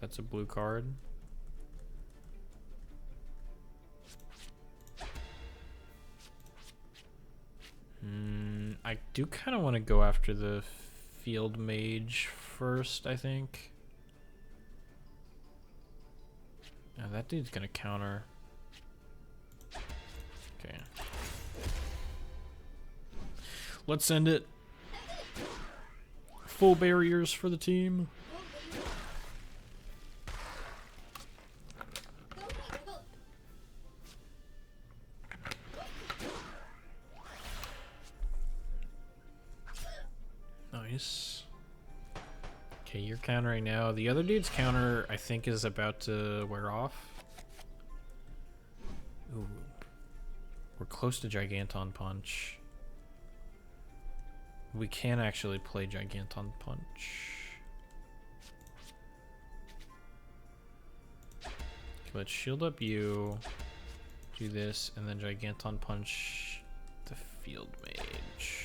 That's a blue card. I do kind of want to go after the field mage first, I think. Now that dude's gonna counter. Okay. Let's send it. Full barriers for the team. Nice. Okay, you're countering now. The other dude's counter, I think, is about to wear off. Ooh. We're close to Giganton Punch. We can actually play Giganton Punch. Okay, let's shield up you. Do this, and then Giganton Punch the field mage.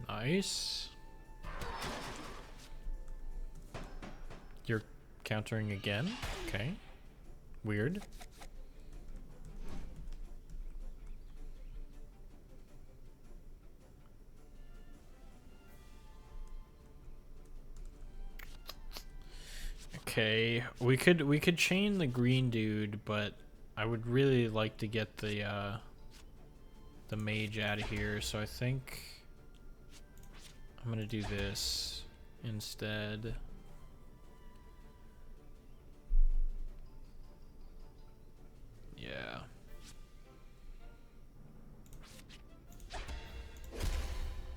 Nice. You're countering again? Okay. Weird. Okay, we could chain the green dude, but I would really like to get the mage out of here, so I think I'm gonna do this instead. Yeah.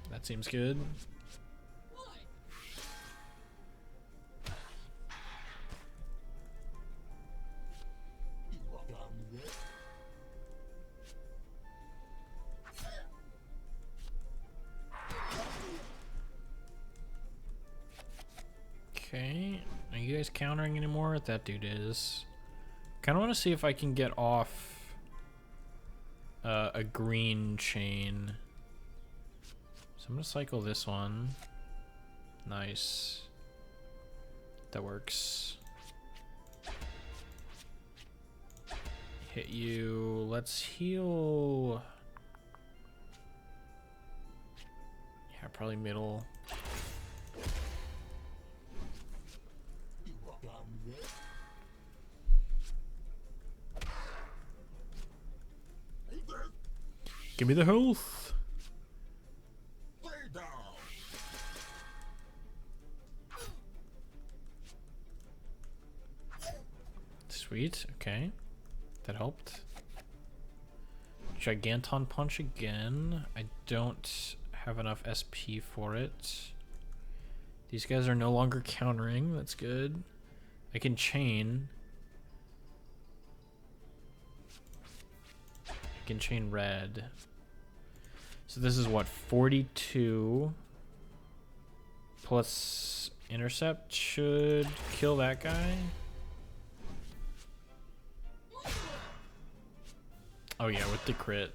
That seems good. you guys countering anymore? That dude is. Kind of want to see if I can get off a green chain. So I'm gonna cycle this one. Nice. That works. Hit you. Let's heal. Yeah, probably middle. Give me the health. Sweet. Okay. That helped. Giganton punch again. I don't have enough SP for it. These guys are no longer countering. That's good. I can chain. I can chain red. So this is what, 42 plus intercept should kill that guy. Oh yeah, with the crit.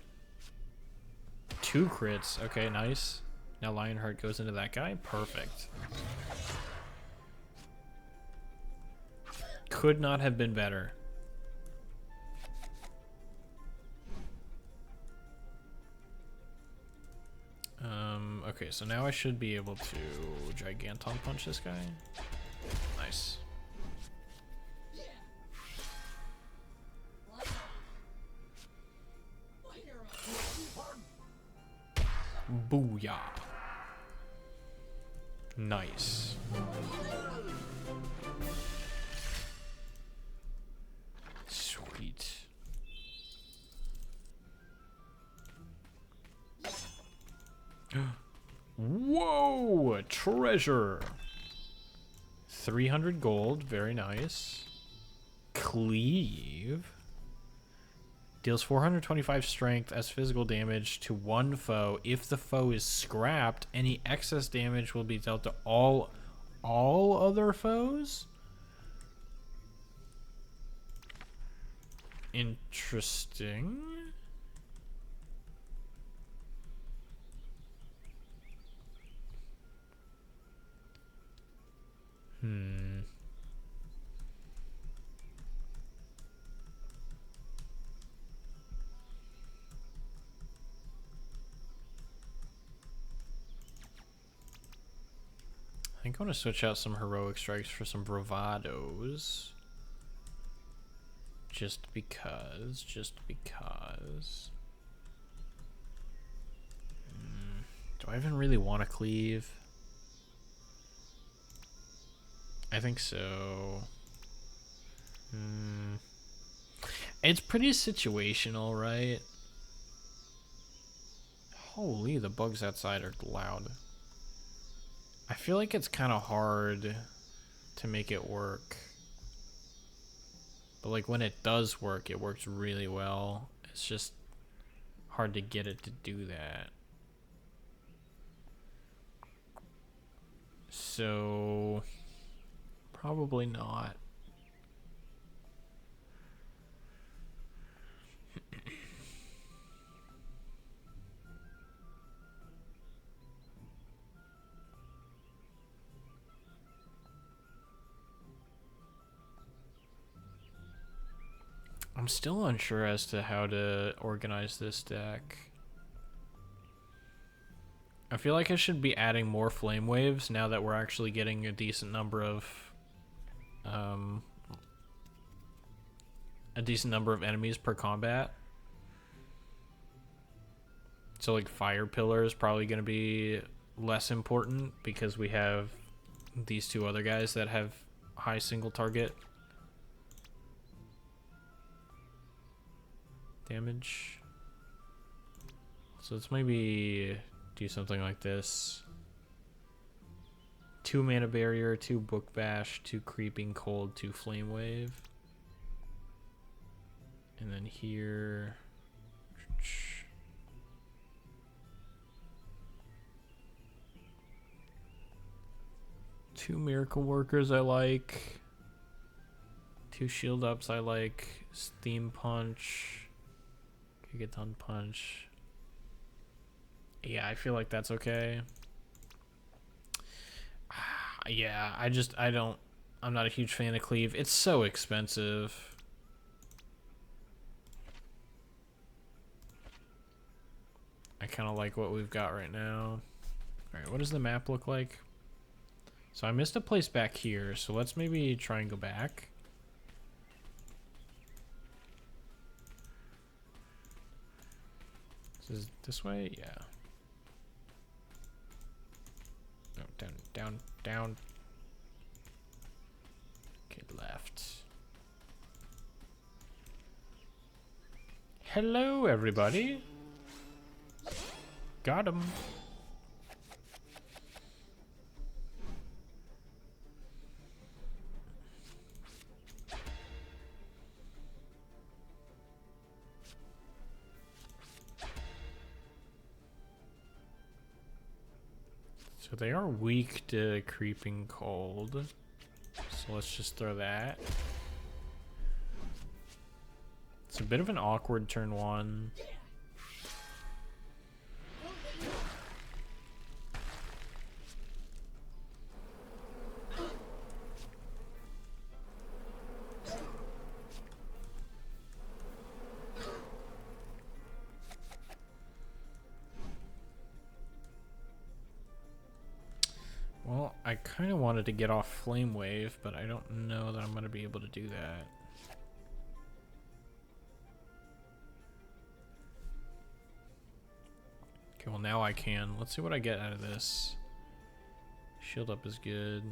2 crits. Okay, nice. Now Lionheart goes into that guy. Perfect. Could not have been better. Okay, so now I should be able to Giganton punch this guy. Nice. Booyah. Nice. Sweet. Whoa! Treasure! 300 gold. Very nice. Cleave. Deals 425 strength as physical damage to one foe. If the foe is scrapped, any excess damage will be dealt to all other foes? Interesting. I think I want to switch out some heroic strikes for some bravados. Just because. Do I even really want to cleave? I think so. It's pretty situational, right? Holy, the bugs outside are loud. I feel like it's kind of hard to make it work. But like when it does work, it works really well. It's just hard to get it to do that. So probably not. I'm still unsure as to how to organize this deck. I feel like I should be adding more flame waves now that we're actually getting a decent number of enemies per combat. So like fire pillar is probably going to be less important because we have these two other guys that have high single target damage. So let's maybe do something like this. 2 mana barrier, 2 book bash, 2 creeping cold, 2 flame wave. And then here 2 miracle workers I like. 2 shield ups I like. Steam Punch. Gigaton Punch. Yeah, I feel like that's okay. Yeah, I'm not a huge fan of Cleave. It's so expensive. I kind of like what we've got right now. Alright, what does the map look like? So I missed a place back here, so let's maybe try and go back. This is this way? Yeah. No, down, down, down. Okay, left. Hello, everybody. Got him. So they are weak to creeping cold. So let's just throw that. It's a bit of an awkward turn 1. Well, I kind of wanted to get off Flame Wave, but I don't know that I'm going to be able to do that. Okay, well now I can. Let's see what I get out of this. Shield up is good.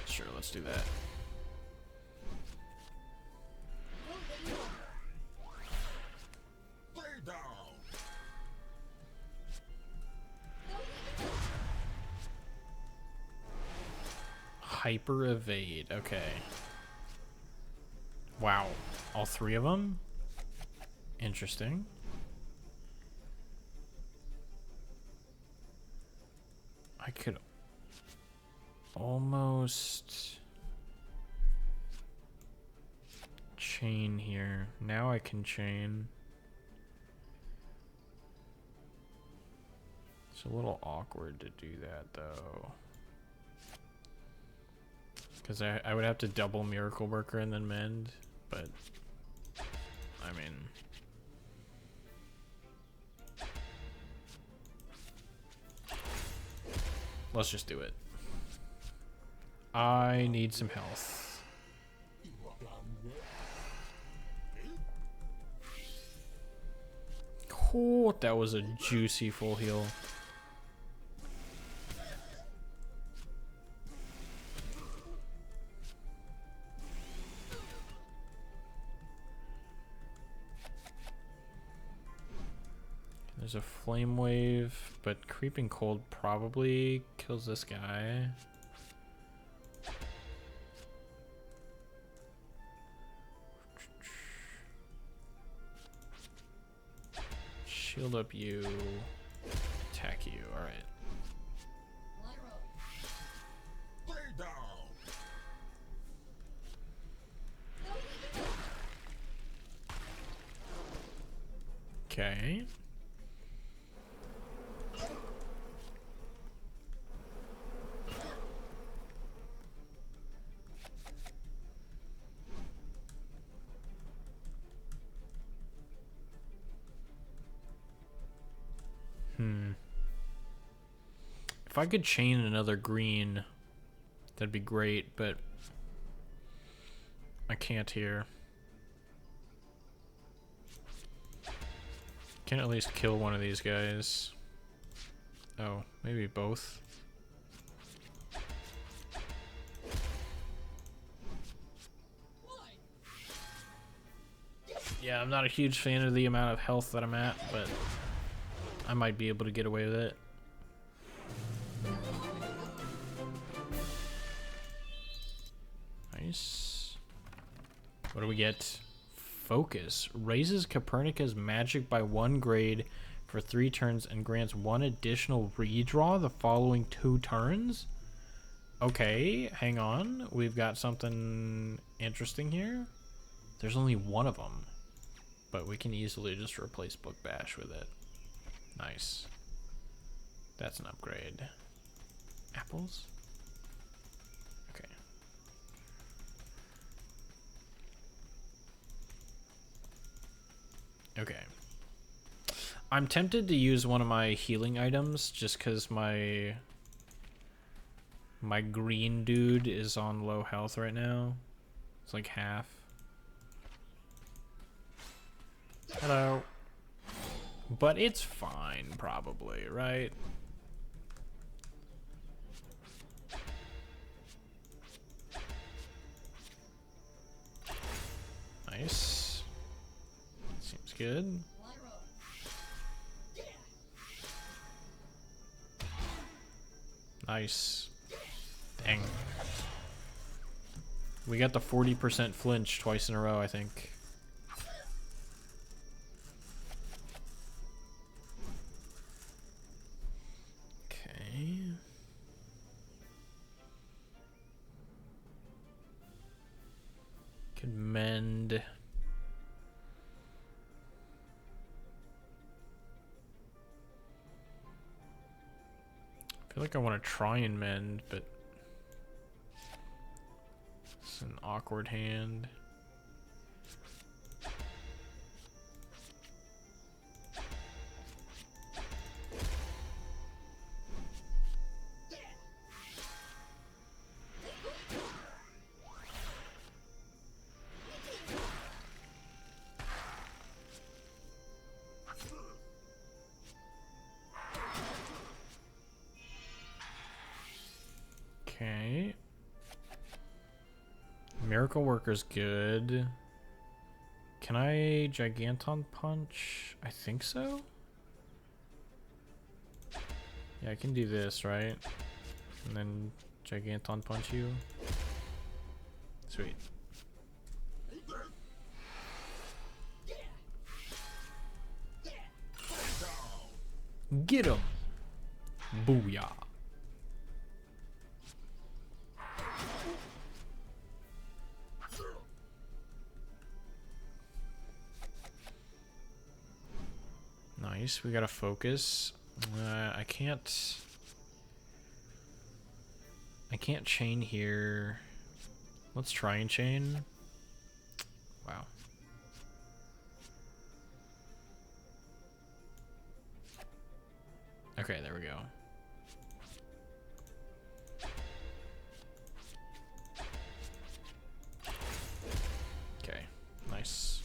Sure, let's do that. Hyper evade. Okay. Wow. All 3 of them? Interesting. I could almost chain here. Now I can chain. It's a little awkward to do that though. Because I would have to double Miracle Worker and then Mend, but I mean, let's just do it. I need some health. Oh, that was a juicy full heal. There's a Flame Wave, but Creeping Cold probably kills this guy. Shield up you, attack you, alright. Okay. If I could chain another green, that'd be great, but I can't here. Can at least kill one of these guys. Oh, maybe both. Yeah, I'm not a huge fan of the amount of health that I'm at, but I might be able to get away with it. Nice. What do we get? Focus. Raises Copernica's magic by 1 grade for 3 turns and grants 1 additional redraw the following 2 turns. Okay, hang on. We've got something interesting here. There's only 1 of them, but we can easily just replace Book Bash with it. Nice. That's an upgrade. Apples? Okay. Okay. I'm tempted to use one of my healing items just because my green dude is on low health right now. It's like half. Hello. But it's fine, probably, right? Nice. Seems good. Nice. Dang. We got the 40% flinch twice in a row, I think. Okay. Could mend. I feel like I want to try and mend, but it's an awkward hand. Okay. Miracle Worker's good. Can I Giganton Punch? I think so. Yeah, I can do this, right? And then Giganton Punch you. Sweet. Get him! Booyah. Nice, we gotta focus. I can't chain here. Let's try and chain. Wow. Okay, there we go. Okay, nice.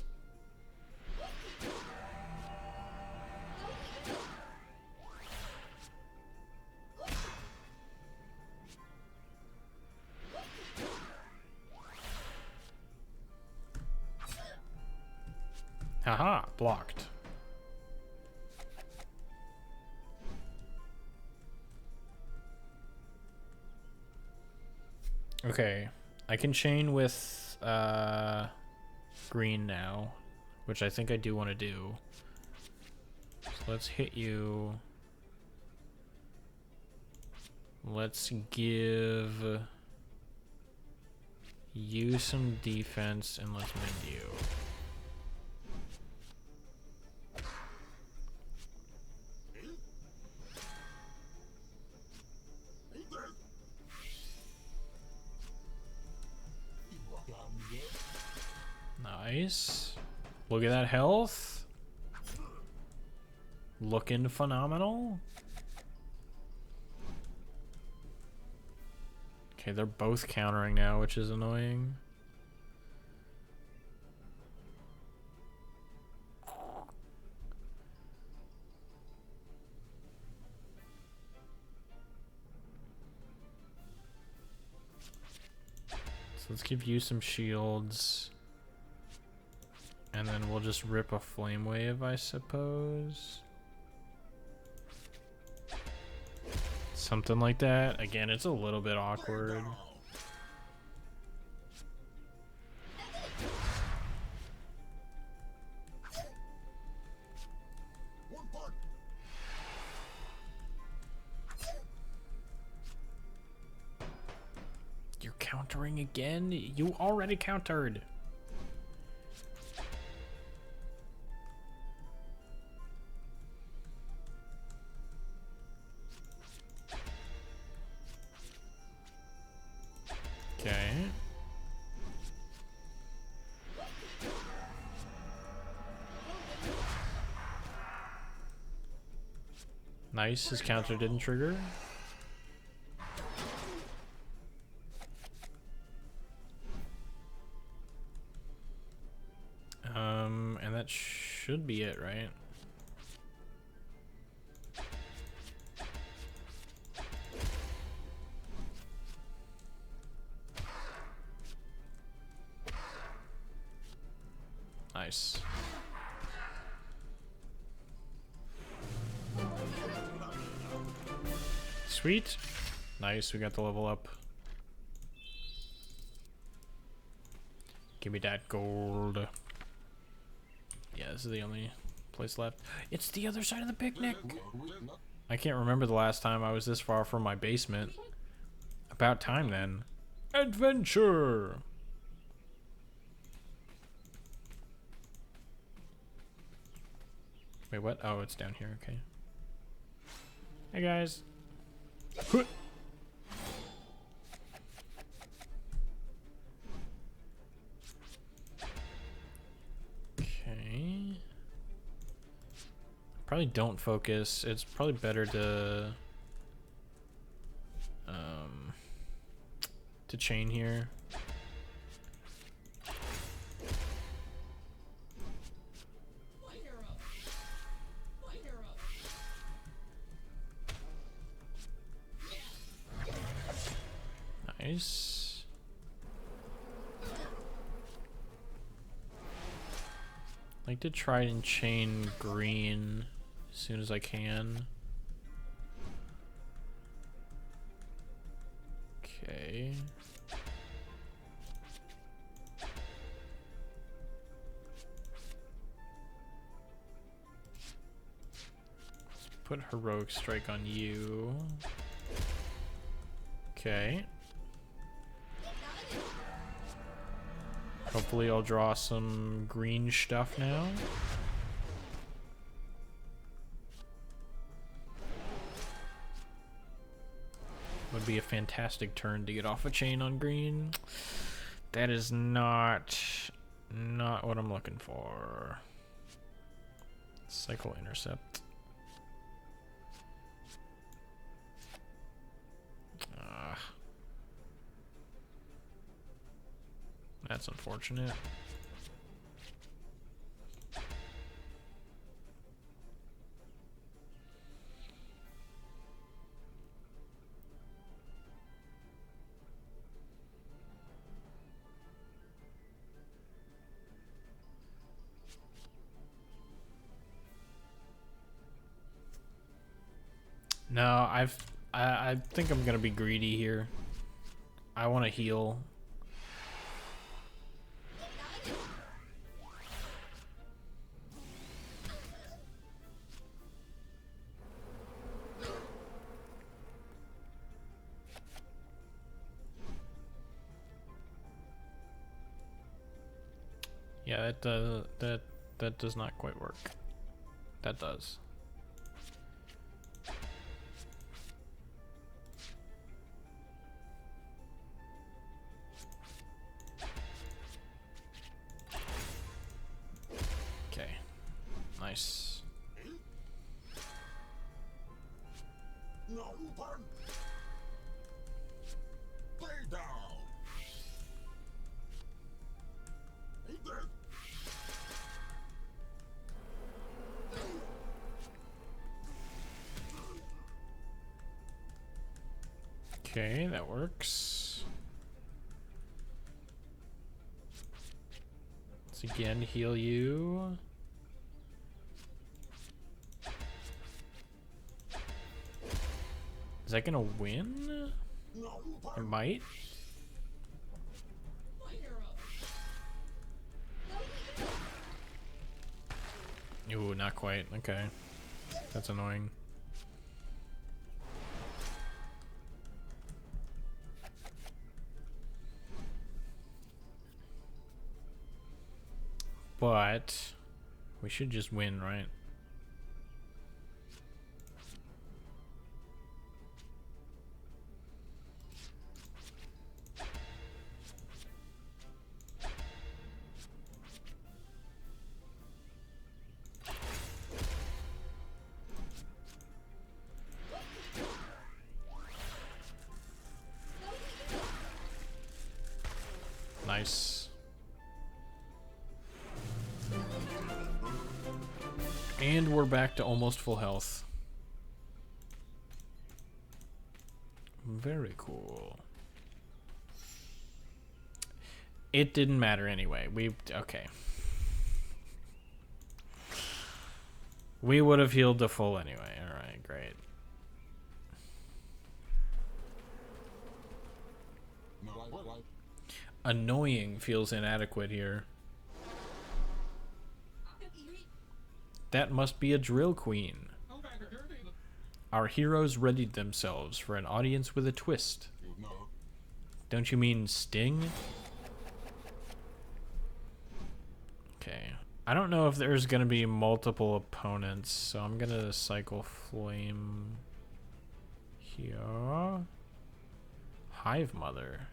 Haha, blocked. Okay, I can chain with green now, which I think I do want to do. So let's hit you. Let's give you some defense and let's mend you. Nice. Look at that health. Looking phenomenal. Okay, they're both countering now, which is annoying. So let's give you some shields. And then we'll just rip a flame wave, I suppose. Something like that. Again, it's a little bit awkward. countering again? You already countered. Okay. Nice, his counter didn't trigger. And that should be it, right? Nice. Sweet. Nice, we got the level up. Give me that gold. Yeah, this is the only place left. It's the other side of the picnic. I can't remember the last time I was this far from my basement. About time then. Adventure! Wait, what? Oh, it's down here, okay. Hey guys. Okay. Probably don't focus. It's probably better to chain here. Nice. I like to try and chain green as soon as I can. Okay. Let's put heroic strike on you. Okay. Hopefully I'll draw some green stuff now. Would be a fantastic turn to get off a chain on green. That is not what I'm looking for. Cycle intercept. That's unfortunate. No, I think I'm gonna be greedy here. I want to heal. Yeah, that does not quite work. That does. Okay. Nice. Okay, that works. Let's again heal you. Is that gonna win? It might. Ooh, not quite. Okay. That's annoying. But we should just win, right? Nice. And we're back to almost full health. Very cool. It didn't matter anyway. Okay. We would have healed to full anyway. Alright, great. Annoying feels inadequate here. That must be a drill queen. Our heroes readied themselves for an audience with a twist. Don't you mean Sting? Okay. I don't know if there's gonna be multiple opponents, so I'm gonna cycle Flame here. Hive Mother.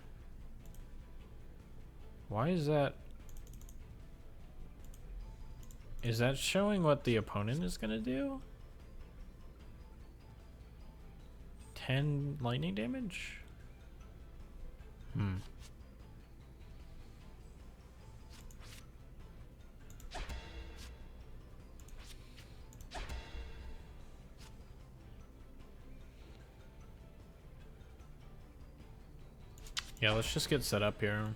Why is that? Is that showing what the opponent is gonna do? 10 lightning damage? Yeah, let's just get set up here.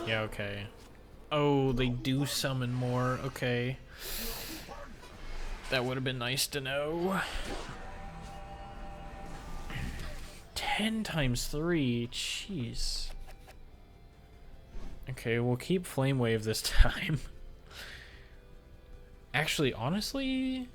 Yeah, okay. Oh, they do summon more. Okay. That would have been nice to know. 10 times 3. Jeez. Okay, we'll keep Flame Wave this time. Actually, honestly...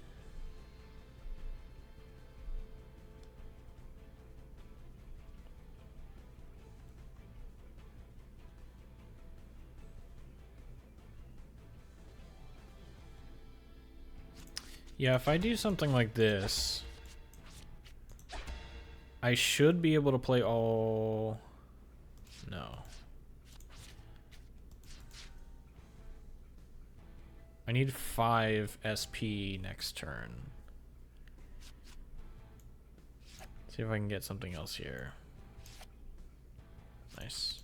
Yeah, if I do something like this, I should be able to play all... No. I need 5 SP next turn. See if I can get something else here. Nice.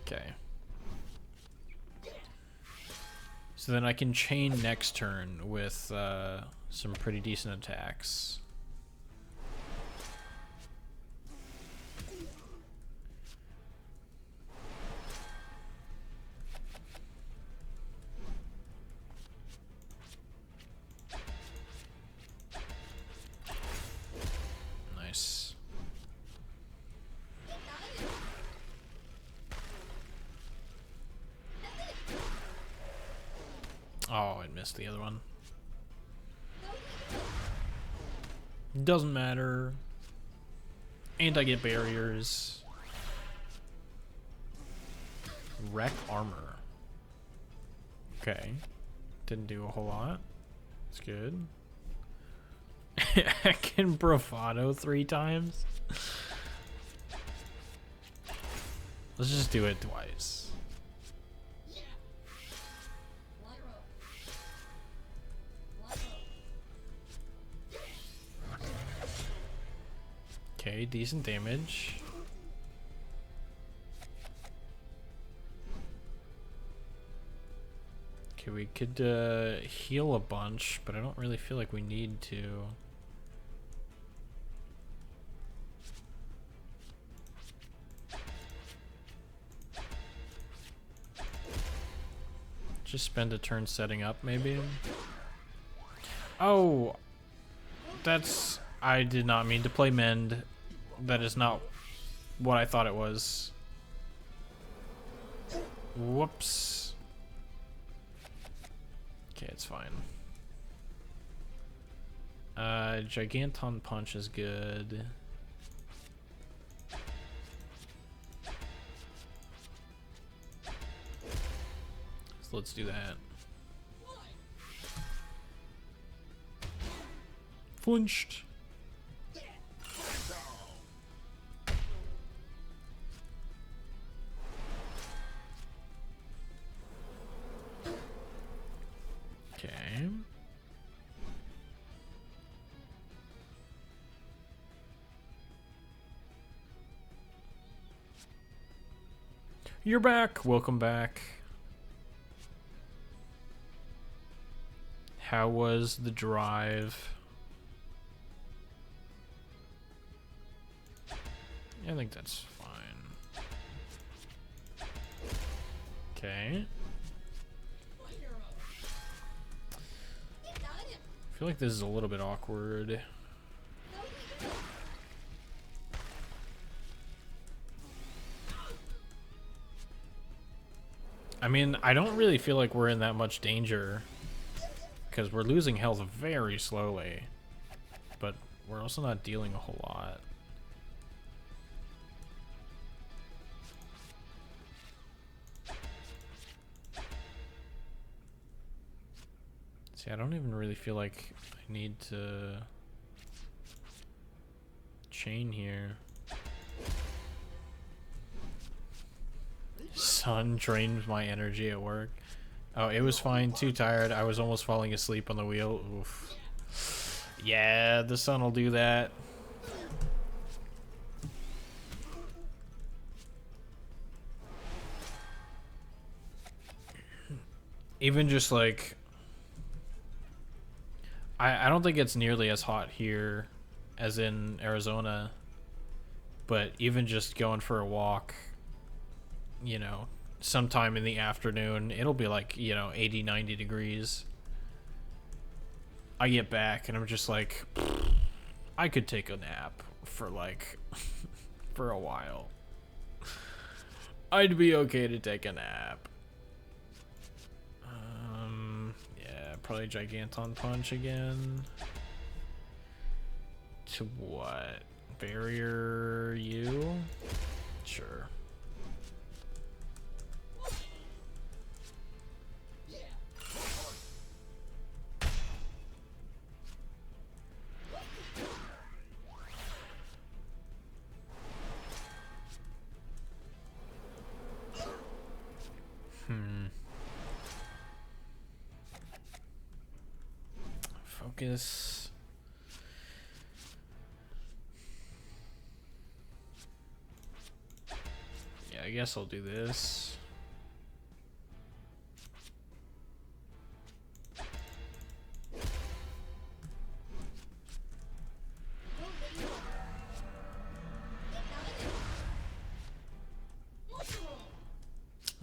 Okay. So then I can chain next turn with some pretty decent attacks. Nice. Oh, I missed the other one. Doesn't matter. And I get barriers. Wreck armor. Okay. Didn't do a whole lot. It's good. I can bravado 3 times. Let's just do it twice. Okay, decent damage. Okay, we could heal a bunch, but I don't really feel like we need to. Just spend a turn setting up, maybe. Oh, that's... I did not mean to play Mend. That is not what I thought it was. Whoops. Okay, it's fine. Giganton Punch is good. Let's do that. Flinched. Okay. You're back. Welcome back. How was the drive? Yeah, I think that's fine. Okay. I feel like this is a little bit awkward. I mean, I don't really feel like we're in that much danger because we're losing health very slowly, but we're also not dealing a whole lot. See, I don't even really feel like I need to chain here. Sun drains my energy at work. Oh, it was fine. Too tired. I was almost falling asleep on the wheel. Oof. Yeah, the sun will do that. Even just like... I don't think it's nearly as hot here as in Arizona. But even just going for a walk, you know, sometime in the afternoon, it'll be like, you know, 80, 90 degrees. I get back and I'm just like, I could take a nap for like, for a while. I'd be okay to take a nap. Yeah, probably Giganton Punch again. To what? Barrier you? Sure. Focus. Yeah, I guess I'll do this.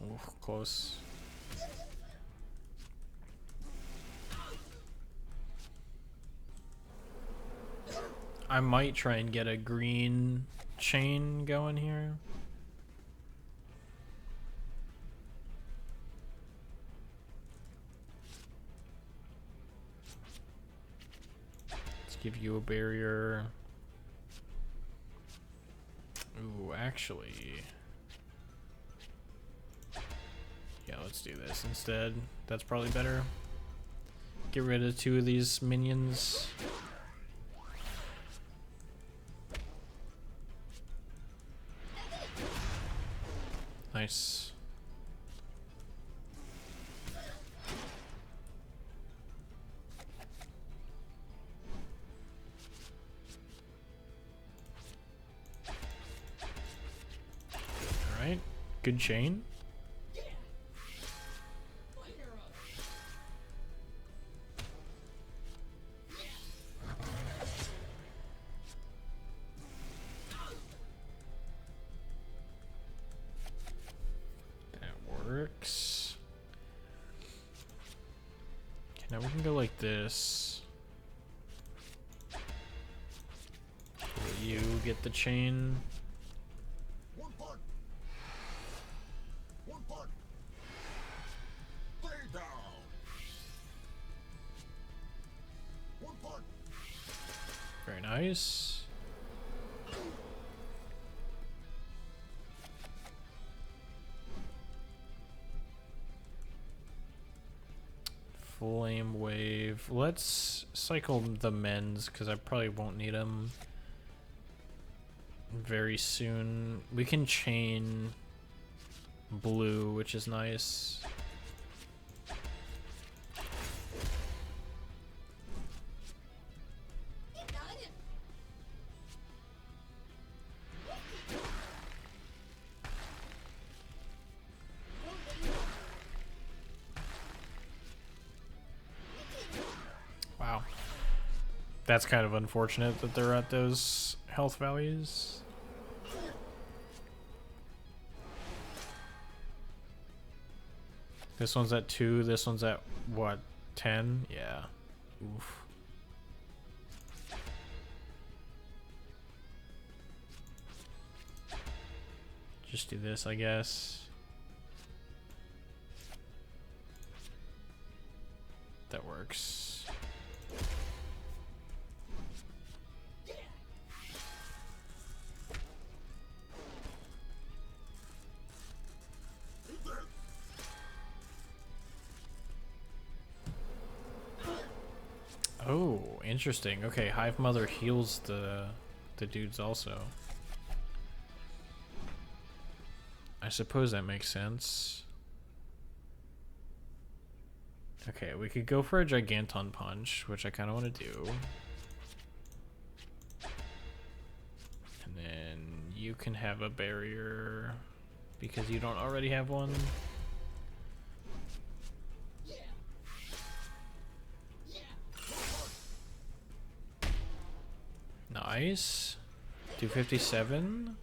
Oh, close. I might try and get a green chain going here. Let's give you a barrier. Ooh, actually... yeah, let's do this instead. That's probably better. Get rid of 2 of these minions. Nice. All right, good chain. Works. Okay, now we can go like this. Will you get the chain? One part. One part. Lay down. One part. Very nice. flame wave. Let's cycle the men's because I probably won't need them very soon. We can chain blue, which is nice. Wow. That's kind of unfortunate that they're at those health values. This one's at 2, this one's at what, 10? Yeah. Oof. Just do this, I guess. That works. Oh, interesting. Okay, Hive Mother heals the dudes also. I suppose that makes sense. Okay, we could go for a Giganton Punch, which I kind of want to do. And then you can have a barrier because you don't already have one. Nice. 257.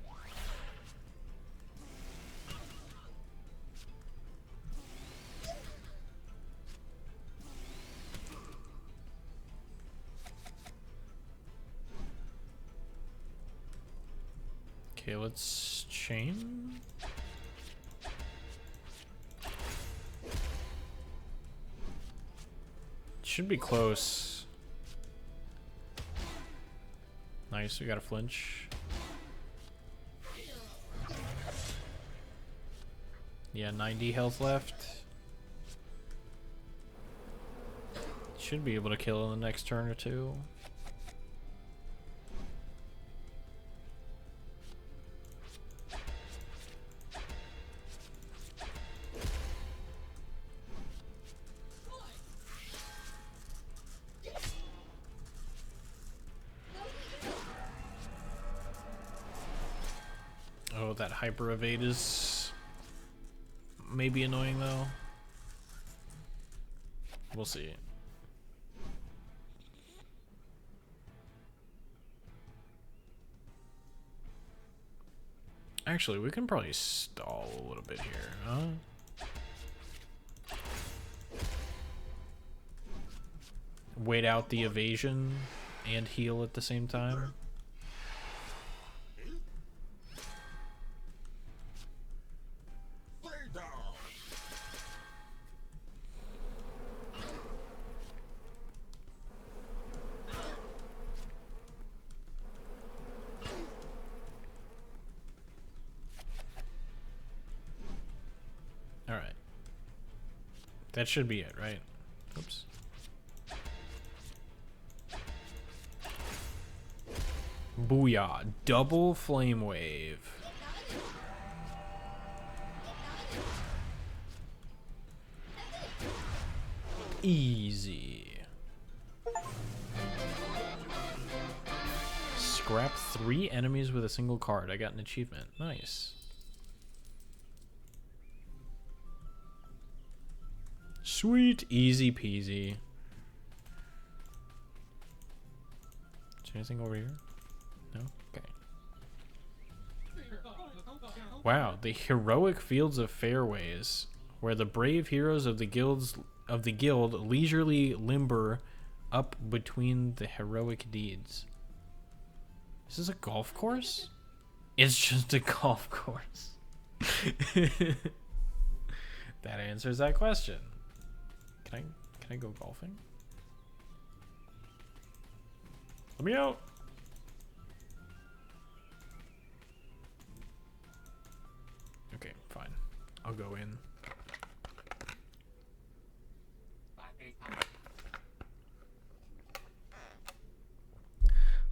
Okay, let's chain. Should be close. Nice, we got a flinch. Yeah, 90 health left. Should be able to kill in the next turn or two. Oh, that hyper evade is maybe annoying though. We'll see. Actually, we can probably stall a little bit here, huh? Wait out the evasion and heal at the same time. Lay down. All right. That should be it, right? Oops. Booyah. Double flame wave. Easy. Scrap 3 enemies with a single card. I got an achievement. Nice. Sweet. Easy peasy. Is there anything over here? No? Okay. Wow, the heroic fields of fairways, where the brave heroes of the guild leisurely limber up between the heroic deeds. Is this a golf course? It's just a golf course. That answers that question. Can I go golfing? Let me out. Okay, fine. I'll go in.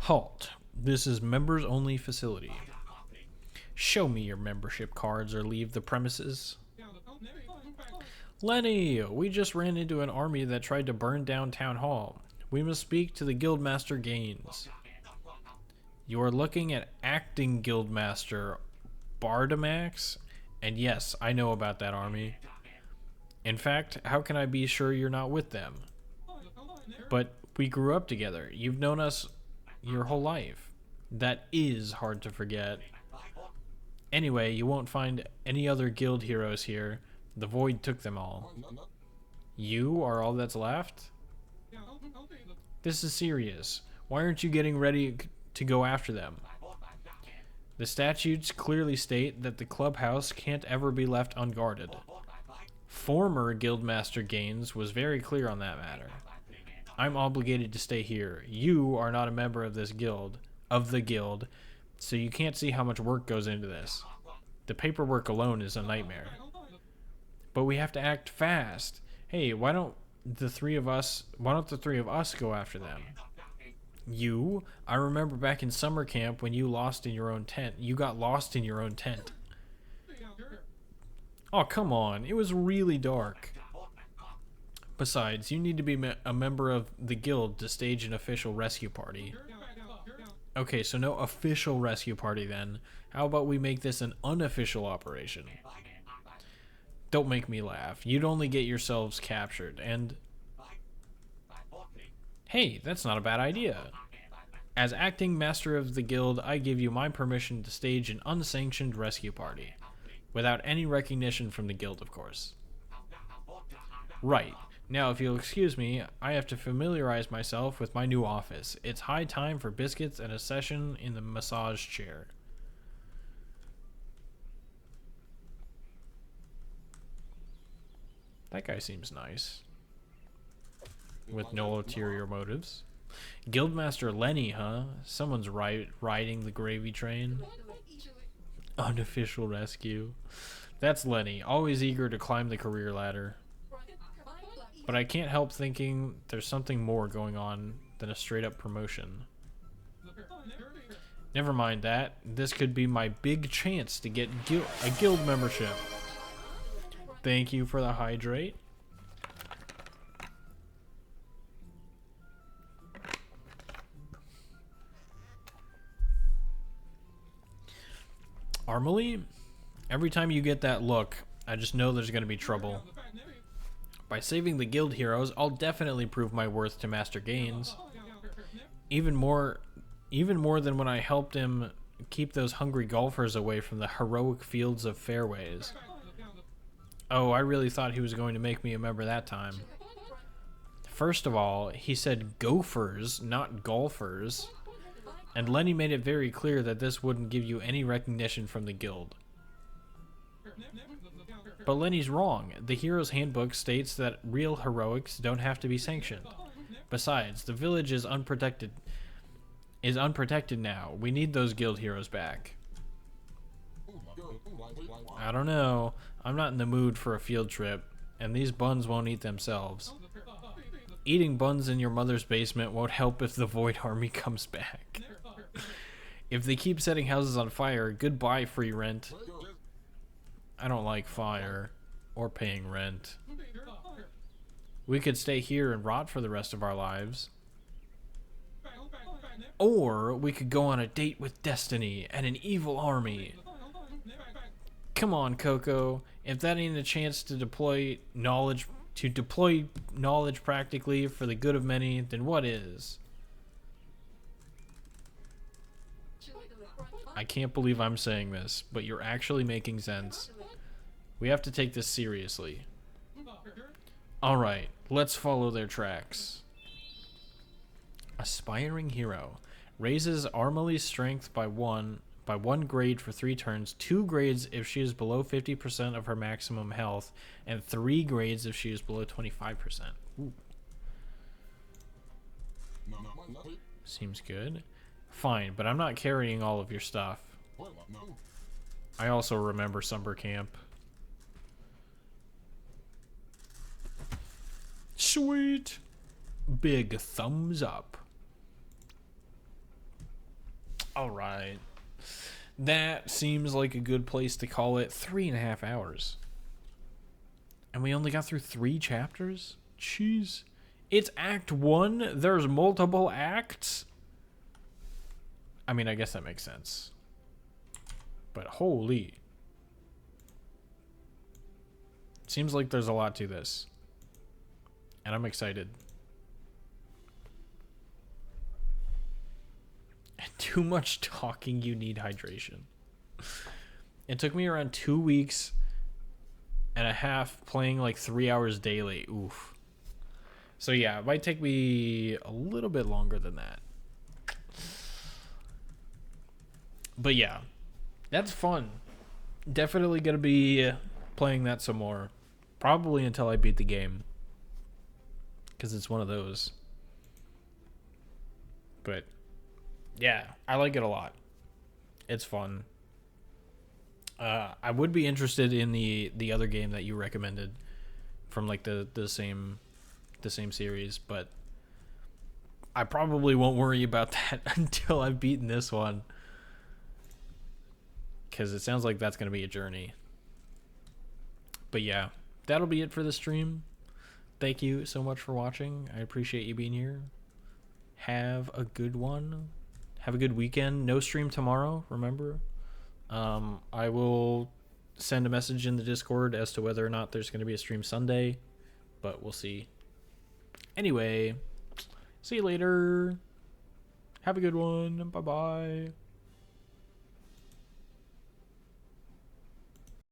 Halt. This is members only facility. Show me your membership cards or leave the premises. Lenny, we just ran into an army that tried to burn down Town Hall. We must speak to the Guildmaster Gaines. You are looking at acting Guildmaster Bardamax? And yes, I know about that army. In fact, how can I be sure you're not with them? But we grew up together. You've known us your whole life. That is hard to forget. Anyway, you won't find any other guild heroes here. The Void took them all. You are all that's left? This is serious. Why aren't you getting ready to go after them? The statutes clearly state that the clubhouse can't ever be left unguarded. Former Guildmaster Gaines was very clear on that matter. I'm obligated to stay here. You are not a member of this guild, so you can't see how much work goes into this. The paperwork alone is a nightmare. But we have to act fast. Hey, why don't the three of us go after them? You? I remember back in summer camp when you lost in your own tent. You got lost in your own tent. Oh, come on. It was really dark. Besides, you need to be a member of the guild to stage an official rescue party. Okay, so no official rescue party then. How about we make this an unofficial operation? Don't make me laugh. You'd only get yourselves captured, and... Hey, that's not a bad idea. As acting master of the guild, I give you my permission to stage an unsanctioned rescue party. Without any recognition from the guild, of course. Right. Now, if you'll excuse me, I have to familiarize myself with my new office. It's high time for biscuits and a session in the massage chair. That guy seems nice. With no ulterior motives. Guildmaster Lenny, huh? Someone's riding the gravy train. Unofficial rescue. That's Lenny, always eager to climb the career ladder. But I can't help thinking there's something more going on than a straight-up promotion. Never mind that. This could be my big chance to get a guild membership. Thank you for the hydrate. Armely? Every time you get that look, I just know there's going to be trouble. By saving the guild heroes, I'll definitely prove my worth to Master Gaines. Even more than when I helped him keep those hungry golfers away from the heroic fields of fairways. Oh, I really thought he was going to make me a member that time. First of all, he said gophers, not golfers. And Lenny made it very clear that this wouldn't give you any recognition from the guild. But Lenny's wrong. The Hero's Handbook states that real heroics don't have to be sanctioned. Besides, the village is unprotected now. We need those guild heroes back. I don't know. I'm not in the mood for a field trip, and these buns won't eat themselves. Eating buns in your mother's basement won't help if the Void Army comes back. If they keep setting houses on fire, goodbye free rent. I don't like fire or paying rent. We could stay here and rot for the rest of our lives. Or we could go on a date with destiny and an evil army. Come on, Coco. If that ain't a chance to deploy knowledge practically for the good of many, then what is? I can't believe I'm saying this, but you're actually making sense. We have to take this seriously. Alright, let's follow their tracks. Aspiring Hero. Raises Armely's strength by one grade for 3 turns, 2 grades if she is below 50% of her maximum health, and 3 grades if she is below 25%. Ooh. Seems good. Fine, but I'm not carrying all of your stuff. I also remember summer camp. Sweet. Big thumbs up. All right. That seems like a good place to call it. 3.5 hours. And we only got through 3 chapters? Jeez. It's Act 1? There's multiple acts? I mean, I guess that makes sense. But holy. Seems like there's a lot to this. And I'm excited. Too much talking, you need hydration. It took me around 2 weeks and a half playing like 3 hours daily. Oof. So yeah, it might take me a little bit longer than that. But yeah, that's fun. Definitely gonna be playing that some more. Probably until I beat the game. Because it's one of those. But yeah, I like it a lot. It's fun. I would be interested in the other game that you recommended from like the same series, but I probably won't worry about that until I've beaten this one, because it sounds like that's going to be a journey. But yeah, that'll be it for the stream. Thank you so much for watching. I appreciate you being here. Have a good one. Have a good weekend. No stream tomorrow, remember? I will send a message in the Discord as to whether or not there's going to be a stream Sunday, but we'll see. Anyway, see you later. Have a good one. Bye-bye.